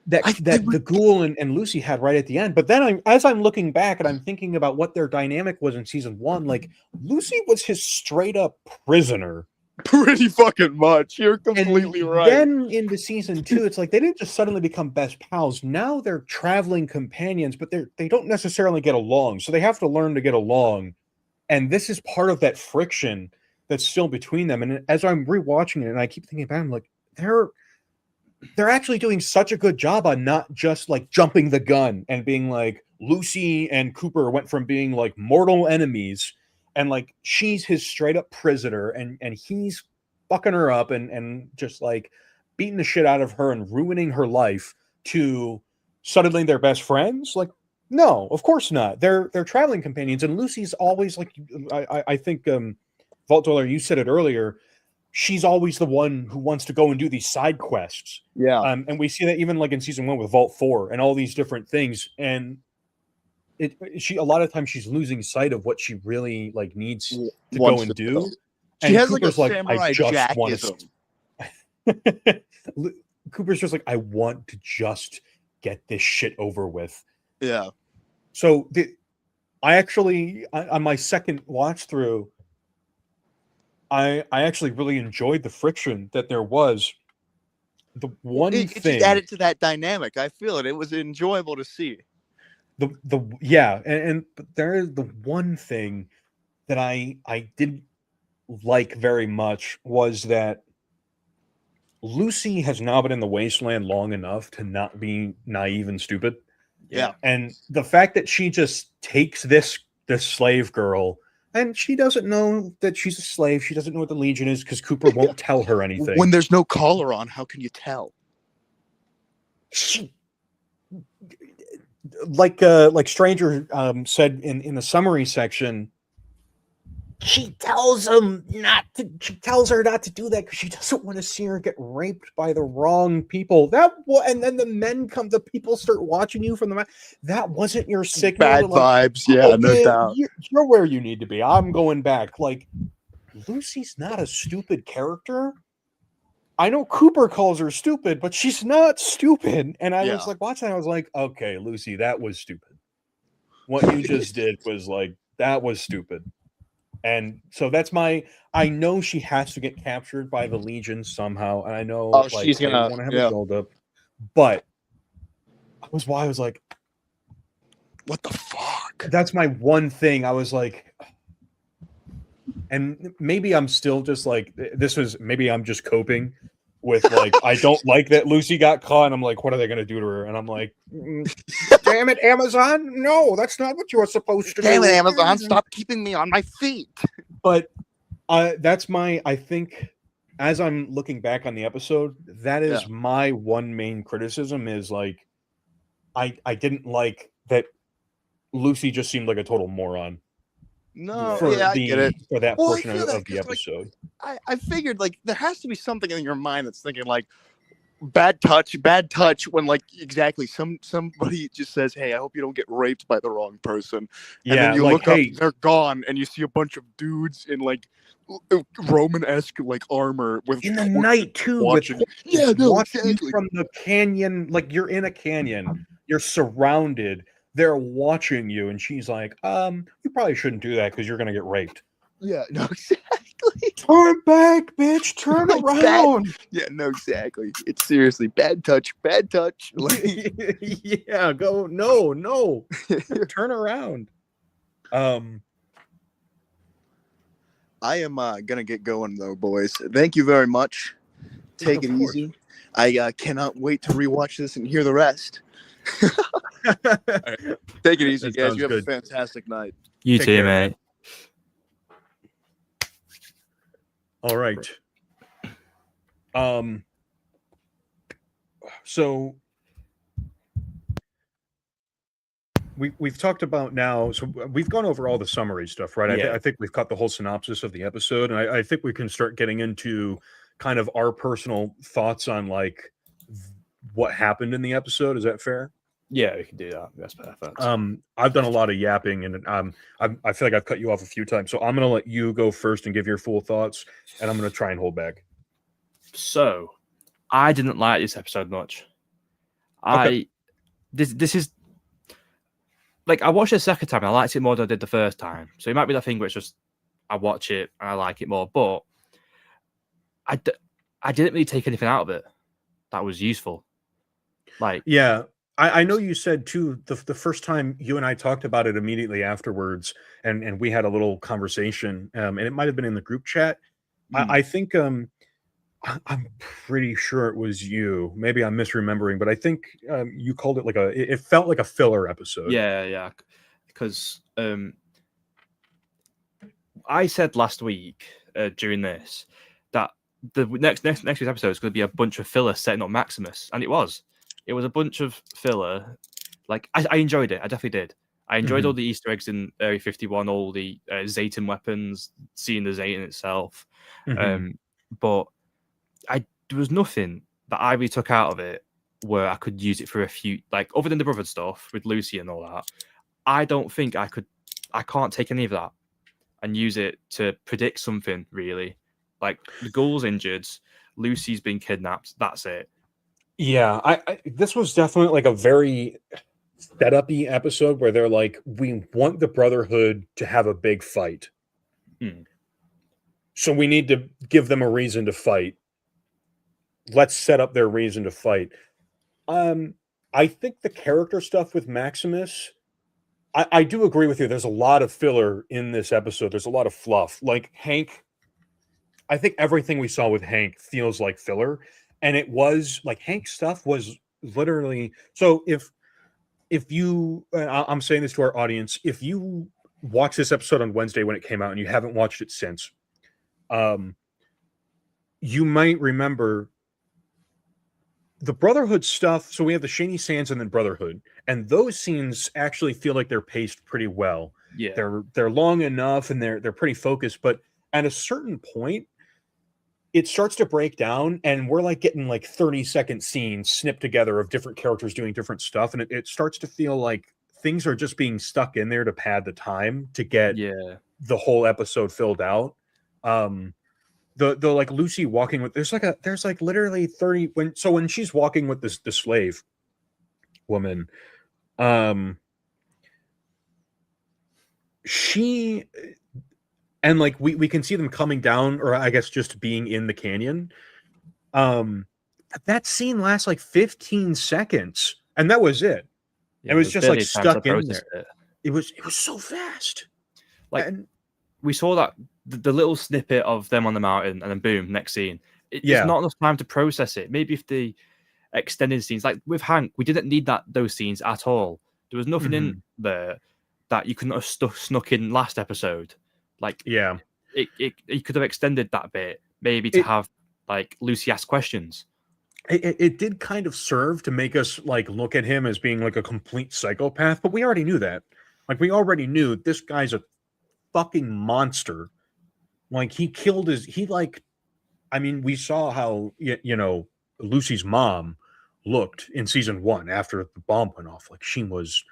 That the Ghoul and Lucy had right at the end. But then as I'm looking back and I'm thinking about what their dynamic was in season 1, like Lucy was his straight up prisoner. Pretty fucking much. You're completely right. Then into season 2, it's like they didn't just suddenly become best pals. Now they're traveling companions, but they don't necessarily get along. So they have to learn to get along. And this is part of that friction that's still between them. And as I'm rewatching it, and I keep thinking about it, I'm like, they're actually doing such a good job on not just like jumping the gun and being like Lucy and Cooper went from being like mortal enemies. And like she's his straight up prisoner, and he's fucking her up and just like beating the shit out of her and ruining her life, to suddenly they're best friends. Like, no, of course not. They're traveling companions, and Lucy's always like I think Vault Dweller, you said it earlier. She's always the one who wants to go and do these side quests. Yeah, and we see that even like in season 1 with Vault 4 and all these different things. And a lot of times she's losing sight of what she really like needs to go and do. She has Cooper's like a samurai Jackism. Cooper's just like, I want to just get this shit over with. Yeah. So I actually on my second watch through, I actually really enjoyed the friction that there was. The one thing it just added to that dynamic. I feel it. It was enjoyable to see. But there is the one thing that I didn't like very much was that Lucy has now been in the wasteland long enough to not be naive and stupid. Yeah. And the fact that she just takes this slave girl, And she doesn't know that she's a slave. She doesn't know what the Legion is because Cooper won't tell her anything. When there's no collar on, how can you tell? She, like Stranger said in the summary section, she tells her not to do that because she doesn't want to see her get raped by the wrong people. And then the people start watching you from that wasn't your signal. Bad vibes, yeah, no doubt. You're where you need to be. I'm going back. Like, Lucy's not a stupid character. I know Cooper calls her stupid, but she's not stupid. And I was like watching, I was like, okay, Lucy, that was stupid. What you just did was like, that was stupid. And so that's I know she has to get captured by the Legion somehow. And I know she's gonna want to have a build up, but I was like, what the fuck? That's my one thing. I was like, and maybe I'm still just like, maybe I'm just coping with like, I don't like that Lucy got caught. And I'm like, what are they going to do to her? And I'm like, damn it, Amazon. No, that's not what you were supposed to do. Damn it, Amazon. Stop keeping me on my feet. But that's I think as I'm looking back on the episode, that is my one main criticism is like, I didn't like that Lucy just seemed like a total moron. No, I get it. For that portion of the episode. Like, I figured like there has to be something in your mind that's thinking like bad touch when like exactly somebody just says, hey, I hope you don't get raped by the wrong person. And then you like, look up, they're gone, and you see a bunch of dudes in like Roman-esque like armor with in the night too, watching exactly. From the canyon, like you're in a canyon, you're surrounded. They're watching you, and she's like, you probably shouldn't do that because you're gonna get raped. Yeah, no, exactly. Turn back, bitch. Turn around. Yeah, no, exactly. It's seriously bad touch. Like, yeah, go. No. Turn around. I am gonna get going though, boys. Thank you very much. Take it easy. I cannot wait to rewatch this and hear the rest. Take it easy, guys. You have a fantastic night. You too, mate. All right. So we've talked about now. So we've gone over all the summary stuff, right? Yeah. I think we've got the whole synopsis of the episode, and I think we can start getting into kind of our personal thoughts on like what happened in the episode. Is that fair? Yeah, we can do that. That's perfect. I've done a lot of yapping, and I feel like I've cut you off a few times. So I'm going to let you go first and give your full thoughts, and I'm going to try and hold back. So, I didn't like this episode much. Okay. This is like I watched it a second time and I liked it more than I did the first time. So it might be that thing where it's just I watch it and I like it more, but I didn't really take anything out of it that was useful. Like, yeah. I know you said too the first time you and I talked about it immediately afterwards, and we had a little conversation, and it might have been in the group chat. I think I'm pretty sure it was you. Maybe I'm misremembering, but I think you called it like it felt like a filler episode. Yeah, because I said last week during this that the next week's episode is going to be a bunch of filler setting up Maximus, and it was. It was a bunch of filler. Like, I enjoyed it. I definitely did. I enjoyed all the Easter eggs in Area 51, all the Zayton weapons, seeing the Zayton itself. But there was nothing that I really took out of it where I could use it for a few, like, other than the brother stuff with Lucy and all that. I don't think I can't take any of that and use it to predict something, really. Like, the ghoul's injured, Lucy's been kidnapped, that's it. Yeah, I this was definitely like a very setup-y episode where they're like, we want the Brotherhood to have a big fight. So we need to give them a reason to fight. Let's set up their reason to fight. I think the character stuff with Maximus, I do agree with you. There's a lot of filler in this episode. There's a lot of fluff. Like Hank, I think everything we saw with Hank feels like filler. And it was like Hank's stuff was literally. So if you, I'm saying this to our audience, if you watched this episode on Wednesday when it came out and you haven't watched it since, you might remember the Brotherhood stuff. So we have the Shady Sands and then Brotherhood, and those scenes actually feel like they're paced pretty well. Yeah, They're long enough and they're pretty focused, but at a certain point it starts to break down and we're like getting like 30-second scenes snipped together of different characters doing different stuff, and it starts to feel like things are just being stuck in there to pad the time to get the whole episode filled out. The like Lucy walking with there's like literally 30 when she's walking with the slave woman, she and like we can see them coming down, or I guess just being in the canyon. That scene lasts like 15 seconds and that was it. It was just like stuck in there. It was so fast. Like, and we saw that the little snippet of them on the mountain, and then boom, next scene. It's not enough time to process it. Maybe if the extended scenes, like with Hank, we didn't need those scenes at all. There was nothing in there that you couldn't have snuck in last episode. Like, it could have extended that bit, maybe to have like Lucy ask questions. It did kind of serve to make us like look at him as being like a complete psychopath, but we already knew that. Like, we already knew this guy's a fucking monster. Like, we saw how Lucy's mom looked in season 1 after the bomb went off. Like, she was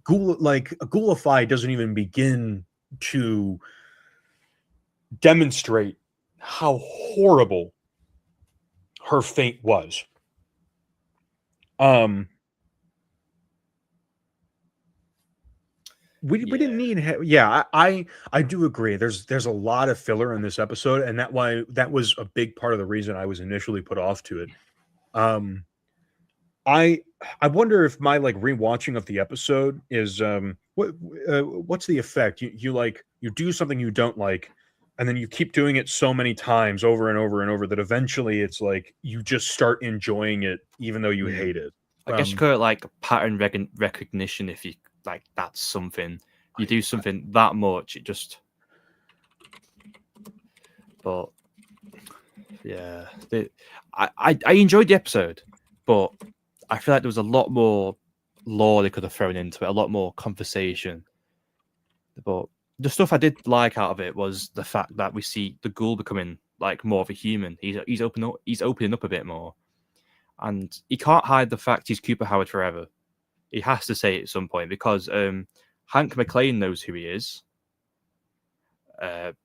Ghoulify doesn't even begin to demonstrate how horrible her fate was. We didn't need. I do agree. There's a lot of filler in this episode, and that was a big part of the reason I was initially put off to it. I wonder if my like rewatching of the episode is what's the effect? You do something you don't like, and then you keep doing it so many times over and over and over that eventually it's like you just start enjoying it even though you hate it. I guess you call it like pattern recognition. If you like, that's something you do something that much, it just. But yeah, I enjoyed the episode, but I feel like there was a lot more lore they could have thrown into it, a lot more conversation. But the stuff I did like out of it was the fact that we see the Ghoul becoming like more of a human. He's opening up a bit more, and he can't hide the fact he's Cooper Howard forever. He has to say it at some point, because Hank McClane knows who he is.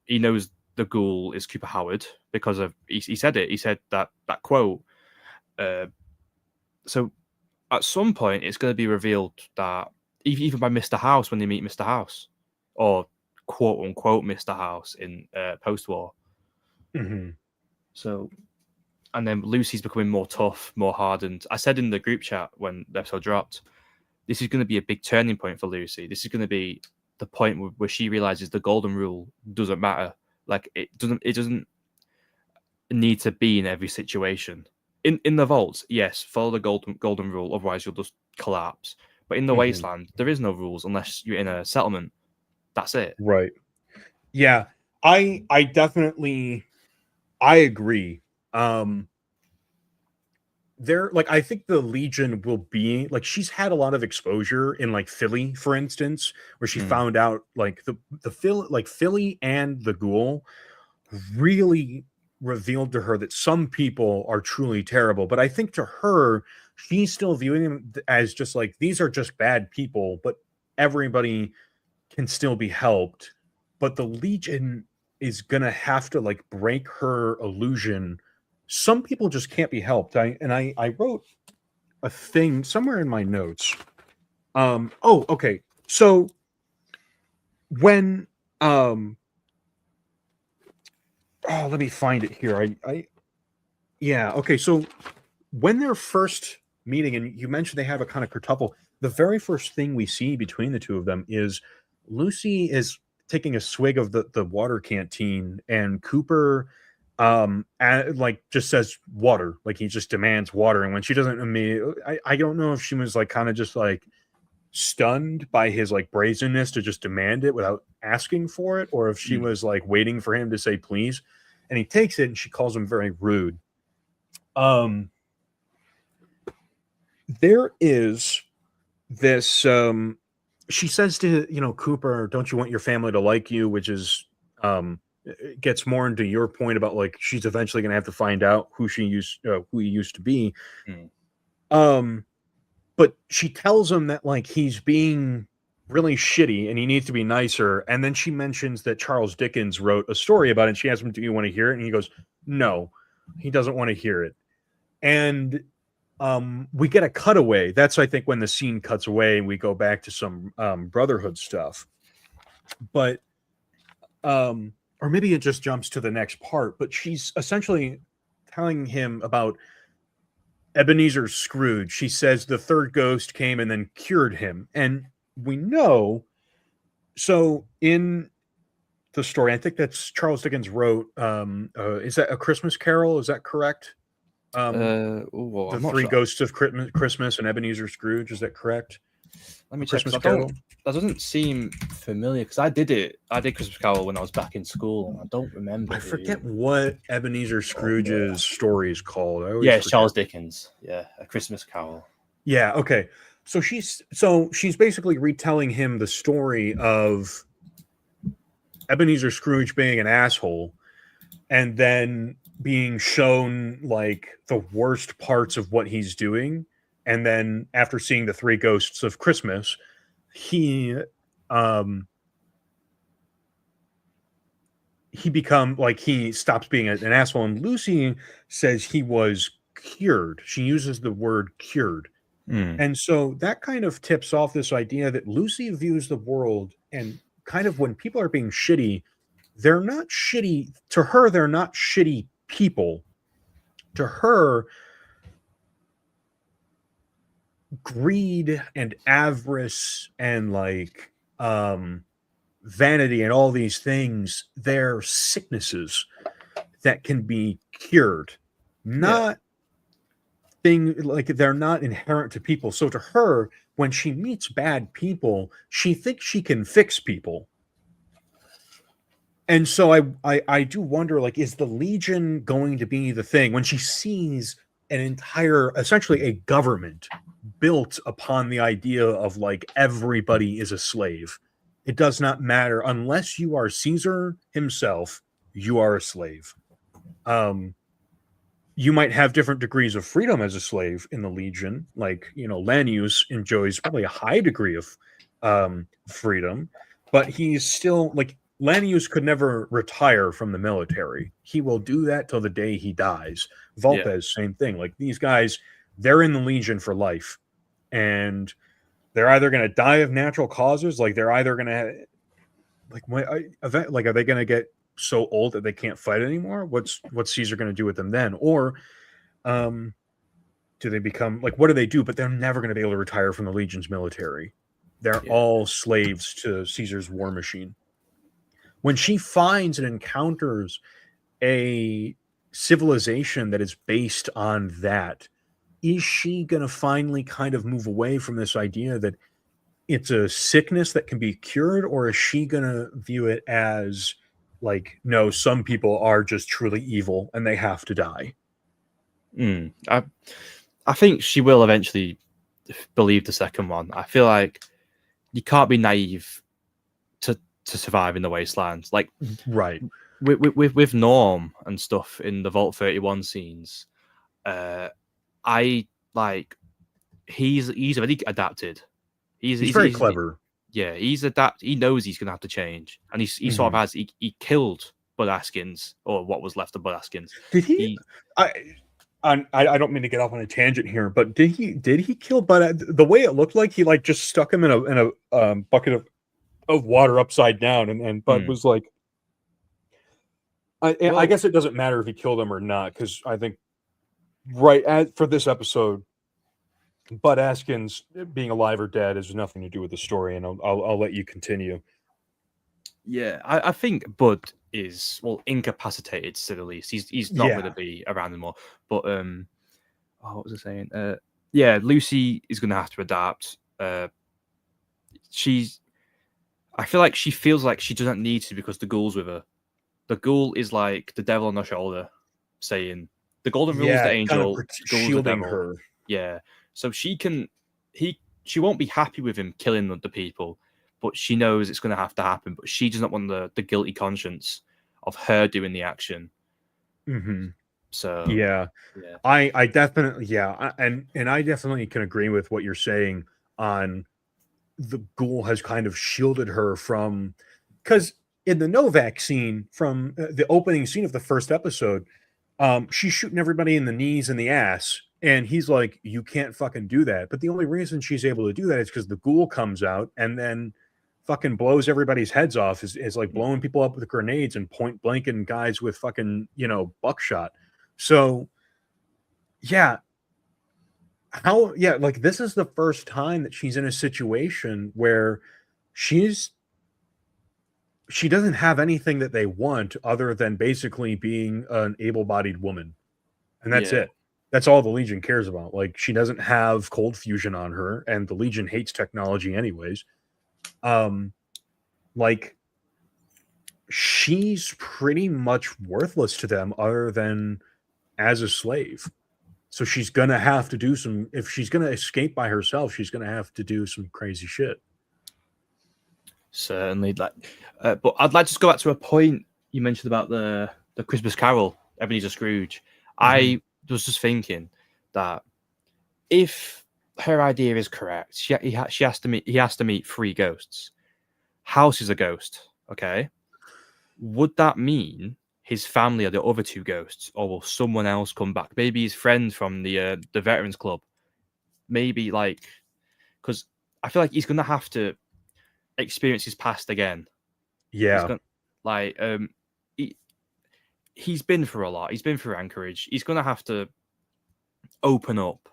He knows the Ghoul is Cooper Howard because of he said it. He said that quote. So at some point, it's going to be revealed that even by Mr. House, when they meet Mr. House, or quote unquote Mr. House in post-war. So, and then Lucy's becoming more tough, more hardened. I said in the group chat when the episode dropped, this is going to be a big turning point for Lucy. This is going to be the point where she realizes the golden rule doesn't matter. Like, it doesn't need to be in every situation. In the vaults, yes, follow the golden rule, otherwise you'll just collapse. But in the wasteland, there is no rules unless you're in a settlement. That's it. Right. Yeah, I definitely agree. I think the Legion will be like, she's had a lot of exposure in like Philly, for instance, where she found out like the Philly and the Ghoul really revealed to her that some people are truly terrible. But I think to her, she's still viewing them as just like, these are just bad people, but everybody can still be helped. But the Legion is gonna have to like break her illusion. Some people just can't be helped. I wrote a thing somewhere in my notes. Okay. So when let me find it here. Okay. So when they're first meeting, and you mentioned they have a kind of kertuffle, the very first thing we see between the two of them is Lucy is taking a swig of the water canteen, and Cooper just says water, like he just demands water. And when she doesn't, I don't know if she was like kind of just like stunned by his like brazenness to just demand it without asking for it, or if she was like waiting for him to say please. And he takes it and she calls him very rude. There is this she says to, you know, Cooper, don't you want your family to like you, which is it gets more into your point about like she's eventually going to have to find out who he used to be. But she tells him that like he's being really shitty and he needs to be nicer. And then she mentions that Charles Dickens wrote a story about it. And she asks him, do you want to hear it? And he goes, no, he doesn't want to hear it. And we get a cutaway. That's, I think, when the scene cuts away and we go back to some Brotherhood stuff. But, or maybe it just jumps to the next part, but she's essentially telling him about Ebenezer Scrooge. She says the third ghost came and then cured him. And we know, so in the story, I think that's Charles Dickens wrote, is that A Christmas Carol? Is that correct? The three ghosts of Christmas and Ebenezer Scrooge. Is that correct? Let me check. That doesn't seem familiar because I did Christmas Carol when I was back in school, and I don't remember. I forget what Ebenezer Scrooge's story is called. It's Charles Dickens. Yeah, A Christmas Carol. Yeah. Okay. So she's basically retelling him the story of Ebenezer Scrooge being an asshole, and then being shown like the worst parts of what he's doing. And then after seeing the three ghosts of Christmas, he stops being an asshole. And Lucy says he was cured. She uses the word cured. And so that kind of tips off this idea that Lucy views the world, and kind of when people are being shitty, they're not shitty to her. They're not shitty people. To her, greed and avarice and like vanity and all these things, they're sicknesses that can be cured, not like they're not inherent to people. So to her, when she meets bad people, she thinks she can fix people. And so I do wonder, like, is the Legion going to be the thing when she sees an entire, essentially a government built upon the idea of like everybody is a slave? It does not matter unless you are Caesar himself, you are a slave. You might have different degrees of freedom as a slave in the Legion. Like, you know, Lanius enjoys probably a high degree of freedom, but he's still like, Lanius could never retire from the military. He will do that till the day he dies. Vulpes, same thing. Like, these guys, they're in the Legion for life, and they're either going to die of natural causes, like they're either going to, are they going to get so old that they can't fight anymore? What's Caesar going to do with them then? Or do they become, like, what do they do? But they're never going to be able to retire from the Legion's military. They're all slaves to Caesar's war machine. When she finds and encounters a civilization that is based on that, is she going to finally kind of move away from this idea that it's a sickness that can be cured? Or is she going to view it as like, no, some people are just truly evil and they have to die? I think she will eventually believe the second one. I feel like you can't be naive to survive in the wasteland, like right with Norm and stuff in the Vault 31 scenes. I like he's already adapted. He's very clever. He's adapt. He knows he's gonna have to change, and he sort of has. He killed Bud Askins, or what was left of Bud Askins. Did he? I don't mean to get off on a tangent here, but did he kill Bud? The way it looked like he like just stuck him in a bucket of water upside down, and Bud was like, I guess it doesn't matter if he killed him or not, because I think for this episode, Bud Askins being alive or dead has nothing to do with the story, and I'll let you continue. Yeah, I think Bud is incapacitated, to say the least. He's not going to be around anymore. But what was I saying? Lucy is going to have to adapt. I feel like she feels like she doesn't need to because the ghoul's with her. The ghoul is like the devil on her shoulder, saying the golden rule's the angel, shielding her. Yeah, so she won't be happy with him killing the people, but she knows it's going to have to happen. But she doesn't want the guilty conscience of her doing the action. Mm-hmm. So yeah. I definitely and I definitely can agree with what you're saying on the ghoul has kind of shielded her from, because in the Novak scene from the opening scene of the first episode, she's shooting everybody in the knees and the ass, and he's like, you can't fucking do that. But the only reason she's able to do that is because the ghoul comes out and then fucking blows everybody's heads off, is like blowing people up with grenades and point blanking guys with fucking, buckshot. So like this is the first time that she's in a situation where she doesn't have anything that they want other than basically being an able-bodied woman. And that's it. That's all the Legion cares about. Like, she doesn't have cold fusion on her, and the Legion hates technology anyways. Like, she's pretty much worthless to them other than as a slave. So she's going to have to do if she's going to escape by herself, she's going to have to do some crazy shit. Certainly. But I'd like to just go back to a point you mentioned about the Christmas Carol, Ebenezer Scrooge. Mm-hmm. I was just thinking that if her idea is correct, he has to meet 3 ghosts. House is a ghost, okay? Would that mean his family are the other 2 ghosts, or will someone else come back? Maybe his friend from the Veterans Club. Maybe because I feel like he's gonna have to experience his past again. Yeah, he's been through a lot. He's been through Anchorage. He's gonna have to open up.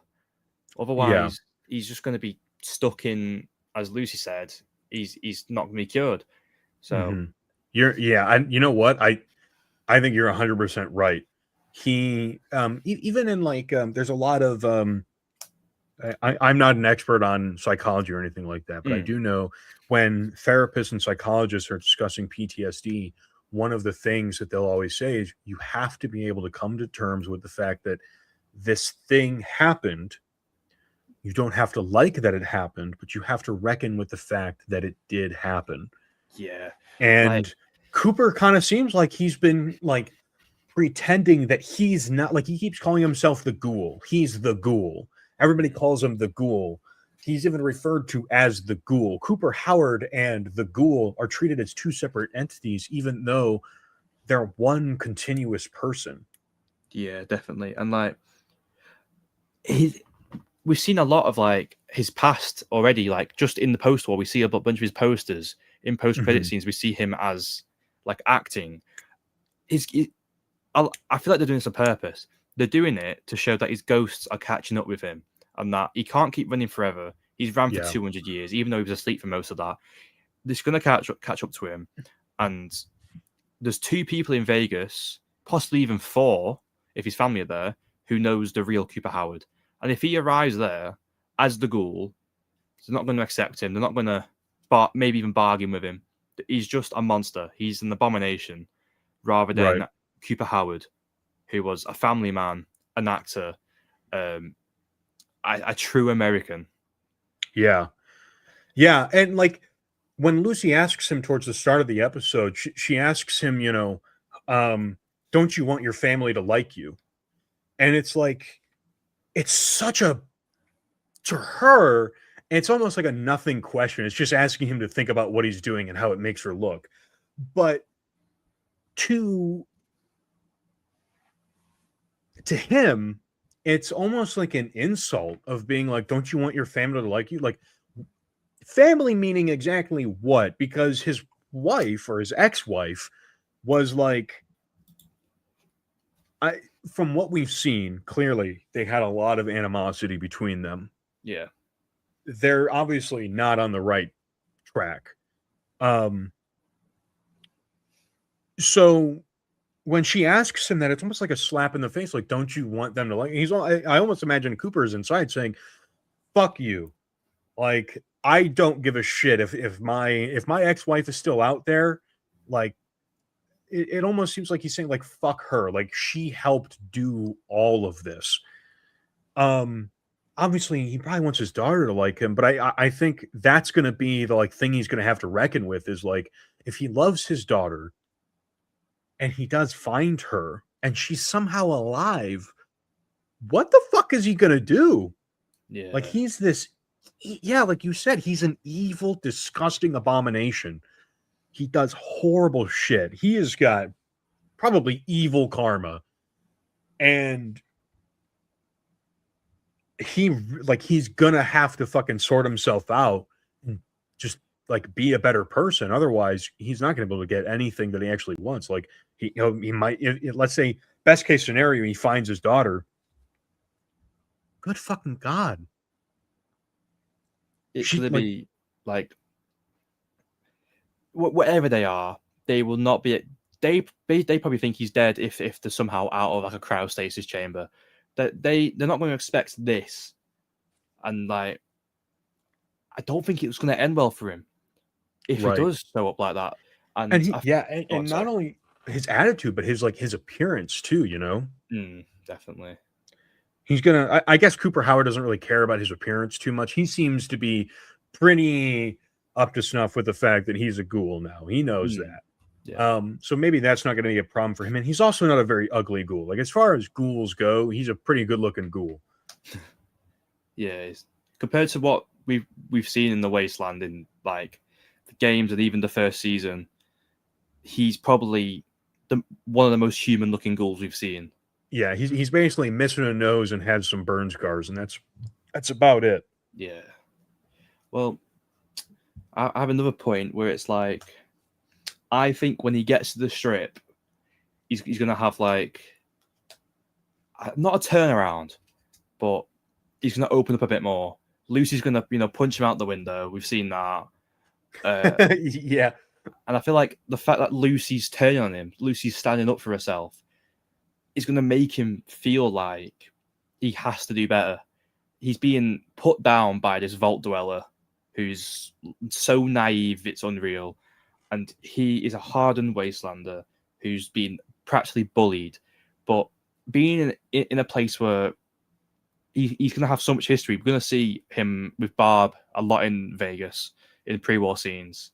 Otherwise, he's just gonna be stuck in, as Lucy said, he's not gonna be cured. So you know what? I think you're 100% right. He even in there's a lot of I'm not an expert on psychology or anything like that, but I do know when therapists and psychologists are discussing PTSD, one of the things that they'll always say is you have to be able to come to terms with the fact that this thing happened. You don't have to like that it happened, but you have to reckon with the fact that it did happen. Yeah. And Cooper kind of seems like he's been pretending that he's not, he keeps calling himself the Ghoul. He's the Ghoul. Everybody calls him the Ghoul. He's even referred to as the Ghoul. Cooper Howard and the Ghoul are treated as 2 separate entities, even though they're one continuous person. Yeah, definitely. And we've seen a lot of his past already. Just in the post-war, we see a bunch of his posters. In post-credit scenes, we see him as acting. I feel like they're doing this on purpose. They're doing it to show that his ghosts are catching up with him, and that he can't keep running forever. He's ran for 200 years, even though he was asleep for most of that. This is going to catch up to him. And there's 2 people in Vegas, possibly even 4, if his family are there, who knows the real Cooper Howard. And if he arrives there as the Ghoul, they're not going to accept him. They're not going to maybe even bargain with him. He's just a monster. He's an abomination, rather than Cooper Howard, who was a family man, an actor, a true American. Yeah. And when Lucy asks him towards the start of the episode, she asks him, don't you want your family to like you? And it's it's such to her, it's almost like a nothing question. It's just asking him to think about what he's doing and how it makes her look. But to him, it's almost like an insult of being don't you want your family to like you? Family meaning exactly what? Because his wife or his ex-wife was from what we've seen, clearly they had a lot of animosity between them. Yeah. They're obviously not on the right track. So when she asks him that, it's almost like a slap in the face. Don't you want them to like? I almost imagine Cooper's inside saying, "Fuck you." I don't give a shit if my ex-wife is still out there. Like, it almost seems like he's saying, like, fuck her. Like, she helped do all of this. Obviously he probably wants his daughter to like him, but I think that's going to be the like thing he's going to have to reckon with, is like, if he loves his daughter and he does find her and she's somehow alive, what the fuck is he going to do? Yeah. Like, he's this, yeah, like you said, he's an evil, disgusting abomination. He does horrible shit. He has got probably evil karma. And he's gonna have to fucking sort himself out and just like be a better person. Otherwise, he's not gonna be able to get anything that he actually wants. Like, he might, let's say, best case scenario, he finds his daughter. Good fucking God. It's gonna be like whatever they are, they will not be. They probably think he's dead if they're somehow out of like a cryostasis chamber. They're not going to expect this, and like, I don't think it's going to end well for him if he does show up like that. And not only his attitude, but his appearance too. You know, definitely. He's gonna. I guess Cooper Howard doesn't really care about his appearance too much. He seems to be pretty up to snuff with the fact that he's a ghoul now. He knows that. Yeah. So maybe that's not going to be a problem for him. And he's also not a very ugly ghoul. Like, as far as ghouls go, he's a pretty good looking ghoul. Yeah, compared to what we've seen in the Wasteland in like the games and even the first season, he's probably one of the most human looking ghouls we've seen. Yeah, he's basically missing a nose and had some burn scars, and that's about it. Yeah. Well, I have another point where it's like, I think when he gets to the strip, he's going to have like, not a turnaround, but he's going to open up a bit more. Lucy's going to, punch him out the window. We've seen that. Yeah. And I feel like the fact that Lucy's turning on him, Lucy's standing up for herself, is going to make him feel like he has to do better. He's being put down by this vault dweller who's so naive, it's unreal. And he is a hardened wastelander who's been practically bullied. But being in a place where he's going to have so much history, we're going to see him with Barb a lot in Vegas in pre-war scenes.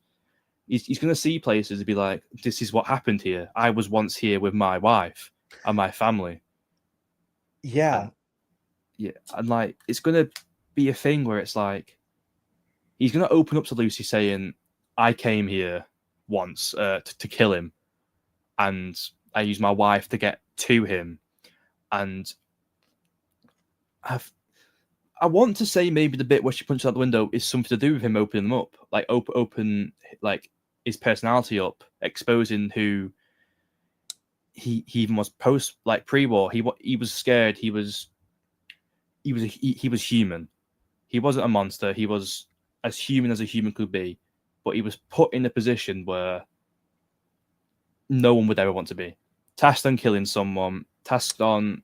He's going to see places and be like, this is what happened here. I was once here with my wife and my family. Yeah. And like, it's going to be a thing where it's like, he's going to open up to Lucy saying, I came here once to kill him, and I used my wife to get to him. And I want to say maybe the bit where she punches out the window is something to do with him opening them up, like open like his personality up, exposing who he even was post, like pre-war. He was scared. He was human. He wasn't a monster. He was as human as a human could be, but he was put in a position where no one would ever want to be. Tasked on killing someone, tasked on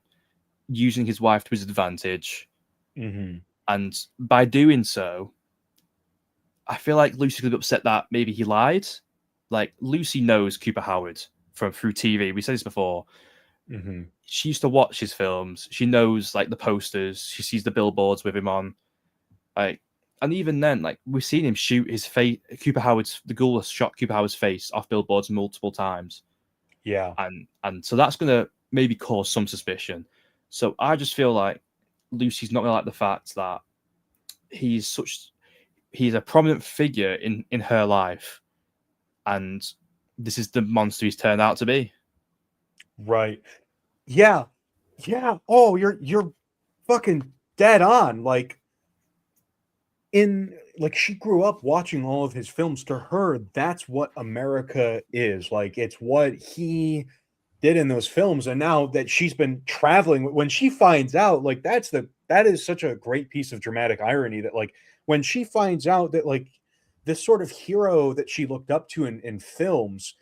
using his wife to his advantage. Mm-hmm. And by doing so, I feel like Lucy could be upset that maybe he lied. Like, Lucy knows Cooper Howard through TV. We said this before. Mm-hmm. She used to watch his films. She knows like the posters. She sees the billboards with him on. Like, and even then, like, we've seen him shoot his face. The ghoul has shot Cooper Howard's face off billboards multiple times. Yeah, and so that's gonna maybe cause some suspicion. So I just feel like Lucy's not gonna like the fact that he's a prominent figure in her life, and this is the monster he's turned out to be. Right. Yeah. Oh, you're fucking dead on. Like, she grew up watching all of his films. To her, that's what America is. Like, it's what he did in those films. And now that she's been traveling, when she finds out, like, that is such a great piece of dramatic irony, that like when she finds out that like this sort of hero that she looked up to in films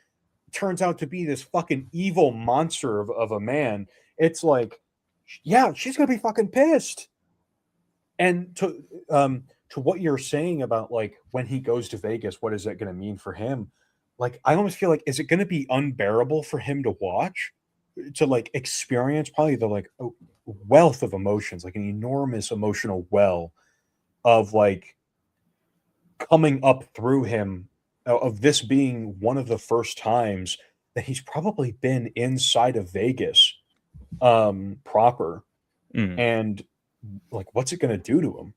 turns out to be this fucking evil monster of a man, it's like, yeah, she's gonna be fucking pissed. And to to what you're saying about like when he goes to Vegas, what is that going to mean for him? Like, I almost feel like, is it going to be unbearable for him to watch, to like experience probably the like wealth of emotions, like an enormous emotional well of like coming up through him, of this being one of the first times that he's probably been inside of Vegas proper. And like, what's it going to do to him?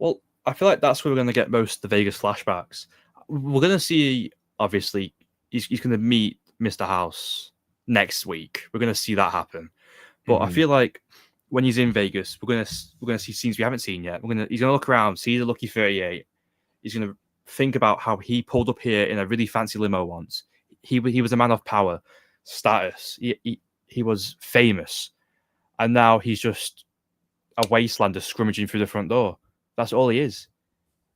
Well, I feel like that's where we're going to get most of the Vegas flashbacks. We're going to see, obviously, he's going to meet Mr. House next week. We're going to see that happen. But I feel like when he's in Vegas, we're going to see scenes we haven't seen yet. He's going to look around, see the Lucky 38. He's going to think about how he pulled up here in a really fancy limo once. He was a man of power, status. He was famous. And now he's just a wastelander scrummaging through the front door. That's all he is.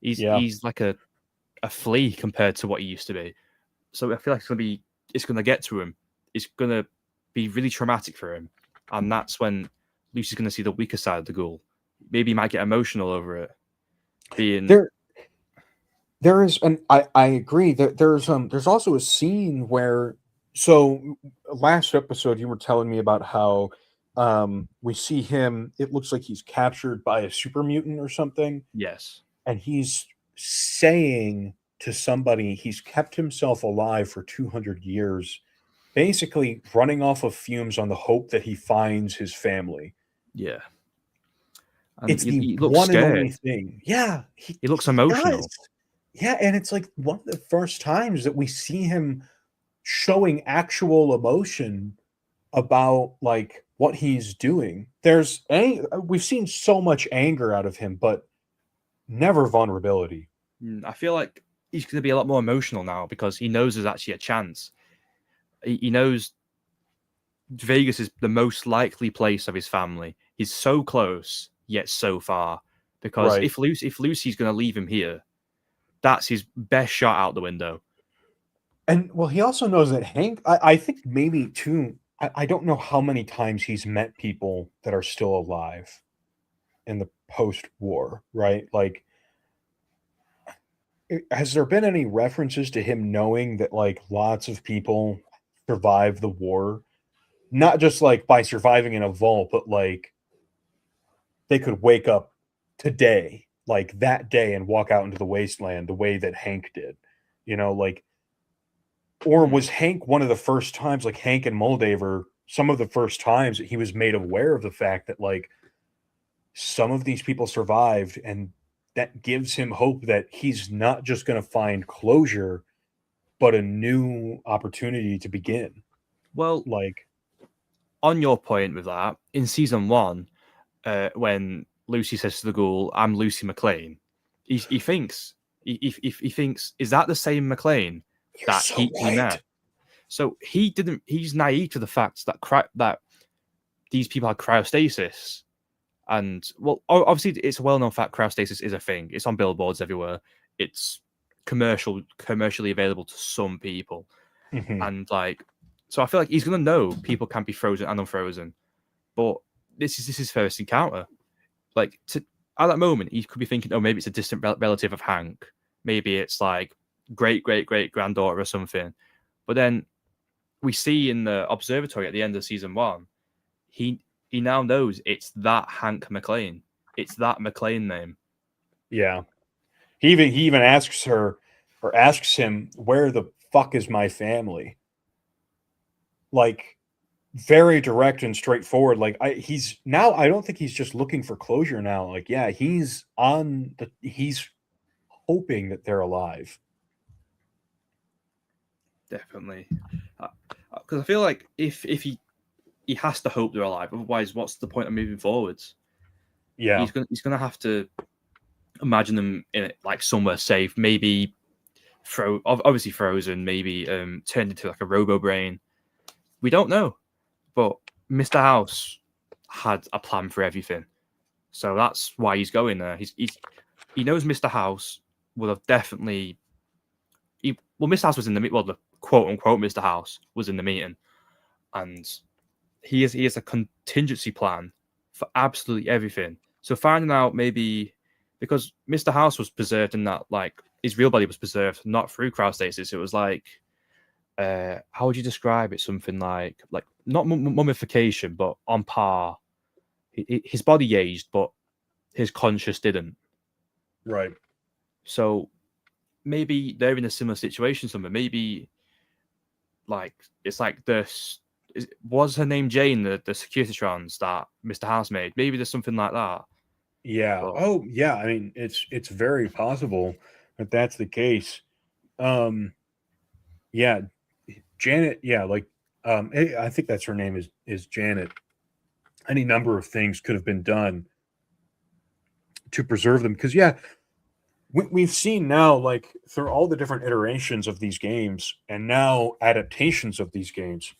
He's like a flea compared to what he used to be. So I feel like it's gonna get to him. It's gonna be really traumatic for him. And that's when Lucy's gonna see the weaker side of the ghoul. Maybe he might get emotional over it. There is, and I agree that there's also a scene where, so last episode you were telling me about how we see him, it looks like he's captured by a super mutant or something. Yes. And he's saying to somebody he's kept himself alive for 200 years, basically running off of fumes on the hope that he finds his family. Yeah. And it's he the looks one scared. and only thing. Yeah. He looks emotional. Does. Yeah, and it's like one of the first times that we see him showing actual emotion about like what he's doing. We've seen so much anger out of him, but never vulnerability. I feel like he's going to be a lot more emotional now because he knows there's actually a chance. He knows Vegas is the most likely place of his family. He's so close, yet so far. Because if Lucy's going to leave him here, that's his best shot out the window. And well, he also knows that Hank, I think maybe too, I don't know how many times he's met people that are still alive in the post-war, right? Like, has there been any references to him knowing that like lots of people survived the war? Not just like by surviving in a vault, but like they could wake up today, like that day, and walk out into the wasteland the way that Hank did, like, or was Hank one of the first times, like Hank and Moldaver, some of the first times that he was made aware of the fact that like some of these people survived, and that gives him hope that he's not just going to find closure, but a new opportunity to begin. Well, like on your point with that, in season 1, when Lucy says to the ghoul, "I'm Lucy McLean," he thinks, is that the same McLean that he met? So he's naive to the fact that these people had cryostasis. And well, obviously it's a well-known fact cryostasis is a thing. It's on billboards everywhere. It's commercially available to some people. And like, so I feel like he's gonna know people can be frozen and unfrozen. But this is his first encounter. Like at that moment, he could be thinking, oh, maybe it's a distant relative of Hank. Maybe it's like great granddaughter or something. But then we see in the observatory at the end of season 1, he now knows it's that Hank McLean. It's that McLean name. Yeah. He even asks him, where the fuck is my family? Like, very direct and straightforward. Like, I don't think he's just looking for closure now. Like, yeah, he's hoping that they're alive. Definitely. Because I feel like if he has to hope they're alive, otherwise what's the point of moving forwards? Yeah. He's gonna have to imagine them in it, like somewhere safe, maybe obviously frozen, maybe turned into like a robo brain. We don't know. But Mr. House had a plan for everything. So that's why he's going there. He knows Mr. House would have definitely Mr. House was in the quote unquote Mr. House was in the meeting. And he has a contingency plan for absolutely everything. So finding out maybe because Mr. House was preserved in that, like, his real body was preserved not through cryostasis. It was like, how would you describe it? Something like not mummification, but on par. His body aged, but his conscious didn't. Right. So maybe they're in a similar situation somewhere. Maybe like it's like was her name Jane, the security trans that Mr. House made? Maybe there's something like that. Yeah. But, oh, yeah. I mean, it's very possible that that's the case. Yeah, Janet. Yeah, like I think that's her name is Janet. Any number of things could have been done to preserve them because we've seen now, like, through all the different iterations of these games and now adaptations of these games,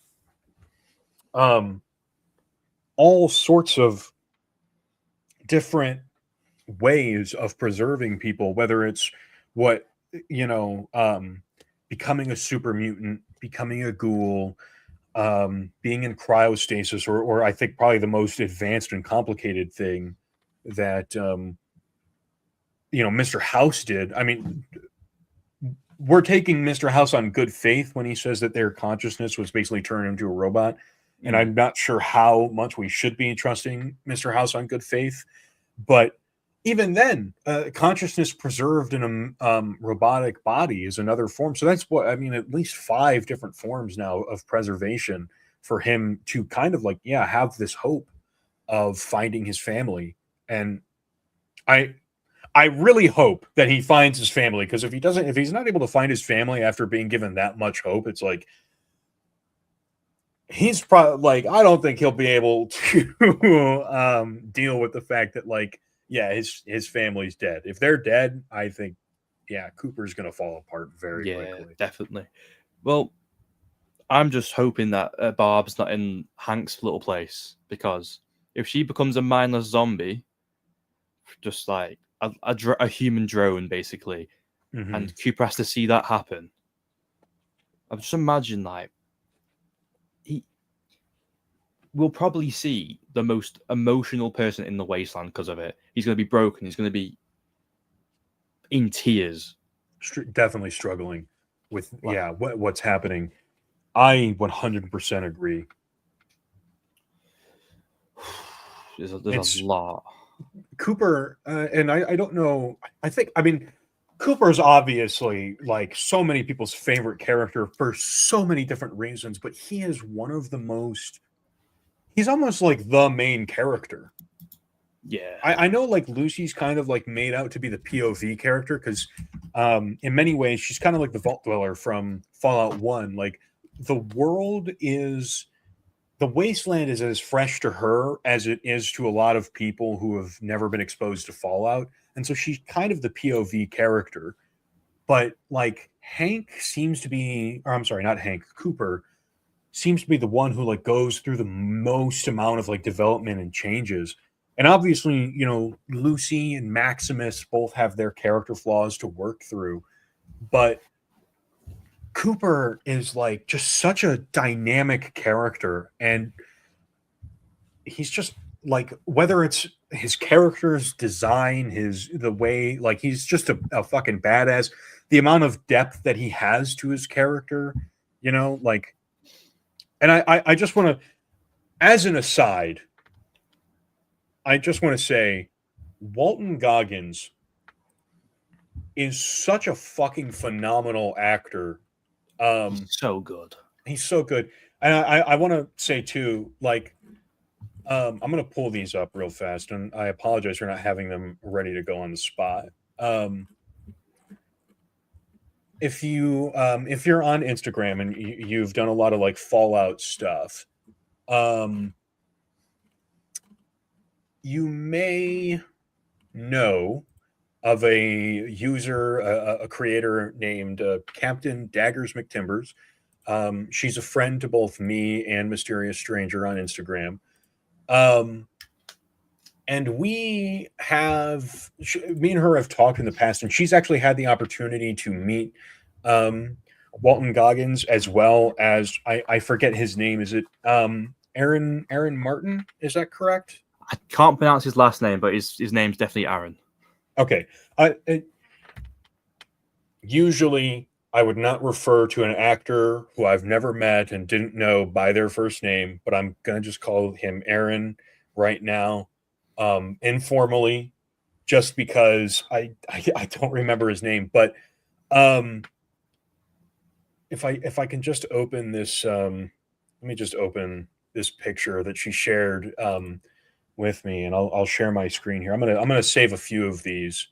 all sorts of different ways of preserving people, whether it's becoming a super mutant, becoming a ghoul, being in cryostasis, or I think probably the most advanced and complicated thing that Mr. House did. I mean, we're taking Mr. House on good faith when he says that their consciousness was basically turned into a robot. And I'm not sure how much we should be trusting Mr. House on good faith. But even then, consciousness preserved in a robotic body is another form. So that's what I mean, at least 5 different forms now of preservation for him to kind of have this hope of finding his family. And I really hope that he finds his family, because if he's not able to find his family after being given that much hope, it's like he's probably I don't think he'll be able to deal with the fact that his family's dead. If they're dead, I think Cooper's gonna fall apart very quickly. Definitely. Well, I'm just hoping that Barb's not in Hank's little place, because if she becomes a mindless zombie, just like a human drone, basically, and Cooper has to see that happen, I just imagine we'll probably see the most emotional person in the wasteland because of it. He's going to be broken. He's going to be in tears. Definitely struggling with what's happening. I 100% agree. There's a lot. Cooper, and I don't know. Cooper's obviously so many people's favorite character for so many different reasons, but he is one of the most. He's almost like the main character. Yeah, I know Lucy's kind of made out to be the POV character because in many ways she's kind of like the Vault Dweller from Fallout 1. The wasteland is as fresh to her as it is to a lot of people who have never been exposed to Fallout. And so she's kind of the POV character. But Hank seems to be, or I'm sorry, not Hank, Cooper seems to be the one who goes through the most amount of development and changes. And obviously, Lucy and Maximus both have their character flaws to work through, but Cooper is just such a dynamic character, and he's just whether it's his character's design, the way he's just a fucking badass, the amount of depth that he has to his character, and I just want to, as an aside, I just want to say Walton Goggins is such a fucking phenomenal actor. He's so good. He's so good. And I want to say too, I'm going to pull these up real fast, and I apologize for not having them ready to go on the spot. If you're on Instagram and you've done a lot of Fallout stuff, you may know of a user, a creator named Captain Daggers McTimbers. She's a friend to both me and Mysterious Stranger on Instagram. And me and her have talked in the past, and she's actually had the opportunity to meet Walton Goggins, as well as I forget his name. Is it Aaron Martin? Is that correct? I can't pronounce his last name, but his name's definitely Aaron. Okay. Usually, I would not refer to an actor who I've never met and didn't know by their first name, but I'm gonna just call him Aaron right now, informally, just because I don't remember his name. But if I can just open this, let me just open this picture that she shared with me, and I'll share my screen here. I'm gonna save a few of these.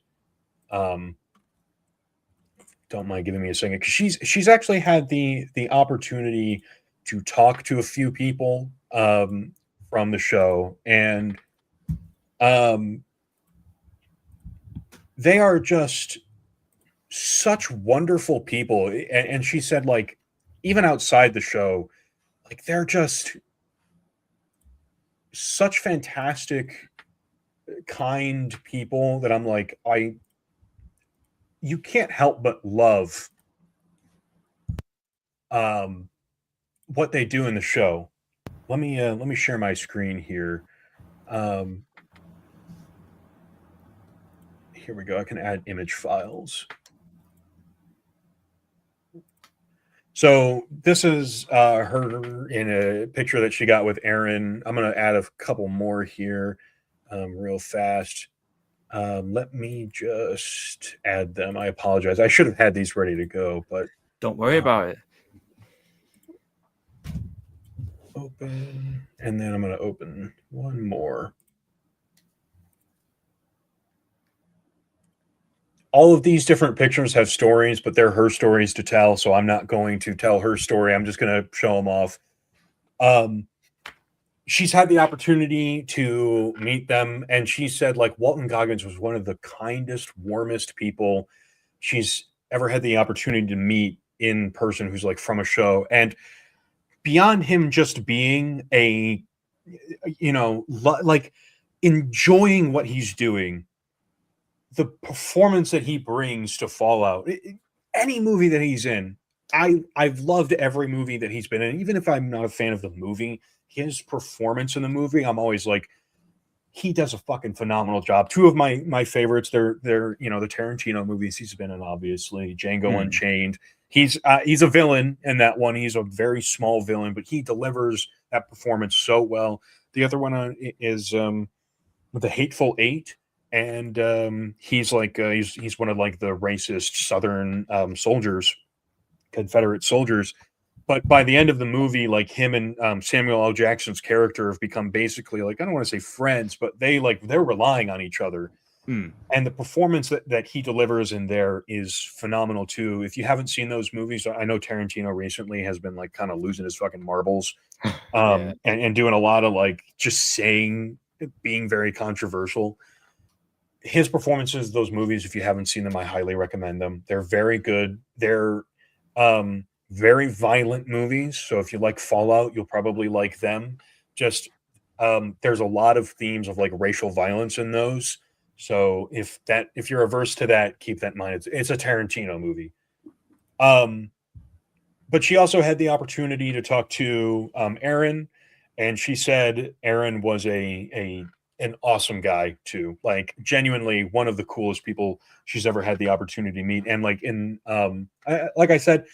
Don't mind giving me a second, because she's actually had the opportunity to talk to a few people from the show, and they are just such wonderful people. And she said, like, even outside the show, like, they're just such fantastic, kind people that I'm like, you can't help but love what they do in the show. Let me share my screen here. Here we go. I can add image files. So this is her in a picture that she got with Aaron. I'm going to add a couple more here real fast. Let me just add them. I apologize. I should have had these ready to go, but don't worry about it. Open, and then I'm going to open one more. All of these different pictures have stories, but they're her stories to tell, so I'm not going to tell her story. I'm just going to show them off. She's had the opportunity to meet them, and she said, like, Walton Goggins was one of the kindest, warmest people she's ever had the opportunity to meet in person, who's like from a show. And beyond him just being a, like, enjoying what he's doing, the performance that he brings to Fallout, any movie that he's in, I've loved every movie that he's been in. Even if I'm not a fan of the movie, his performance in the movie, I'm always like, he does a fucking phenomenal job. Two of my favorites, they're the Tarantino movies he's been in, obviously. Django Unchained. He's a villain in that one. He's a very small villain, but he delivers that performance so well. The other one is The Hateful Eight. And he's like he's one of like the racist Southern soldiers, Confederate soldiers. But by the end of the movie, like, him and Samuel L. Jackson's character have become basically, like, I don't want to say friends, but they're relying on each other. And the performance that he delivers in there is phenomenal too. If you haven't seen those movies, I know Tarantino recently has been like kind of losing his fucking marbles, and doing a lot of like just being very controversial. His performances, those movies, if you haven't seen them, I highly recommend them. They're very good. They're very violent movies. So if you like Fallout, you'll probably like them. Just there's a lot of themes of like racial violence in those. So if you're averse to that, keep that in mind. It's a Tarantino movie. But she also had the opportunity to talk to Aaron, and she said Aaron was an awesome guy too, like genuinely one of the coolest people she's ever had the opportunity to meet. And like like I said,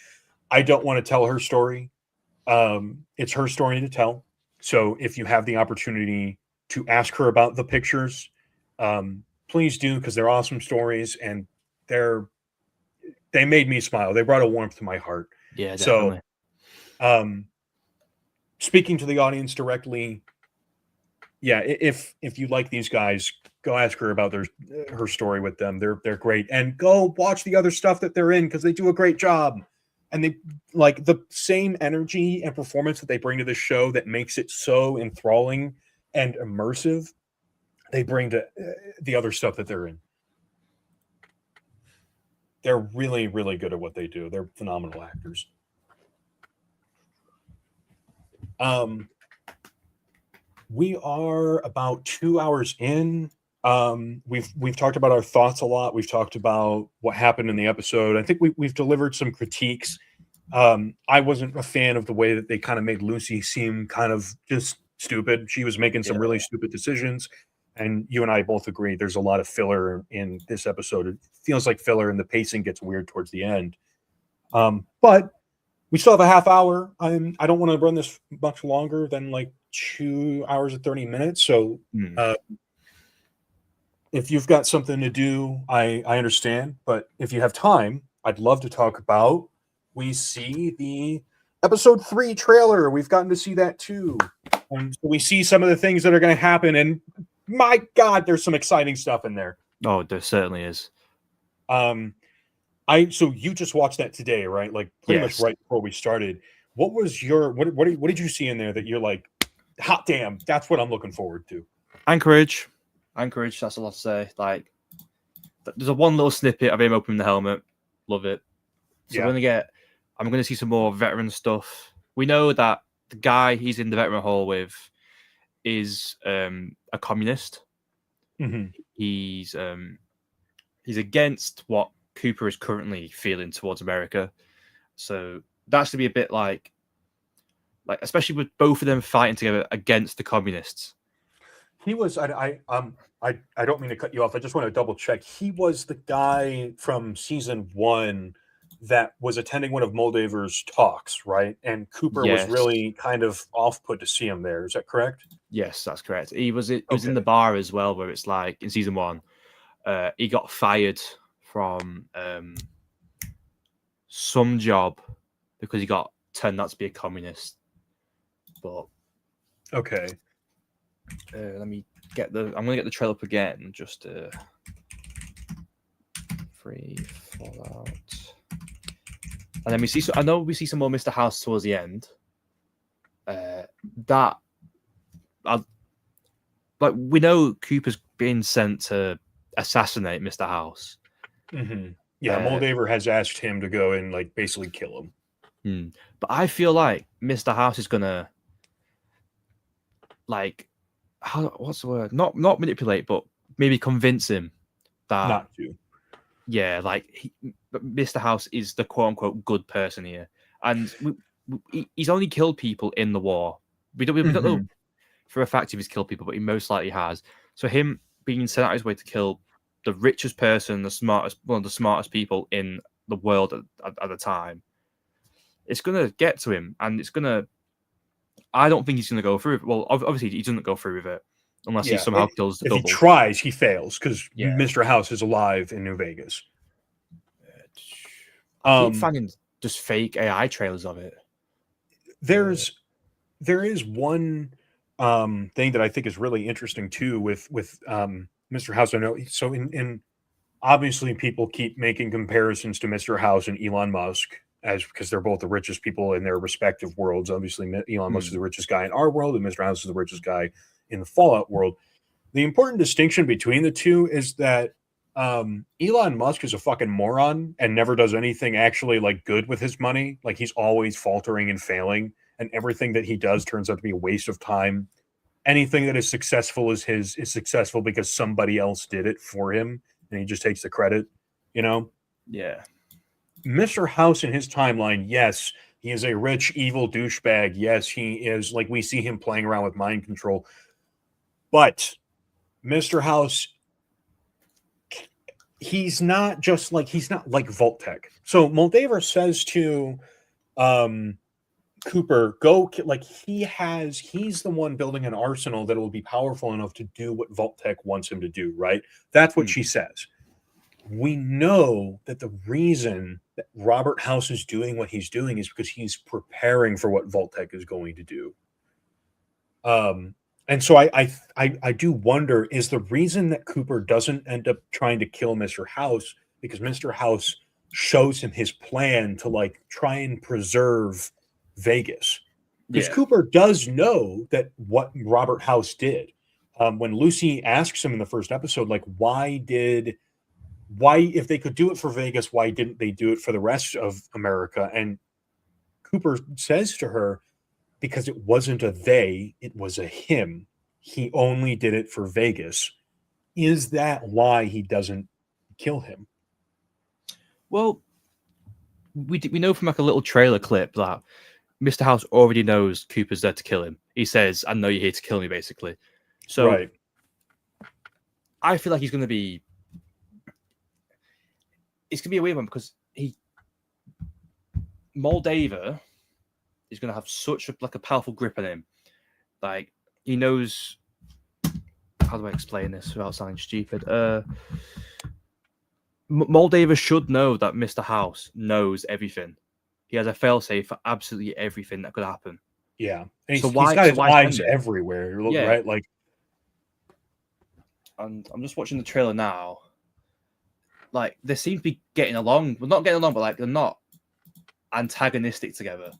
I don't want to tell her story. It's her story to tell. So if you have the opportunity to ask her about the pictures, please do, because they're awesome stories, and they made me smile. They brought a warmth to my heart. Yeah, definitely. So speaking to the audience directly, yeah, if you like these guys, go ask her about her story with them. They're great, and go watch the other stuff that they're in, because they do a great job. And they like the same energy and performance that they bring to the show that makes it so enthralling and immersive. They bring to the other stuff that they're in. They're really, really good at what they do. They're phenomenal actors. We are about 2 hours in. We've talked about our thoughts a lot. We've talked about what happened in the episode. I think we've delivered some critiques. I wasn't a fan of the way that they kind of made Lucy seem kind of just stupid. She was making some really stupid decisions, And you and I both agree there's a lot of filler in this episode. It feels like filler, and the pacing gets weird towards the end. But we still have a half hour. I don't want to run this much longer than like 2 hours and 30 minutes. So if you've got something to do, I understand. But if you have time, I'd love to talk about. We see the episode 3 trailer. We've gotten to see that too. So we see some of the things that are going to happen, and my God, there's some exciting stuff in there. Oh, there certainly is. So you just watched that today, right? Like pretty much right before we started. What was your what did you see in there that you're like, hot damn, that's what I'm looking forward to? Anchorage. That's a lot to say. Like, there's a one little snippet of him opening the helmet. Love it. So I'm gonna see some more veteran stuff. We know that the guy he's in the veteran hall with is a communist. Mm-hmm. He's against what Cooper is currently feeling towards America. So that's to be a bit like especially with both of them fighting together against the communists. He was I don't mean to cut you off. I just want to double check. He was the guy from season 1 that was attending one of Moldaver's talks, right? And Cooper was really kind of off-put to see him there. Is that correct? Yes, that's correct. It was in the bar as well, where it's like in season 1, he got fired from some job because he got turned out to be a communist. But okay, let me get I'm gonna get the trailer up again. Just free Fallout. And then we see. So I know we see some more Mr. House towards the end. We know Cooper's being sent to assassinate Mr. House. Mm-hmm. Yeah, Moldaver has asked him to go and like basically kill him. But I feel like Mr. House is gonna what's the word? Not manipulate, but maybe convince him that not to. Yeah, Mr. House is the quote-unquote good person here. And he's only killed people in the war. We don't know for a fact if he's killed people, but he most likely has. So him being sent out his way to kill the richest person, one of the smartest people in the world at the time, it's going to get to him. And it's going to... I don't think he's going to go through it. Well, obviously, he doesn't go through with it. Unless he somehow kills the double. If he tries, he fails because Mr. House is alive in New Vegas. I keep finding just fake AI trailers of it. There is one thing that I think is really interesting too with Mr. House. I know so in obviously people keep making comparisons to Mr. House and Elon Musk because they're both the richest people in their respective worlds. Obviously, Elon Musk is the richest guy in our world, and Mr. House is the richest guy in the Fallout world. The important distinction between the two is that Elon Musk is a fucking moron and never does anything actually like good with his money. Like he's always faltering and failing, and everything that he does turns out to be a waste of time. Anything that is successful is successful because somebody else did it for him, and he just takes the credit, you know? Yeah. Mr. House in his timeline, yes, he is a rich, evil douchebag. Yes, he is. Like we see him playing around with mind control. But Mr. House, he's not like Vault-Tec. So Moldaver says to Cooper, go, like he's the one building an arsenal that will be powerful enough to do what Vault-Tec wants him to do, right? That's what she says. We know that the reason that Robert House is doing what he's doing is because he's preparing for what Vault-Tec is going to do. And so I do wonder, is the reason that Cooper doesn't end up trying to kill Mr. House because Mr. House shows him his plan to like try and preserve Vegas? Because Cooper does know that what Robert House did. When Lucy asks him in the first episode, like, why if they could do it for Vegas, why didn't they do it for the rest of America? And Cooper says to her, because it wasn't a they, it was a him. He only did it for Vegas. Is that why he doesn't kill him? Well, we know from like a little trailer clip that Mr. House already knows Cooper's there to kill him. He says, I know you're here to kill me, basically. So right. I feel like he's going to be. It's going to be a weird one because Moldaver is going to have such a powerful grip on him. Like, he knows. How do I explain this without sounding stupid? Moldaver should know that Mr. House knows everything. He has a failsafe for absolutely everything that could happen. Yeah, and he's got his eyes everywhere, right? Like, and I'm just watching the trailer now. Like, they seem to be getting along. Well, not getting along, but like they're not antagonistic together.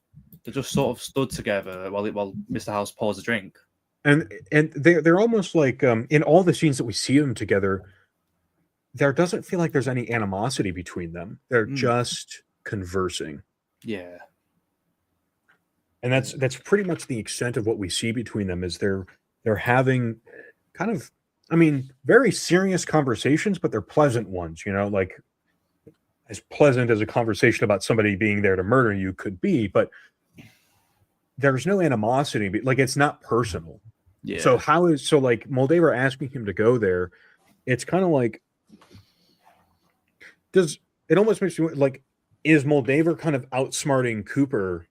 They just sort of stood together while Mr. House pours a drink. And they're almost like in all the scenes that we see them together, there doesn't feel like there's any animosity between them. They're just conversing. Yeah. And that's pretty much the extent of what we see between them. Is they're having kind of, I mean, very serious conversations, but they're pleasant ones, you know, like as pleasant as a conversation about somebody being there to murder you could be, but there's no animosity, like it's not personal. Yeah. So like Moldaver asking him to go there, it's kind of like, it almost makes you like, is Moldaver kind of outsmarting Cooper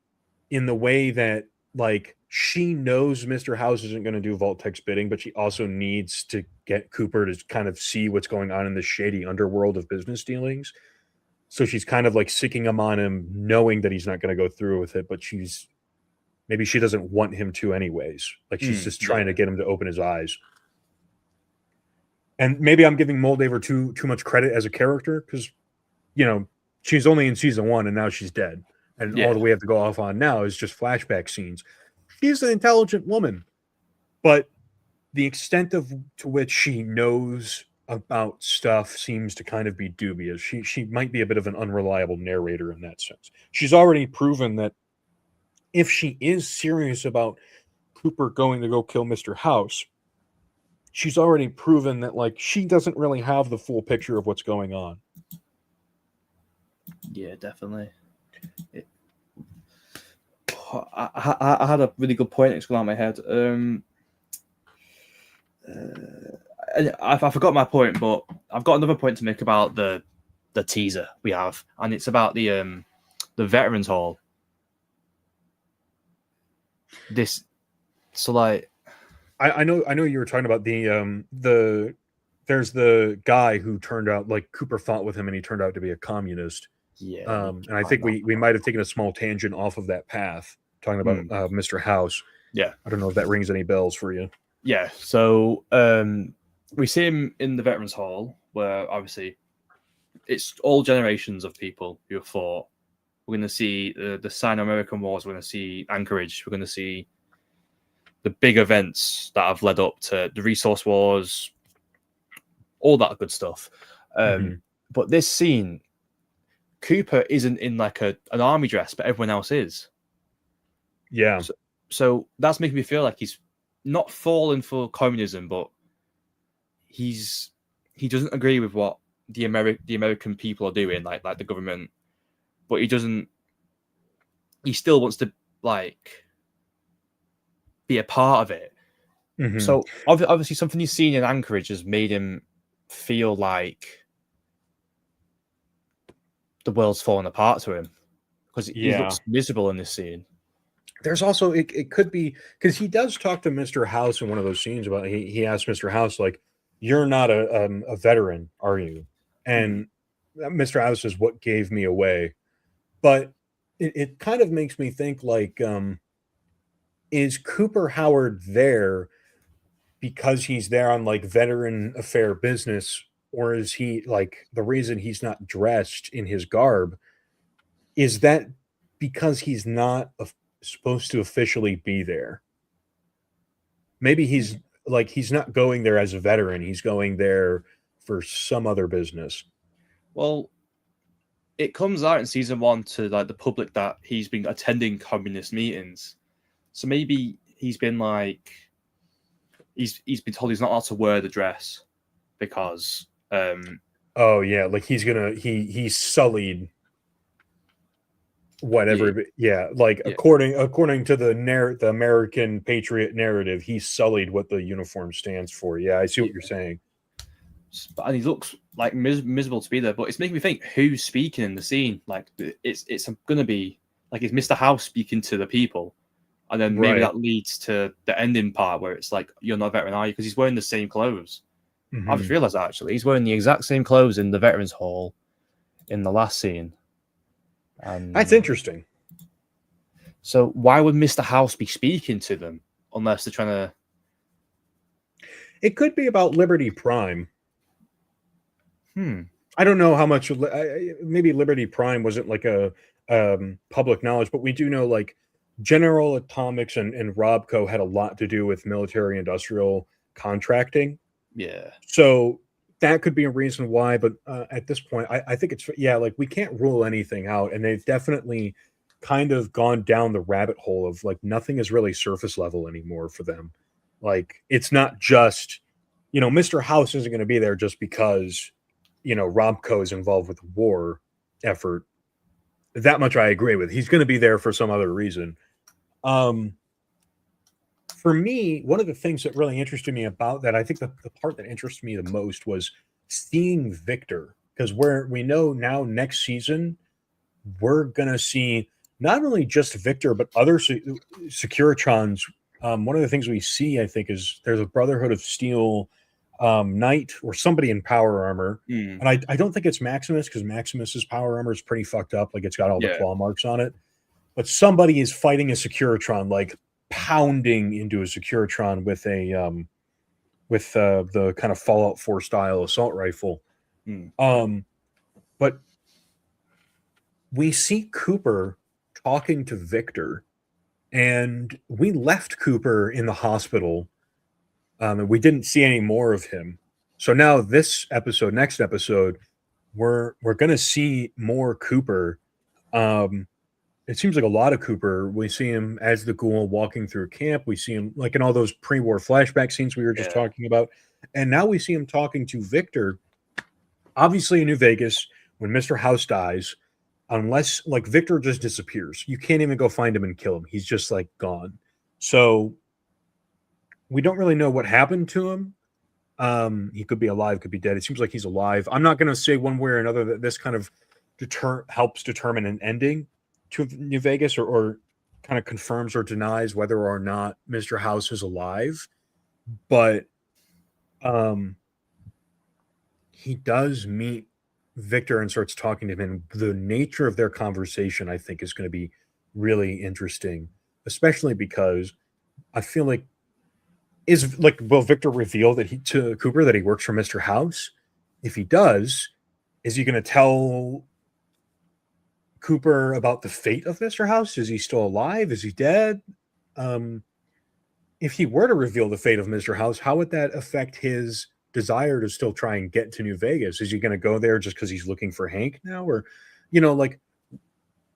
in the way that like she knows Mr. House isn't going to do Vault-Tec's bidding, but she also needs to get Cooper to kind of see what's going on in the shady underworld of business dealings. So she's kind of like sicking him on him, knowing that he's not going to go through with it, but maybe she doesn't want him to anyways. Like she's just trying to get him to open his eyes. And maybe I'm giving Moldaver too much credit as a character because, you know, she's only in season 1 and now she's dead. And all that we have to go off on now is just flashback scenes. She's an intelligent woman, but the extent to which she knows about stuff seems to kind of be dubious. She might be a bit of an unreliable narrator in that sense. She's already proven that if she is serious about Cooper going to go kill Mr. House, she's already proven that like she doesn't really have the full picture of what's going on. Yeah, definitely. I had a really good point that's gone out of my head. I forgot my point, but I've got another point to make about the teaser we have, and it's about the Veterans Hall. I know you were talking about there's the guy who turned out like Cooper fought with him and he turned out to be a communist. Yeah. And I think we might have taken a small tangent off of that path talking about Mr. House. Yeah. I don't know if that rings any bells for you. Yeah. So we see him in the Veterans Hall where obviously it's all generations of people who have fought. We're going to see the Sino-American Wars. We're going to see Anchorage. We're going to see the big events that have led up to the Resource Wars, all that good stuff. But this scene, Cooper isn't in like an army dress, but everyone else is. Yeah. So that's making me feel like he's not fallen for communism, but he doesn't agree with what the American people are doing, like the government. But he still wants to like be a part of it. So obviously something he's seen in Anchorage has made him feel like the world's falling apart to him because he looks miserable in this scene. There's also it could be because he does talk to Mr. House in one of those scenes about he asked Mr. House like, "You're not a veteran, are you?" And Mr. House says, "What gave me away?" But it kind of makes me think like, is Cooper Howard there because he's there on like veteran affair business, or is he like the reason he's not dressed in his garb? Is that because he's not supposed to officially be there? Maybe he's not going there as a veteran. He's going there for some other business. Well, it comes out in season 1 to like the public that he's been attending communist meetings. So maybe he's been like, he's been told he's not allowed to wear the dress because. Oh yeah, like he's sullied. Whatever, according to the American patriot narrative, he's sullied what the uniform stands for. Yeah, I see what you're saying. and he looks like miserable to be there. But it's making me think who's speaking in the scene. Like it's going to be like is Mr. House speaking to the people, and then maybe that leads to the ending part where it's like you're not a veteran, are you? Because he's wearing the same clothes. Mm-hmm. I've just realized that actually he's wearing the exact same clothes in the Veterans Hall in the last scene. That's interesting. So why would Mr. House be speaking to them unless they're trying to? It could be about Liberty Prime. I don't know how much. Maybe Liberty Prime wasn't like a public knowledge, but we do know like General Atomics and Robco had a lot to do with military industrial contracting. Yeah. So that could be a reason why. But at this point, I think it's like we can't rule anything out, and they've definitely kind of gone down the rabbit hole of like nothing is really surface level anymore for them. Like it's not just, Mr. House isn't going to be there just because, Robco is involved with the war effort. That much I agree with. He's going to be there for some other reason. For me, one of the things that really interested me about that, I think the part that interested me the most was seeing Victor, because we know now next season, we're going to see not only just Victor, but other Securitrons. One of the things we see, I think, is there's a Brotherhood of Steel knight or somebody in power armor. And I don't think it's Maximus, because Maximus's power armor is pretty fucked up. Like it's got all the claw marks on it. But somebody is fighting a Securitron, like pounding into a Securitron with a the kind of Fallout 4 style assault rifle. But we see Cooper talking to Victor, and we left Cooper in the hospital, and we didn't see any more of him. So now next episode, we're going to see more Cooper. It seems like a lot of Cooper. We see him as the Ghoul walking through camp. We see him like in all those pre-war flashback scenes we were just talking about. And now we see him talking to Victor, obviously in New Vegas, when Mr. House dies. Unless like Victor just disappears. You can't even go find him and kill him. He's just like gone. So we don't really know what happened to him. He could be alive, could be dead. It seems like he's alive. I'm not going to say one way or another that this kind of helps determine an ending to New Vegas or kind of confirms or denies whether or not Mr. House is alive. But he does meet Victor and starts talking to him, and the nature of their conversation, I think, is going to be really interesting, especially because I feel like will Victor reveal to Cooper that he works for Mr. House? If he does, is he going to tell Cooper about the fate of Mr. House? Is he still alive? Is he dead? If he were to reveal the fate of Mr. House, how would that affect his desire to still try and get to New Vegas? Is he going to go there just because he's looking for Hank now? Or, like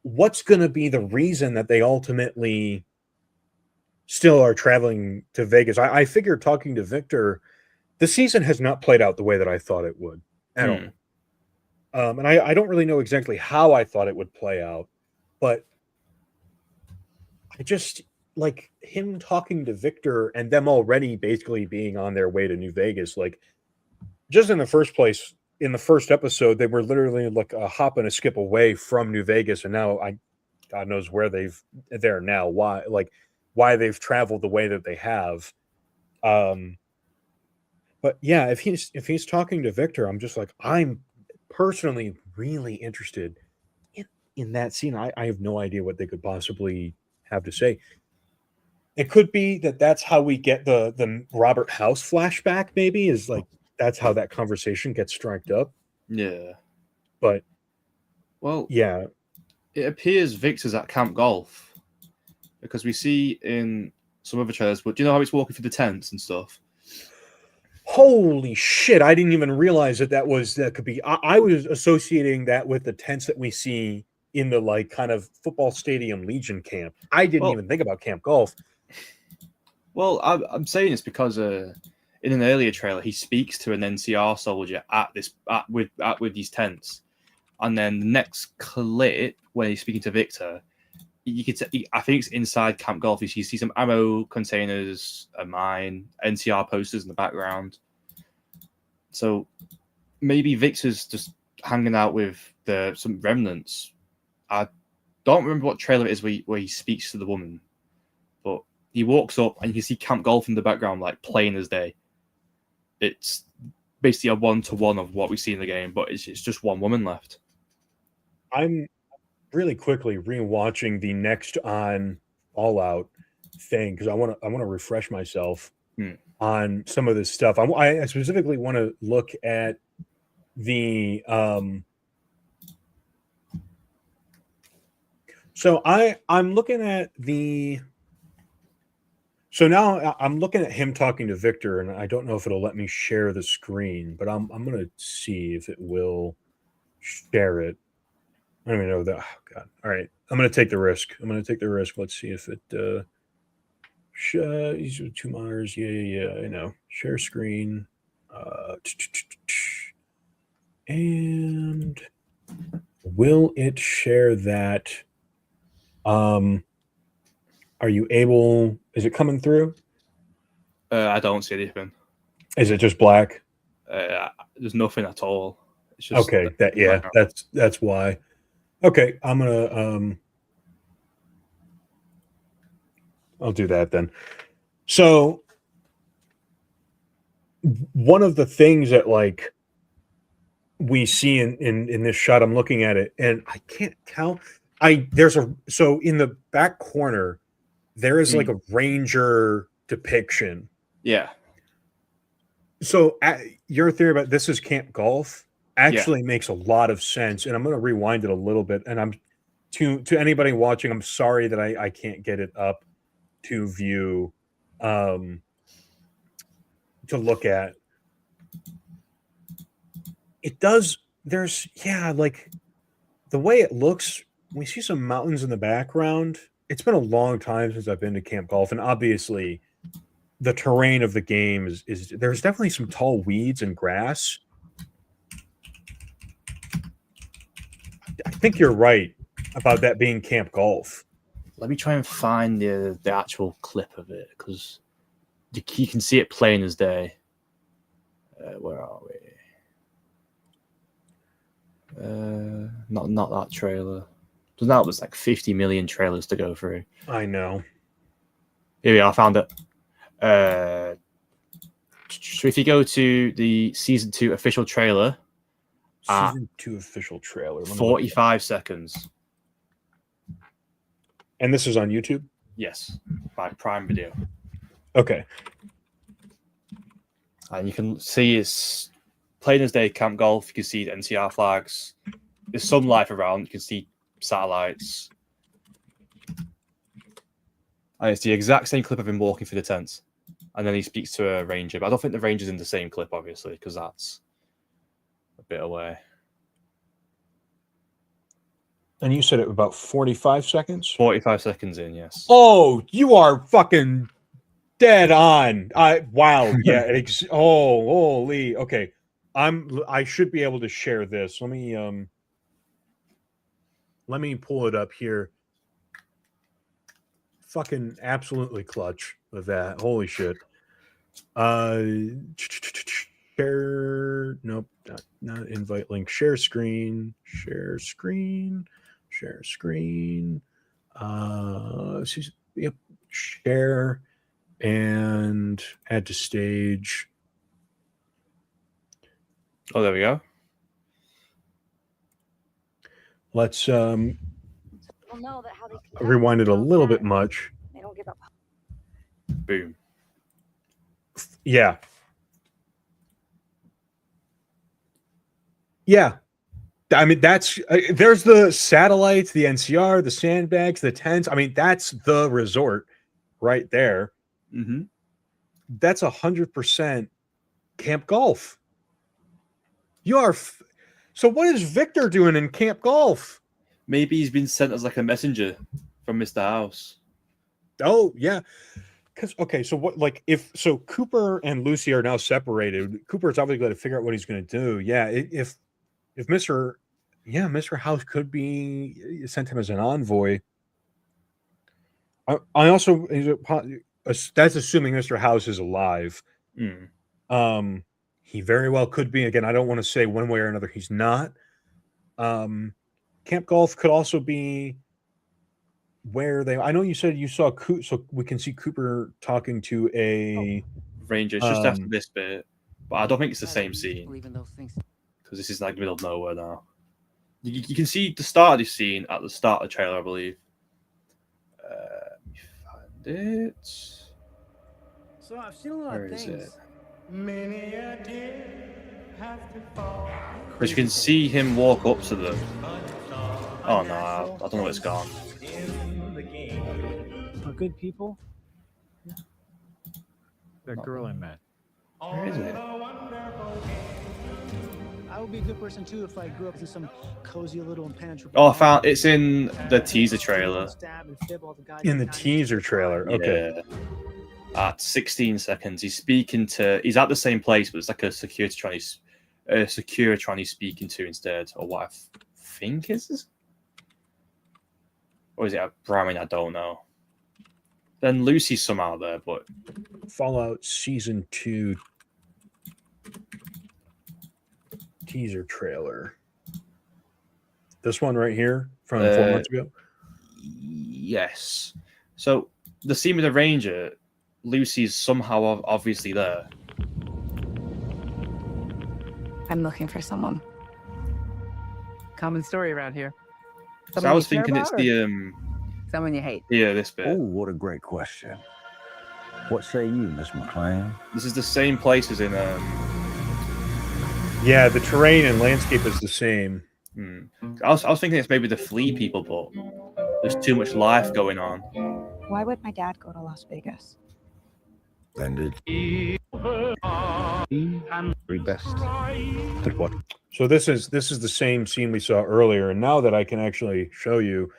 what's going to be the reason that they ultimately still are traveling to Vegas? I figured talking to Victor, the season has not played out the way that I thought it would at all. And I don't really know exactly how I thought it would play out, but I just like him talking to Victor and them already basically being on their way to New Vegas. Like just in the first place, in the first episode, they were literally like a hop and a skip away from New Vegas. And now God knows where they're now, why they've traveled the way that they have. But yeah, if he's talking to Victor, I'm just like, I'm personally really interested in that scene. I have no idea what they could possibly have to say. It could be that's how we get the Robert House flashback, maybe, is like that's how that conversation gets striked up. Yeah. But well, yeah. It appears Victor's at Camp Golf because we see in some other trailers, but do you know how he's walking through the tents and stuff? Holy shit, I didn't even realize that could be. I was associating that with the tents that we see in the like kind of football stadium Legion camp. I didn't even think about Camp Golf. Well, I'm saying this because in an earlier trailer, he speaks to an NCR soldier with these tents, and then the next clip when he's speaking to Victor, you could say, I think it's inside Camp Golf. You see some ammo containers, a mine, NCR posters in the background. So maybe Victor's just hanging out with some remnants. I don't remember what trailer it is where he speaks to the woman, but he walks up and you can see Camp Golf in the background, like plain as day. It's basically a 1-to-1 of what we see in the game, but it's just one woman left. I'm really quickly rewatching the Next on Fallout thing because I want to refresh myself on some of this stuff. I specifically want to look at the so I'm looking at the so now I'm looking at him talking to Victor, and I don't know if it'll let me share the screen, but I'm gonna see if it will share it. I don't even know that. Oh God! All right, I'm gonna take the risk. Let's see if it. These are 2 monitors. Yeah. I know. Share screen. And will it share that? Are you able? Is it coming through? I don't see anything. Is it just black? There's nothing at all. It's just okay. That's why. Okay, I'm gonna I'll do that then. So one of the things that like we see in this shot, I'm looking at it and I can't tell. So in the back corner, there is like a ranger depiction. Yeah. So your theory about this is Camp Golf actually makes a lot of sense, and I'm going to rewind it a little bit. And I'm to anybody watching, I'm sorry that I can't get it up to view, to look at. It does. There's like the way it looks. We see some mountains in the background. It's been a long time since I've been to Camp Golf, and obviously the terrain of the game is there's definitely some tall weeds and grass. I think you're right about that being Camp Golf. Let me try and find the actual clip of it because you can see it plain as day. Where are we? Not that trailer. So now there's like 50 million trailers to go through. I know. Here we are. I found it. So if you go to the season 2 official trailer, season 2 official trailer, 45 seconds. And this is on YouTube? Yes, by Prime Video. Okay. And you can see it's plain as day Camp Golf. You can see the NCR flags. There's some life around. You can see satellites. And it's the exact same clip of him walking through the tents. And then he speaks to a ranger. But I don't think the ranger's in the same clip, obviously, because that's a bit away. And you said it about 45 seconds? 45 seconds in, yes. Oh, you are fucking dead on. Wow. Yeah. Holy. Okay. I should be able to share this. Let me pull it up here. Fucking absolutely clutch with that. Holy shit. Share. Nope. Not invite link. Share screen. Yep. Share and add to stage. Oh, there we go. Let's rewind it a little bit much. They don't give up. Boom. Yeah. Yeah. I mean, that's there's the satellites, the NCR, the sandbags, the tents. I mean, that's the resort right there. Mm-hmm. That's 100% Camp Golf. You are. So what is Victor doing in Camp Golf? Maybe he's been sent as like a messenger from Mr. House. Oh, yeah. Because, okay, so what, like, so Cooper and Lucy are now separated. Cooper's obviously going to figure out what he's going to do. Yeah, if Mr. House could be sent him as an envoy. I also, that's assuming Mr. House is alive. Mm. He very well could be. Again, I don't want to say one way or another he's not. Camp Golf could also be where they. I know you said you saw so we can see Cooper talking to a Rangers just after this bit, but I don't think it's the same scene because this is like middle of nowhere now. You can see the start of this scene at the start of the trailer, I believe. Let me find it. So I've seen a lot of things. Many a tear has to fall. Because you can see him walk up to them. Oh no, I don't know where it's gone. Are good people? That girl I met. Where is it? I would be a good person too if I grew up in some cozy little impenetrable. Oh, I found it's in the teaser trailer. In the teaser trailer, okay. Yeah. At 16 seconds, he's at the same place, but it's like a security he's speaking to instead, or what I think is. Or is it a Brahmin? I don't know. Then Lucy's somehow there, but Fallout Season 2 teaser trailer. This one right here from 4 months ago? Yes. So the scene with the Ranger, Lucy's somehow obviously there. I'm looking for someone. Common story around here. So I was thinking it's the someone you hate. Yeah, this bit. Oh, what a great question. What say you, Miss McClane? This is the same place as in Yeah, the terrain and landscape is the same. I was thinking it's maybe the Flea people, but there's too much life going on. Why would my dad go to Las Vegas? Splendid. Very best. Did what? So this is the same scene we saw earlier, and now that I can actually show you,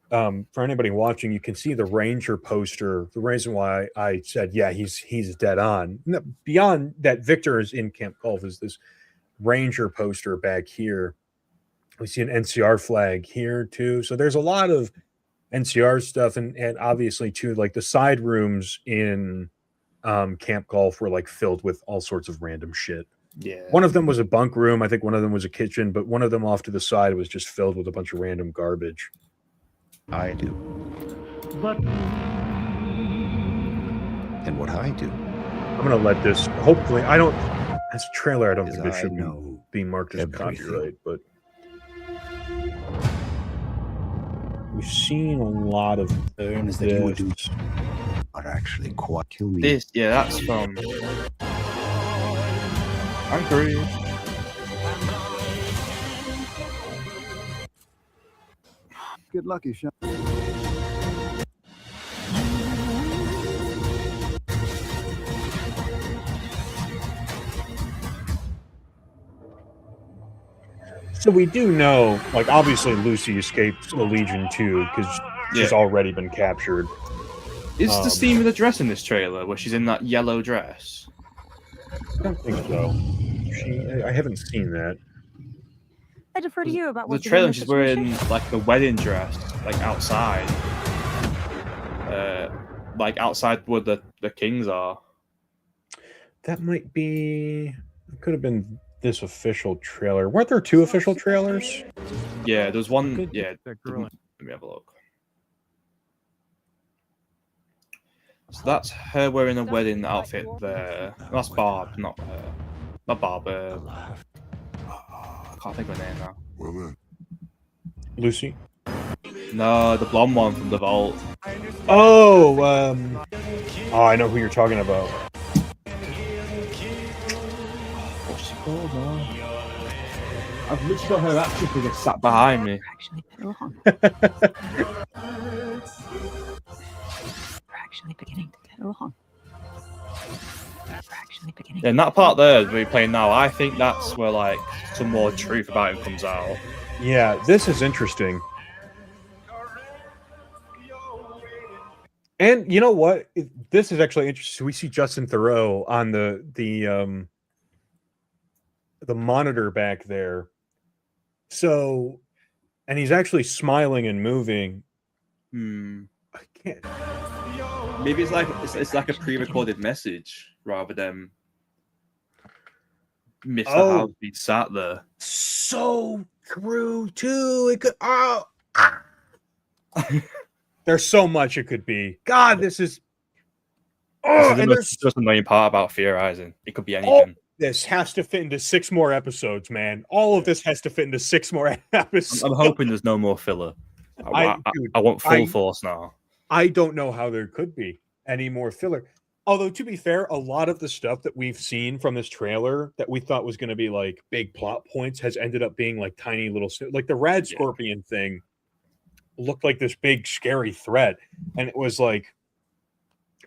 for anybody watching, you can see the Ranger poster. The reason why I said, yeah, he's dead on. Beyond that, Victor is in Camp Golf is this Ranger poster back here. We see an NCR flag here too. So there's a lot of NCR stuff, and obviously too, like the side rooms in Camp Golf were like filled with all sorts of random shit. Yeah. One of them was a bunk room. I think one of them was a kitchen, but one of them off to the side was just filled with a bunch of random garbage. I do. And what I do. I'm gonna let this. Hopefully, I don't. As a trailer, I don't think it should be marked as everything. copyright, but we've seen a lot of Things that you would do this. are actually quite kill me. That's from Anchorage. Get lucky, Sean. So we do know, like, obviously Lucy escaped the Legion too because she's already been captured. Is the scene with the dress in this trailer where she's in that yellow dress? I don't think so. I haven't seen that. I defer to you about The what trailer, she's wearing like the wedding dress, like outside, outside where the kings are. That might be. It could have been this official trailer. Weren't there two official trailers? Yeah, there's one. Yeah, That girl. let me have a look. So that's her wearing a wedding outfit there. That's Barb, not her. Not Barb. I can't think of her name now. Lucy. No, the blonde one from the vault. Oh, I know who you're talking about. What's she called now? I've literally got her action figure sat behind me. Actually, we're actually beginning to get along. Yeah, and that part there that we're playing now, I think that's where like some more truth about him comes out. Yeah, this is interesting. And you know what? This is actually interesting. We see Justin Theroux on the monitor back there. So, and he's actually smiling and moving. I can't. Maybe it's like a pre-recorded message rather than. Mr. Oh. House being sat there. So true too. It could. Oh. There's so much it could be. God, this is. This Oh, is the and most annoying part about theorizing. It could be anything. this has to fit into 6 more episodes, man. All of this has to fit into 6 more episodes. I'm hoping there's no more filler. I want full force now. I don't know how there could be any more filler. Although, to be fair, a lot of the stuff that we've seen from this trailer that we thought was going to be like big plot points has ended up being like tiny little, like the Rad Scorpion thing looked like this big scary threat. And it was like,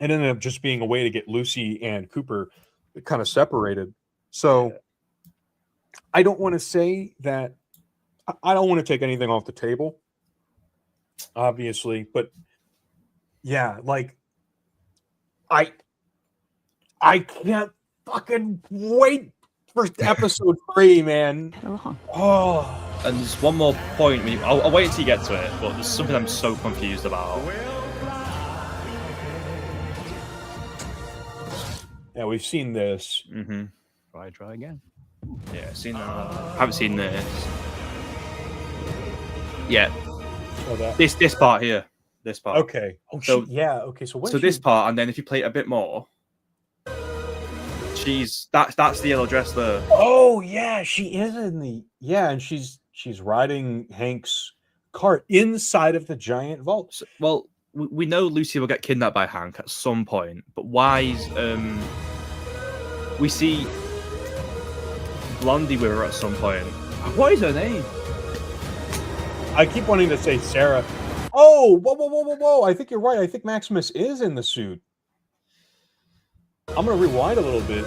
it ended up just being a way to get Lucy and Cooper kind of separated. So I don't want to say that, I don't want to take anything off the table, obviously, but yeah, like I can't fucking wait for episode 3, man. Oh, and there's one more point. I'll wait until you get to it, but there's something I'm so confused about. Yeah, we've seen this. Mm-hmm. Try again. Yeah, seen that. Haven't seen this. Yeah. Oh, that. This part here. This part. Okay. Oh, so yeah. Okay. So this part, and then if you play it a bit more, that's the yellow dress there. Oh yeah, she is in the and she's riding Hank's cart inside of the giant vault. So, well, we know Lucy will get kidnapped by Hank at some point, but why is we see Blondie with her at some point? What is her name? I keep wanting to say Sarah. Oh, whoa! I think you're right. I think Maximus is in the suit. I'm gonna rewind a little bit.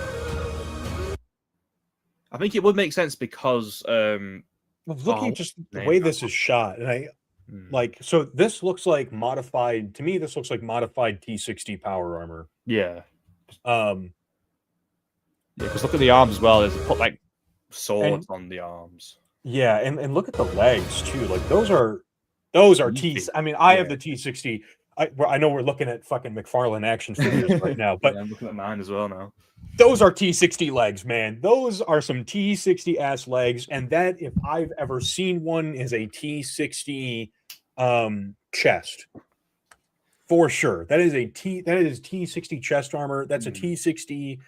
I think it would make sense because looking just the way this is shot, and I like, so this looks like modified to me. This looks like modified T60 power armor. Yeah. Yeah, because look at the arms as well. There's put like swords on the arms. Yeah, and look at the legs too. Like those are T. I mean, I have the T60. I know we're looking at fucking McFarlane action figures right now, but I'm looking at mine as well now. Those are T60 legs, man. Those are some T60 ass legs, and that, if I've ever seen one, is a T60 chest for sure. That is T60 chest armor. That's a T60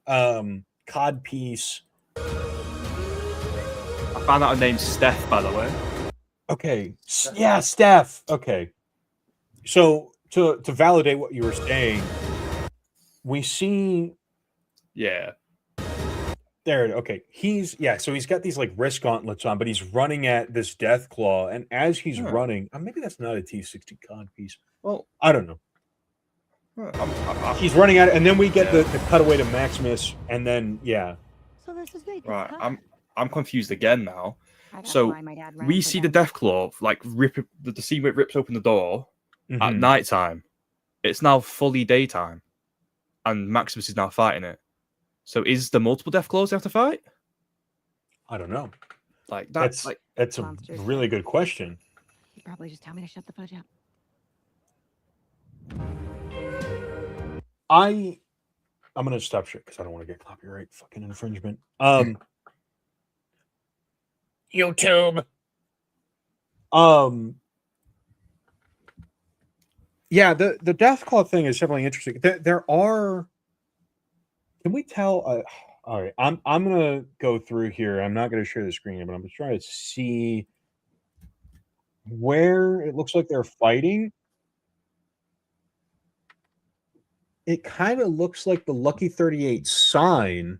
cod piece. I found out her name's Steph, by the way. Okay, yeah, Steph. Okay, so to validate what you were saying, we see. Yeah. There. Okay. So he's got these like wrist gauntlets on, but he's running at this death claw, and as he's running, maybe that's not a T60 cod piece. Well, I don't know. He's running at it, and then we get the cutaway to Maximus, and then So this is Vegas, right. huh? I'm confused again now. So we see the death claw like rip the scene where it rips open the door at nighttime. It's now fully daytime, and Maximus is now fighting it. So is there multiple death claws they have to fight? I don't know. Like that's a really good question. You probably just tell me to shut the fudge up. I'm gonna stop shit because I don't want to get copyright fucking infringement. YouTube. Yeah, the Deathclaw thing is definitely interesting. There are. Can we tell? All right, I'm gonna go through here. I'm not gonna share the screen, but I'm gonna try to see where it looks like they're fighting. It kind of looks like the Lucky 38 sign,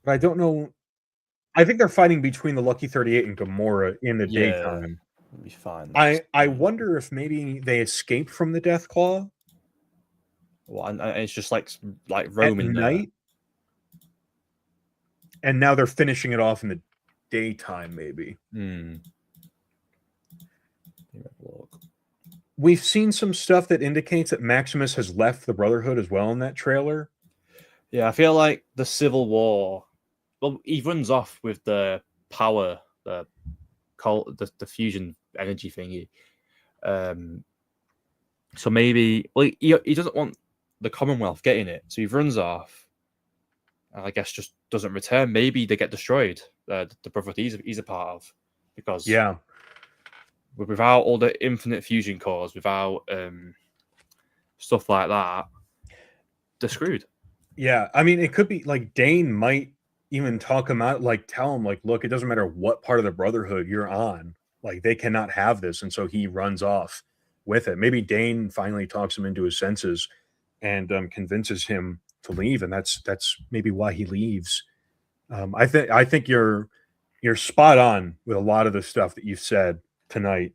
but I don't know. I think they're fighting between the Lucky 38 and Gamora in the daytime. It'll be fine. I wonder if maybe they escaped from the Deathclaw. Well, and it's just like roaming at night, and now they're finishing it off in the daytime. Maybe. We've seen some stuff that indicates that Maximus has left the Brotherhood as well in that trailer. Yeah, I feel like the Civil War. Well, he runs off with the power, the fusion energy thingy. So maybe, well, he doesn't want the Commonwealth getting it, so he runs off. I guess just doesn't return. Maybe they get destroyed. The Brotherhood he's a part of, because without all the infinite fusion cores, without stuff like that, they're screwed. Yeah, I mean, it could be like Dane might even talk him out, like tell him, like, look, it doesn't matter what part of the Brotherhood you're on, like they cannot have this, and so he runs off with it. Maybe Dane finally talks him into his senses and convinces him to leave, and that's maybe why he leaves. I think you're spot on with a lot of the stuff that you've said tonight.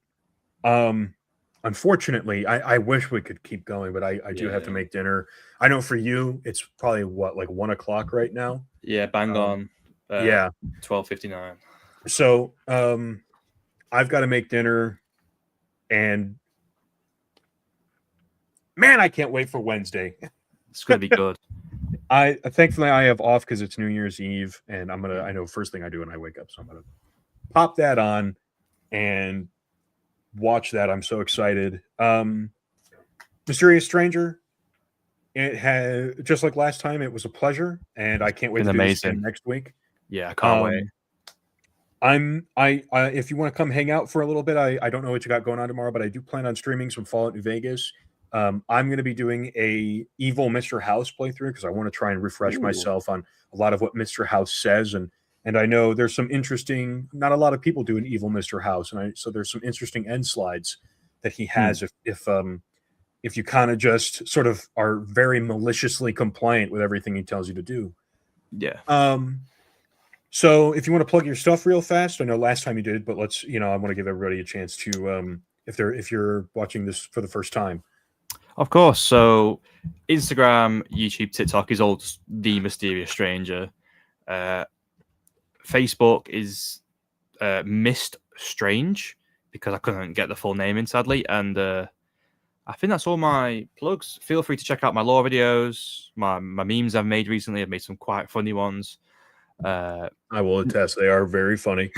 Unfortunately, I wish we could keep going, but I do have to make dinner. I know for you, it's probably like 1 o'clock right now. Yeah, bang on. 12:59. So I've got to make dinner, and man, I can't wait for Wednesday. It's gonna be good. Thankfully I have off because it's New Year's Eve, and I know first thing I do when I wake up, so I'm gonna pop that on and watch that. I'm so excited. Mysterious Stranger, it had, just like last time, it was a pleasure, and I can't wait to do this again next week. Yeah, I can't wait. If you want to come hang out for a little bit, I don't know what you got going on tomorrow, but I do plan on streaming some Fallout New Vegas. I'm going to be doing a Evil Mr. House playthrough because I want to try and refresh myself on a lot of what Mr. House says, and I know there's some interesting. Not a lot of people do an Evil Mr. House, and so there's some interesting end slides that he has if you kind of just sort of are very maliciously compliant with everything he tells you to do. Yeah. So if you want to plug your stuff real fast, I know last time you did, but let's, I want to give everybody a chance to, if you're watching this for the first time. Of course. So Instagram, YouTube, TikTok is all The Mysterious Stranger. Facebook is Mist Strange, because I couldn't get the full name in, sadly. And I think that's all my plugs. Feel free to check out my lore videos, my memes I've made recently. I've made some quite funny ones. I will attest, they are very funny.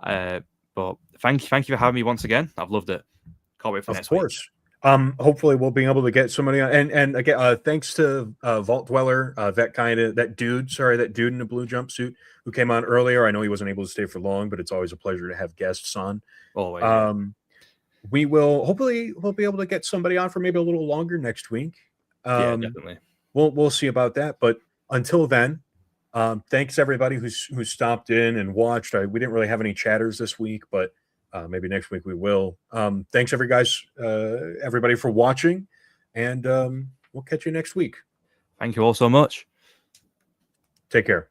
But thank you for having me once again. I've loved it. Can't wait for next week. Of course. Hopefully we'll be able to get somebody on. And again, thanks to Vault Dweller, that dude in the blue jumpsuit who came on earlier. I know he wasn't able to stay for long, but it's always a pleasure to have guests on. Always. We'll be able to get somebody on for maybe a little longer next week. Yeah, definitely. We'll see about that. But until then, thanks everybody who's stopped in and watched. We didn't really have any chatters this week, but maybe next week we will. Thanks everybody for watching, and we'll catch you next week. Thank you all so much. Take care.